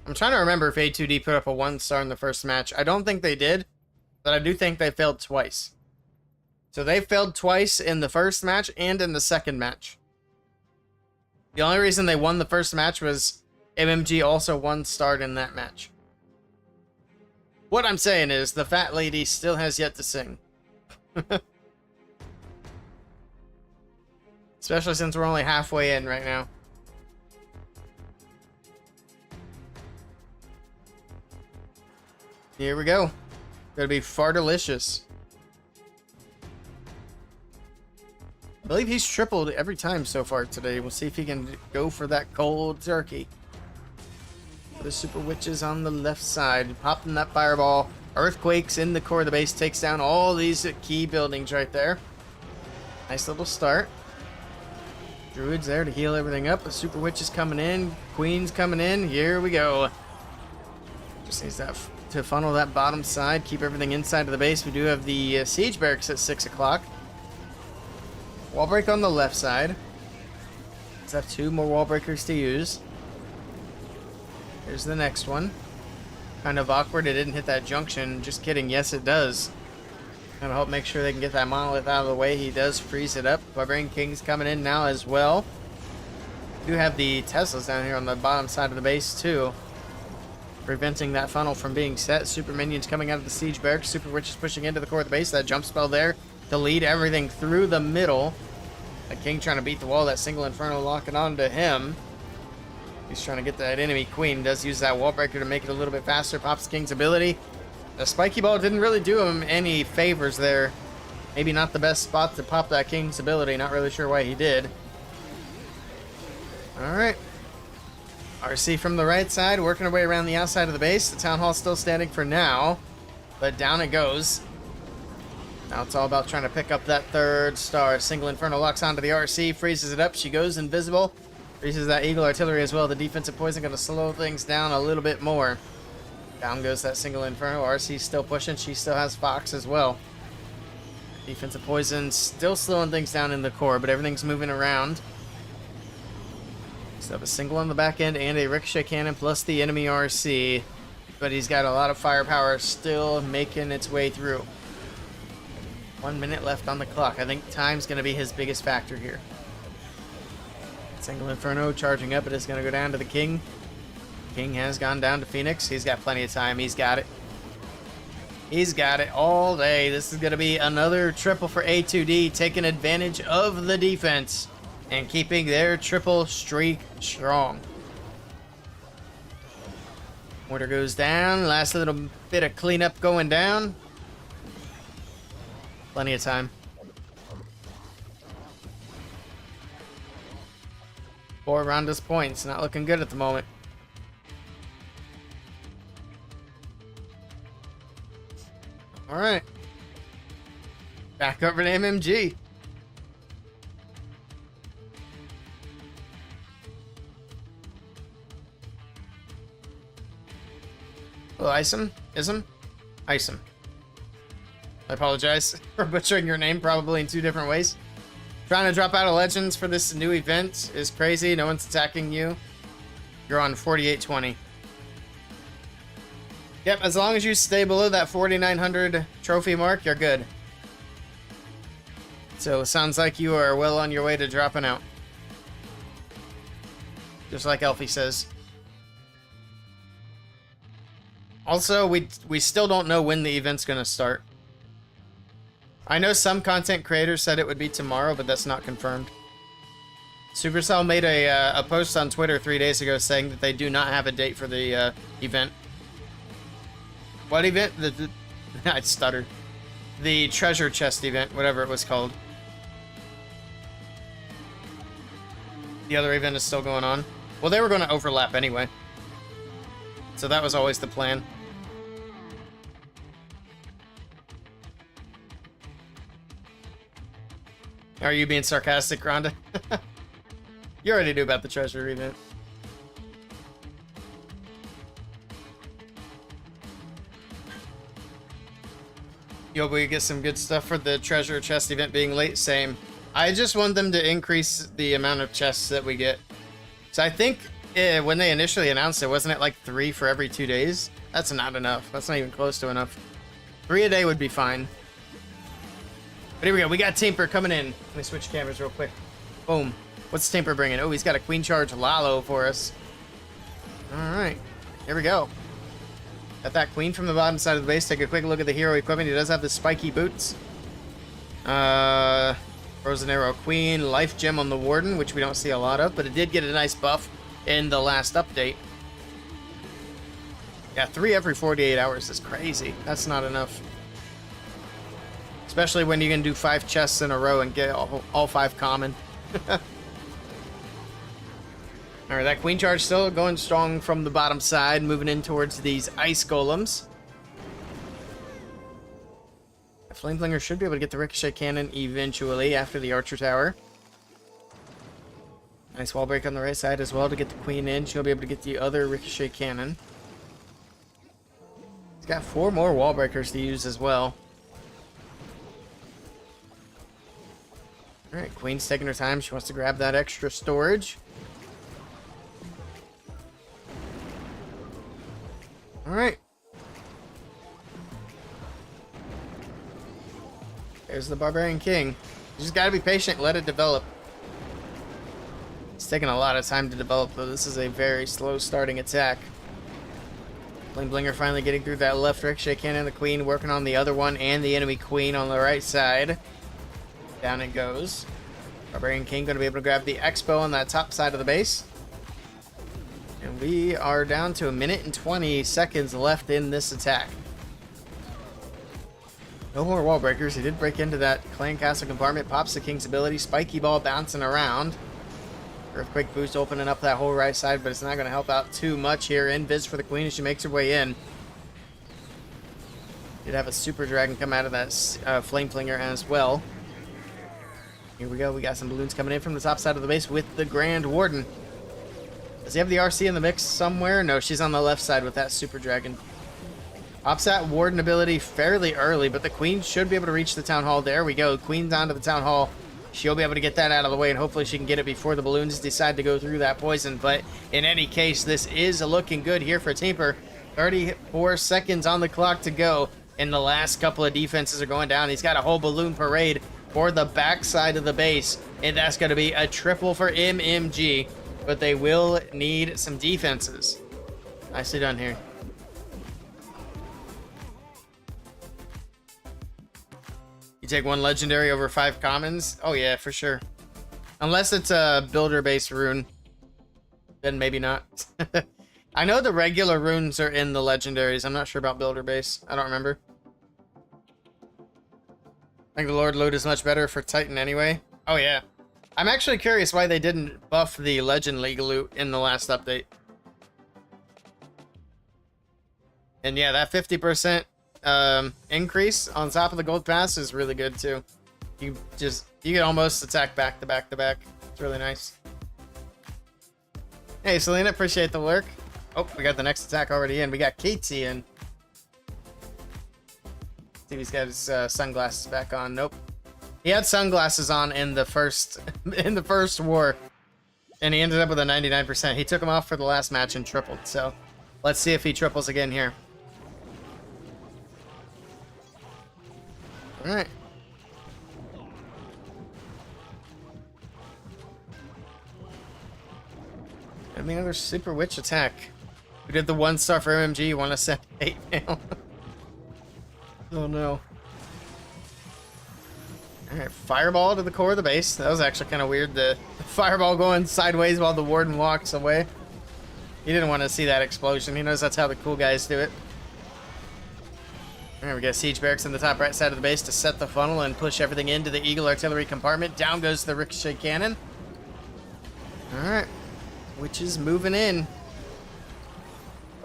I'm trying to remember if A2D put up a 1-star in the first match. I don't think they did, but I do think they failed twice. So they failed twice in the first match and in the second match. The only reason they won the first match was MMG also 1-starred in that match. What I'm saying is, the fat lady still has yet to sing. Especially since we're only halfway in right now. Here we go. Gonna be far delicious. I believe he's tripled every time so far today. We'll see if he can go for that cold turkey. The super witches on the left side, popping that fireball. Earthquakes in the core of the base, takes down all these key buildings right there. Nice little start. Druids there to heal everything up. The super witches coming in. Queen's coming in. Here we go. Just needs that to funnel that bottom side. Keep everything inside of the base. We do have the siege barracks at 6 o'clock. Wall break on the left side. Let's have 2 more wall breakers to use. Here's the next one. Kind of awkward. It didn't hit that junction. Just kidding. Yes, it does. Gonna help make sure they can get that monolith out of the way. He does freeze it up. Barbarian King's coming in now as well. We do have the Teslas down here on the bottom side of the base too, preventing that funnel from being set. Super minions coming out of the siege barracks. Super witches pushing into the core of the base. That jump spell there to lead everything through the middle. The King trying to beat the wall. That single inferno locking onto him. He's trying to get that enemy queen. Does use that wall breaker to make it a little bit faster. Pops King's ability. The spiky ball didn't really do him any favors there. Maybe not the best spot to pop that King's ability. Not really sure why he did. Alright. RC from the right side, working our way around the outside of the base. The town hall's still standing for now, but down it goes. Now it's all about trying to pick up that 3rd star. Single inferno locks onto the RC, freezes it up. She goes invisible. Freezes that eagle artillery as well. The defensive poison going to slow things down a little bit more. Down goes that single inferno. RC's still pushing. She still has Fox as well. Defensive poison still slowing things down in the core, but everything's moving around. Still have a single on the back end and a ricochet cannon plus the enemy RC. But he's got a lot of firepower still making its way through. 1 minute left on the clock. I think time's going to be his biggest factor here. Single inferno charging up. It is going to go down to the King. King has gone down to Phoenix. He's got plenty of time. He's got it. He's got it all day. This is going to be another triple for A2D, taking advantage of the defense and keeping their triple streak strong. Mortar goes down. Last little bit of cleanup going down. Plenty of time. 4 Ronda's points. Not looking good at the moment. Alright. Back over to MMG. Oh, Isum? Ism? Isum. I apologize for butchering your name probably in 2 different ways. Trying to drop out of Legends for this new event is crazy. No one's attacking you. You're on 4820. Yep, as long as you stay below that 4900 trophy mark, you're good. So it sounds like you are well on your way to dropping out. Just like Elfie says. Also, we still don't know when the event's gonna start. I know some content creators said it would be tomorrow, but that's not confirmed. Supercell made a post on Twitter 3 days ago saying that they do not have a date for the event. What event? I stuttered. The treasure chest event, whatever it was called. The other event is still going on. Well, they were going to overlap anyway. So that was always the plan. Are you being sarcastic, Rhonda? You already knew about the treasure event. You hope we get some good stuff for the treasure chest event being late. Same. I just want them to increase the amount of chests that we get. So I think when they initially announced it, wasn't it like 3 for every 2 days? That's not enough. That's not even close to enough. 3 a day would be fine. But here we go. We got Temper coming in. Let me switch cameras real quick. Boom. What's Temper bringing? Oh, he's got a Queen Charge Lalo for us. All right. Here we go. Got that Queen from the bottom side of the base. Take a quick look at the hero equipment. He does have the spiky boots. Frozen Arrow Queen. Life Gem on the Warden, which we don't see a lot of, but it did get a nice buff in the last update. Yeah, 3 every 48 hours is crazy. That's not enough. Especially when you can do 5 chests in a row and get all 5 common. Alright, that Queen Charge still going strong from the bottom side, moving in towards these Ice Golems. The Flameflinger should be able to get the Ricochet Cannon eventually after the Archer Tower. Nice wall break on the right side as well to get the Queen in. She'll be able to get the other Ricochet Cannon. He's got 4 more wall breakers to use as well. Alright, Queen's taking her time. She wants to grab that extra storage. Alright. There's the Barbarian King. You just gotta be patient, let it develop. It's taking a lot of time to develop, though. This is a very slow starting attack. Flame Blinger finally getting through that left Ricochet Cannon. The Queen working on the other one and the enemy Queen on the right side. Down it goes. Barbarian King going to be able to grab the Expo on that top side of the base. And we are down to 1 minute and 20 seconds left in this attack. No more wall breakers. He did break into that Clan Castle compartment. Pops the King's ability. Spiky Ball bouncing around. Earthquake Boost opening up that whole right side, but it's not going to help out too much here. Invis for the Queen as she makes her way in. Did have a Super Dragon come out of that Flame Flinger as well. Here we go. We got some balloons coming in from the top side of the base with the Grand Warden. Does he have the RC in the mix somewhere? No, she's on the left side with that Super Dragon. Pops that Warden ability fairly early, but the Queen should be able to reach the Town Hall. There we go. Queen's onto the Town Hall. She'll be able to get that out of the way, and hopefully she can get it before the balloons decide to go through that poison. But in any case, this is looking good here for Temper. 34 seconds on the clock to go, and the last couple of defenses are going down. He's got a whole balloon parade for the backside of the base, and that's going to be a triple for MMG. But they will need some defenses. Nicely done here. You take 1 legendary over 5 commons? Oh yeah, for sure. Unless it's a builder-based rune. Then maybe not. I know the regular runes are in the legendaries. I'm not sure about builder-base. I don't remember. I think the Lord Loot is much better for Titan anyway. Oh yeah. I'm actually curious why they didn't buff the Legend League loot in the last update. And yeah, that 50% increase on top of the gold pass is really good too. You can almost attack back to back to back. It's really nice. Hey Selena, appreciate the work. Oh, we got the next attack already in. We got KT in. See if he's got his sunglasses back on. Nope. He had sunglasses on in the first war, and he ended up with a 99%. He took them off for the last match and tripled. So let's see if he triples again here. All right. I mean, another Super Witch attack. We did the 1-star for MMG. You want to send hate mail. Oh no. Alright, fireball to the core of the base. That was actually kind of weird. The fireball going sideways while the warden walks away. He didn't want to see that explosion. He knows that's how the cool guys do it. Alright, we got siege barracks in the top right side of the base to set the funnel and push everything into the Eagle artillery compartment. Down goes the ricochet cannon. Alright, which is moving in.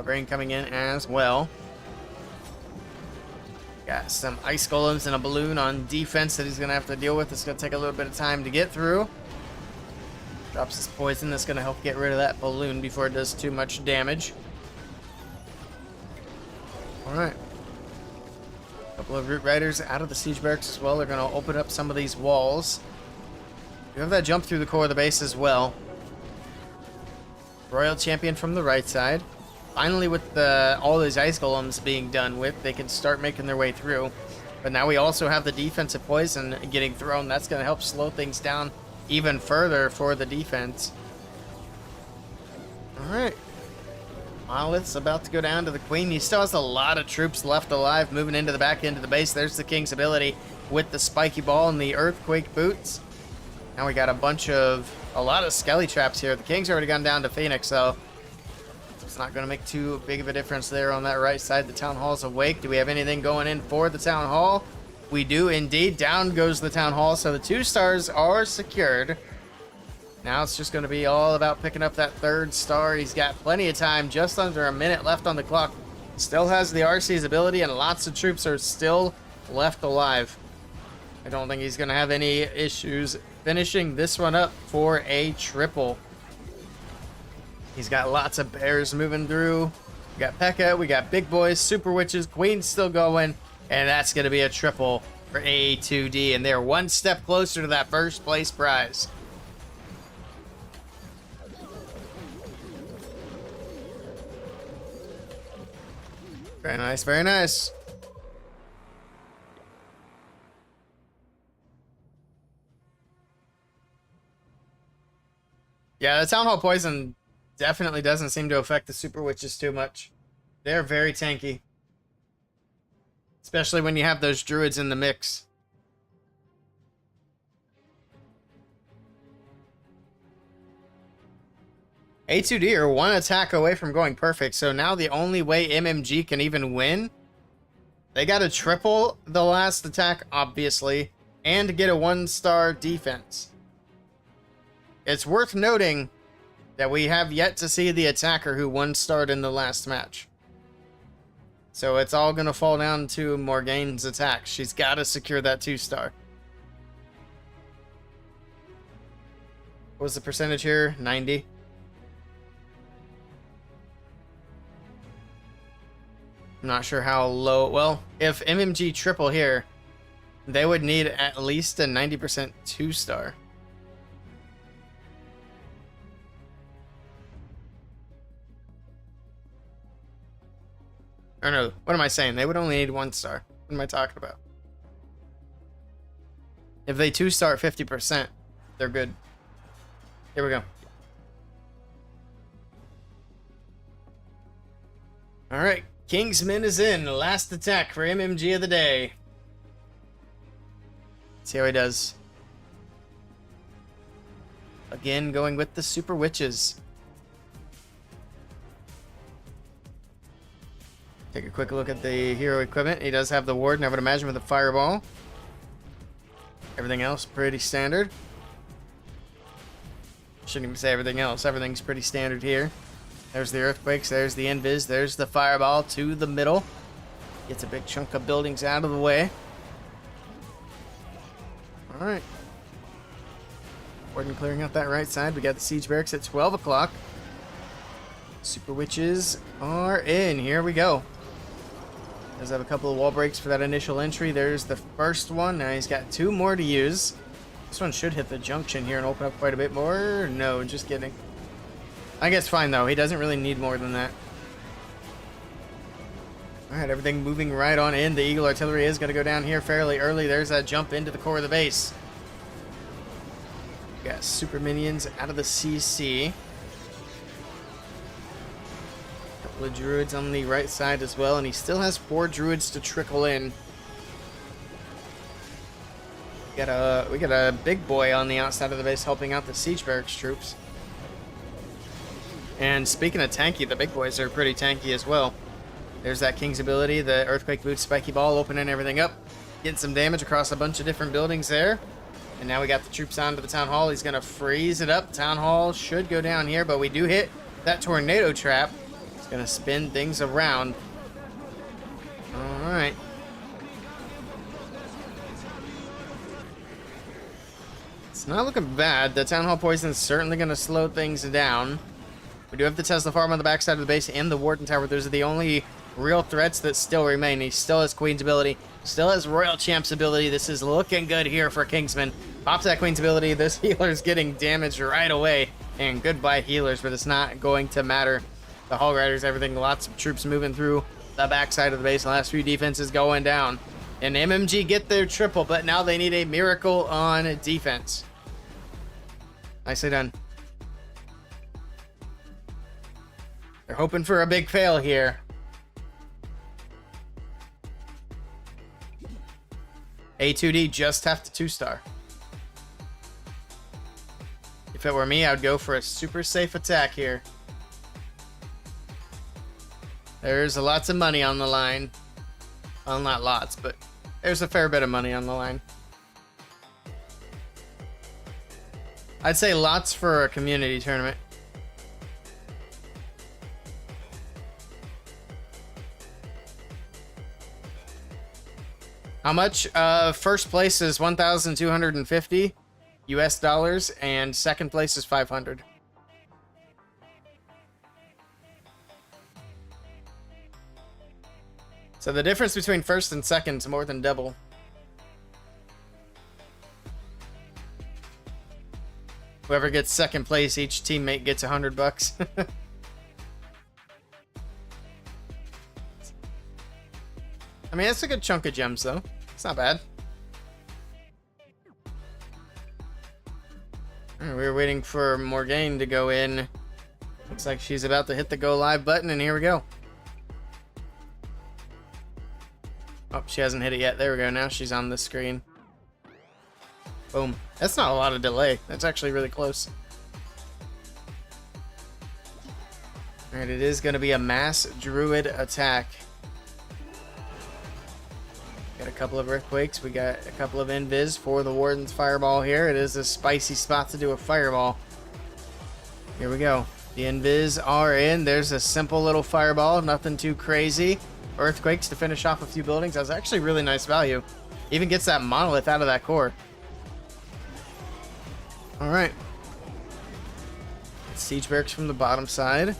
Grain coming in as well. Got some ice golems and a balloon on defense that he's going to have to deal with. It's going to take a little bit of time to get through. Drops his poison. That's going to help get rid of that balloon before it does too much damage. Alright. A couple of root riders out of the siege barracks as well. They're going to open up some of these walls. You have that jump through the core of the base as well. Royal champion from the right side. Finally, with all those ice golems being done with, they can start making their way through. But now we also have the defensive poison getting thrown. That's going to help slow things down even further for the defense. Alright. Monolith's about to go down to the queen. He still has a lot of troops left alive moving into the back end of the base. There's the king's ability with the spiky ball and the earthquake boots. Now we got a lot of skelly traps here. The king's already gone down to Phoenix, so it's not going to make too big of a difference there on that right side. The town hall's awake. Do we have anything going in for the town hall? We do indeed. Down goes the town hall, so the 2 stars are secured. Now it's just going to be all about picking up that 3rd star. He's got plenty of time, just under a minute left on the clock. Still has the RC's ability, and lots of troops are still left alive. I don't think he's going to have any issues finishing this one up for a triple. He's got lots of bears moving through. We got P.E.K.K.A, we got big boys, super witches, queen's still going, and that's going to be a triple for A2D, and they're one step closer to that first place prize. Very nice, very nice. Yeah, the Town Hall Poison definitely doesn't seem to affect the Super Witches too much. They're very tanky. Especially when you have those druids in the mix. A2D are one attack away from going perfect, so now the only way MMG can even win, they gotta triple the last attack, obviously, and get a 1-star defense. It's worth noting that we have yet to see the attacker who 1-starred in the last match. So it's all gonna fall down to Morgane's attack. She's gotta secure that 2-star. What was the percentage here? 90? I'm not sure how low. Well, if MMG triple here, they would need at least a 90% 2-star. Or no, what am I saying? They would only need 1-star. What am I talking about? If they 2-star 50%, they're good. Here we go. Alright, Kingsman is in. Last attack for MMG of the day. Let's see how he does. Again, going with the Super Witches. Take a quick look at the hero equipment. He does have the Warden, I would imagine, with a fireball. Everything else pretty standard. Shouldn't even say everything else. Everything's pretty standard here. There's the earthquakes, there's the invis, there's the fireball to the middle. Gets a big chunk of buildings out of the way. Alright. Warden clearing out that right side. We got the siege barracks at 12 o'clock. Super Witches are in. Here we go. Does have a couple of wall breaks for that initial entry. There's the first one. Now he's got 2 more to use. This one should hit the junction here and open up quite a bit more. No, just kidding. I guess fine though. He doesn't really need more than that. Alright, everything moving right on in. The Eagle Artillery is going to go down here fairly early. There's that jump into the core of the base. We got super minions out of the CC. Couple of druids on the right side as well, and he still has 4 druids to trickle in. We got a big boy on the outside of the base helping out the siege barracks troops. And speaking of tanky, the big boys are pretty tanky as well. There's that King's ability, the Earthquake Boot Spiky Ball, opening everything up. Getting some damage across a bunch of different buildings there. And now we got the troops onto the Town Hall. He's going to freeze it up. Town Hall should go down here, but we do hit that tornado trap. It's going to spin things around. Alright. It's not looking bad. The Town Hall poison is certainly going to slow things down. We do have the Tesla farm on the backside of the base and the Warden Tower. Those are the only real threats that still remain. He still has Queen's ability, still has Royal Champ's ability. This is looking good here for Kingsman. Pops that Queen's ability. This healer's getting damaged right away. And goodbye healers, but it's not going to matter. The Hall Riders, everything, lots of troops moving through the backside of the base. The last few defenses going down. And MMG get their triple, but now they need a miracle on defense. Nicely done. They're hoping for a big fail here. A2D just have to 2-star. If it were me, I would go for a super safe attack here. There's lots of money on the line. Well, not lots, but there's a fair bit of money on the line. I'd say lots for a community tournament. How much? First place is 1,250 US dollars, and second place is 500. So the difference between first and second is more than double. Whoever gets second place, each teammate gets $100. I mean, that's a good chunk of gems, though. It's not bad. Right, we were waiting for Morgane to go in. Looks like she's about to hit the go live button, and here we go. Oh, she hasn't hit it yet. There we go. Now she's on the screen. Boom. That's not a lot of delay. That's actually really close. Alright, it is going to be a mass druid attack. Got a couple of earthquakes. We got a couple of invis for the Warden's fireball here. It is a spicy spot to do a fireball. Here we go. The invis are in. There's a simple little fireball. Nothing too crazy. Earthquakes to finish off a few buildings. That was actually really nice value. Even gets that monolith out of that core. Alright. Siege barracks from the bottom side.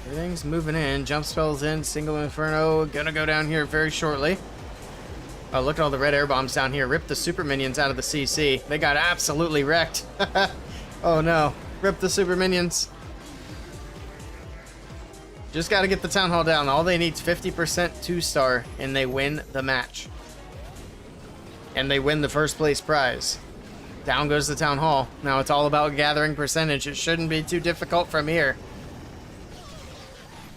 Everything's moving in. Jump spells in. Single Inferno. Gonna go down here very shortly. Oh, look at all the red air bombs down here. Rip the super minions out of the CC. They got absolutely wrecked. Oh no. Rip the super minions. Just gotta get the town hall down. All they need is 50% 2-star, and they win the match. And they win the first place prize. Down goes the town hall. Now it's all about gathering percentage. It shouldn't be too difficult from here.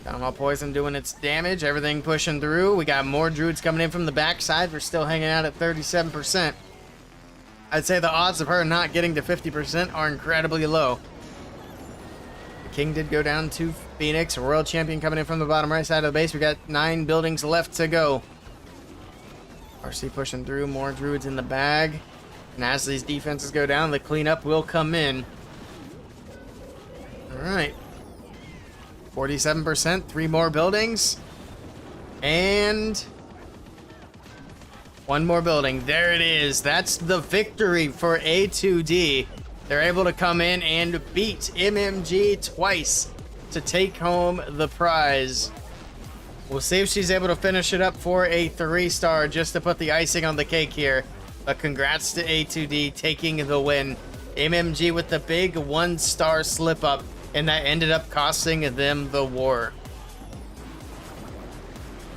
Town hall poison doing its damage. Everything pushing through. We got more druids coming in from the backside. We're still hanging out at 37%. I'd say the odds of her not getting to 50% are incredibly low. The king did go down to Phoenix. A Royal Champion coming in from the bottom right side of the base. We got 9 buildings left to go. RC pushing through. More druids in the bag. And as these defenses go down, the cleanup will come in. Alright. 47%. 3 more buildings. And 1 more building. There it is. That's the victory for A2D. They're able to come in and beat MMG twice to take home the prize. We'll see if she's able to finish it up for a 3-star just to put the icing on the cake here. But congrats to A2D taking the win. MMG with the big 1-star slip up, and that ended up costing them the war.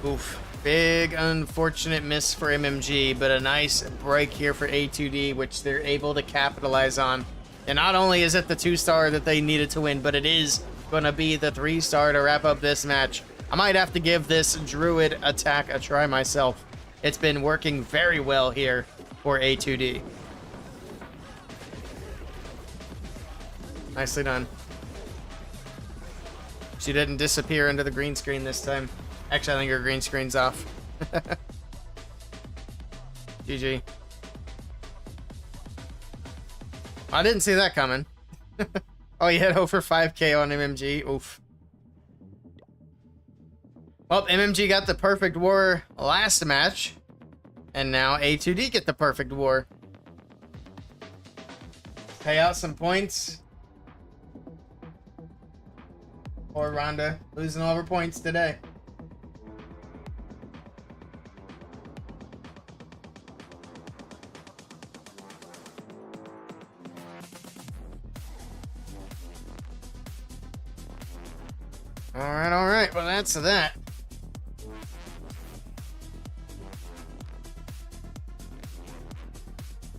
Oof. Big unfortunate miss for MMG, but a nice break here for A2D, which they're able to capitalize on. And not only is it the 2-star that they needed to win, but it is gonna be the 3-star to wrap up this match. I might have to give this druid attack a try myself. It's been working very well here for A2D. Nicely done. She didn't disappear into the green screen this time. Actually, I think her green screen's off. GG. I didn't see that coming. Oh, you had over 5k on MMG. Oof. Well, MMG got the perfect war last match. And now A2D get the perfect war. Pay out some points. Poor Rhonda, losing all her points today. All right. Well, that's that.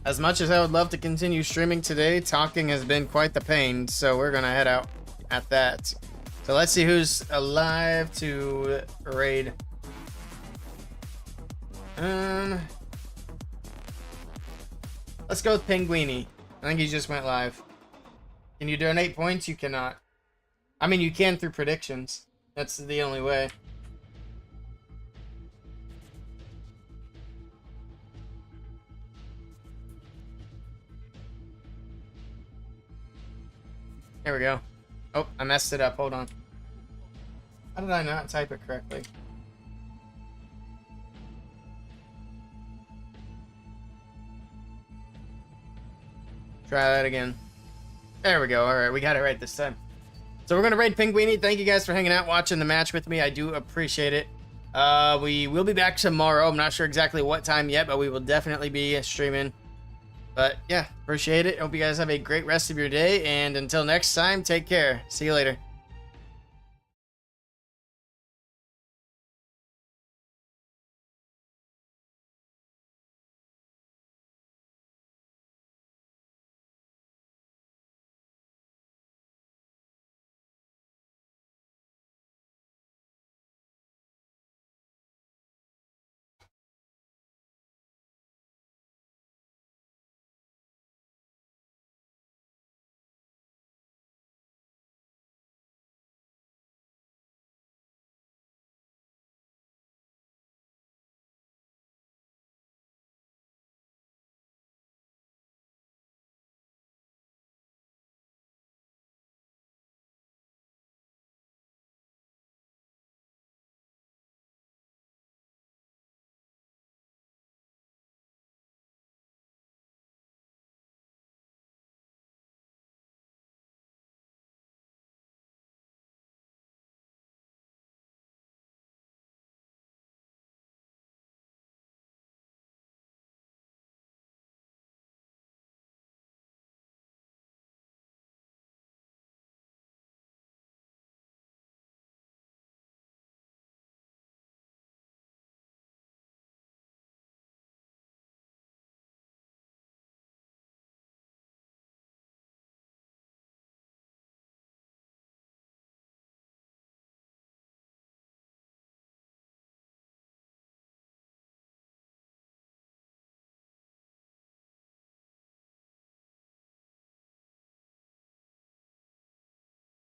As much as I would love to continue streaming today, talking has been quite the pain, so we're gonna head out at that. So let's see who's alive to raid. Let's go with Pinguini. I think he just went live. Can you donate points? You cannot. I mean, you can through predictions. That's the only way. There we go. Oh, I messed it up. Hold on. How did I not type it correctly? Try that again. There we go. All right, we got it right this time. So we're going to raid Pinguini. Thank you guys for hanging out, watching the match with me. I do appreciate it. We will be back tomorrow. I'm not sure exactly what time yet, but we will definitely be streaming. But yeah, appreciate it. Hope you guys have a great rest of your day. And until next time, take care. See you later.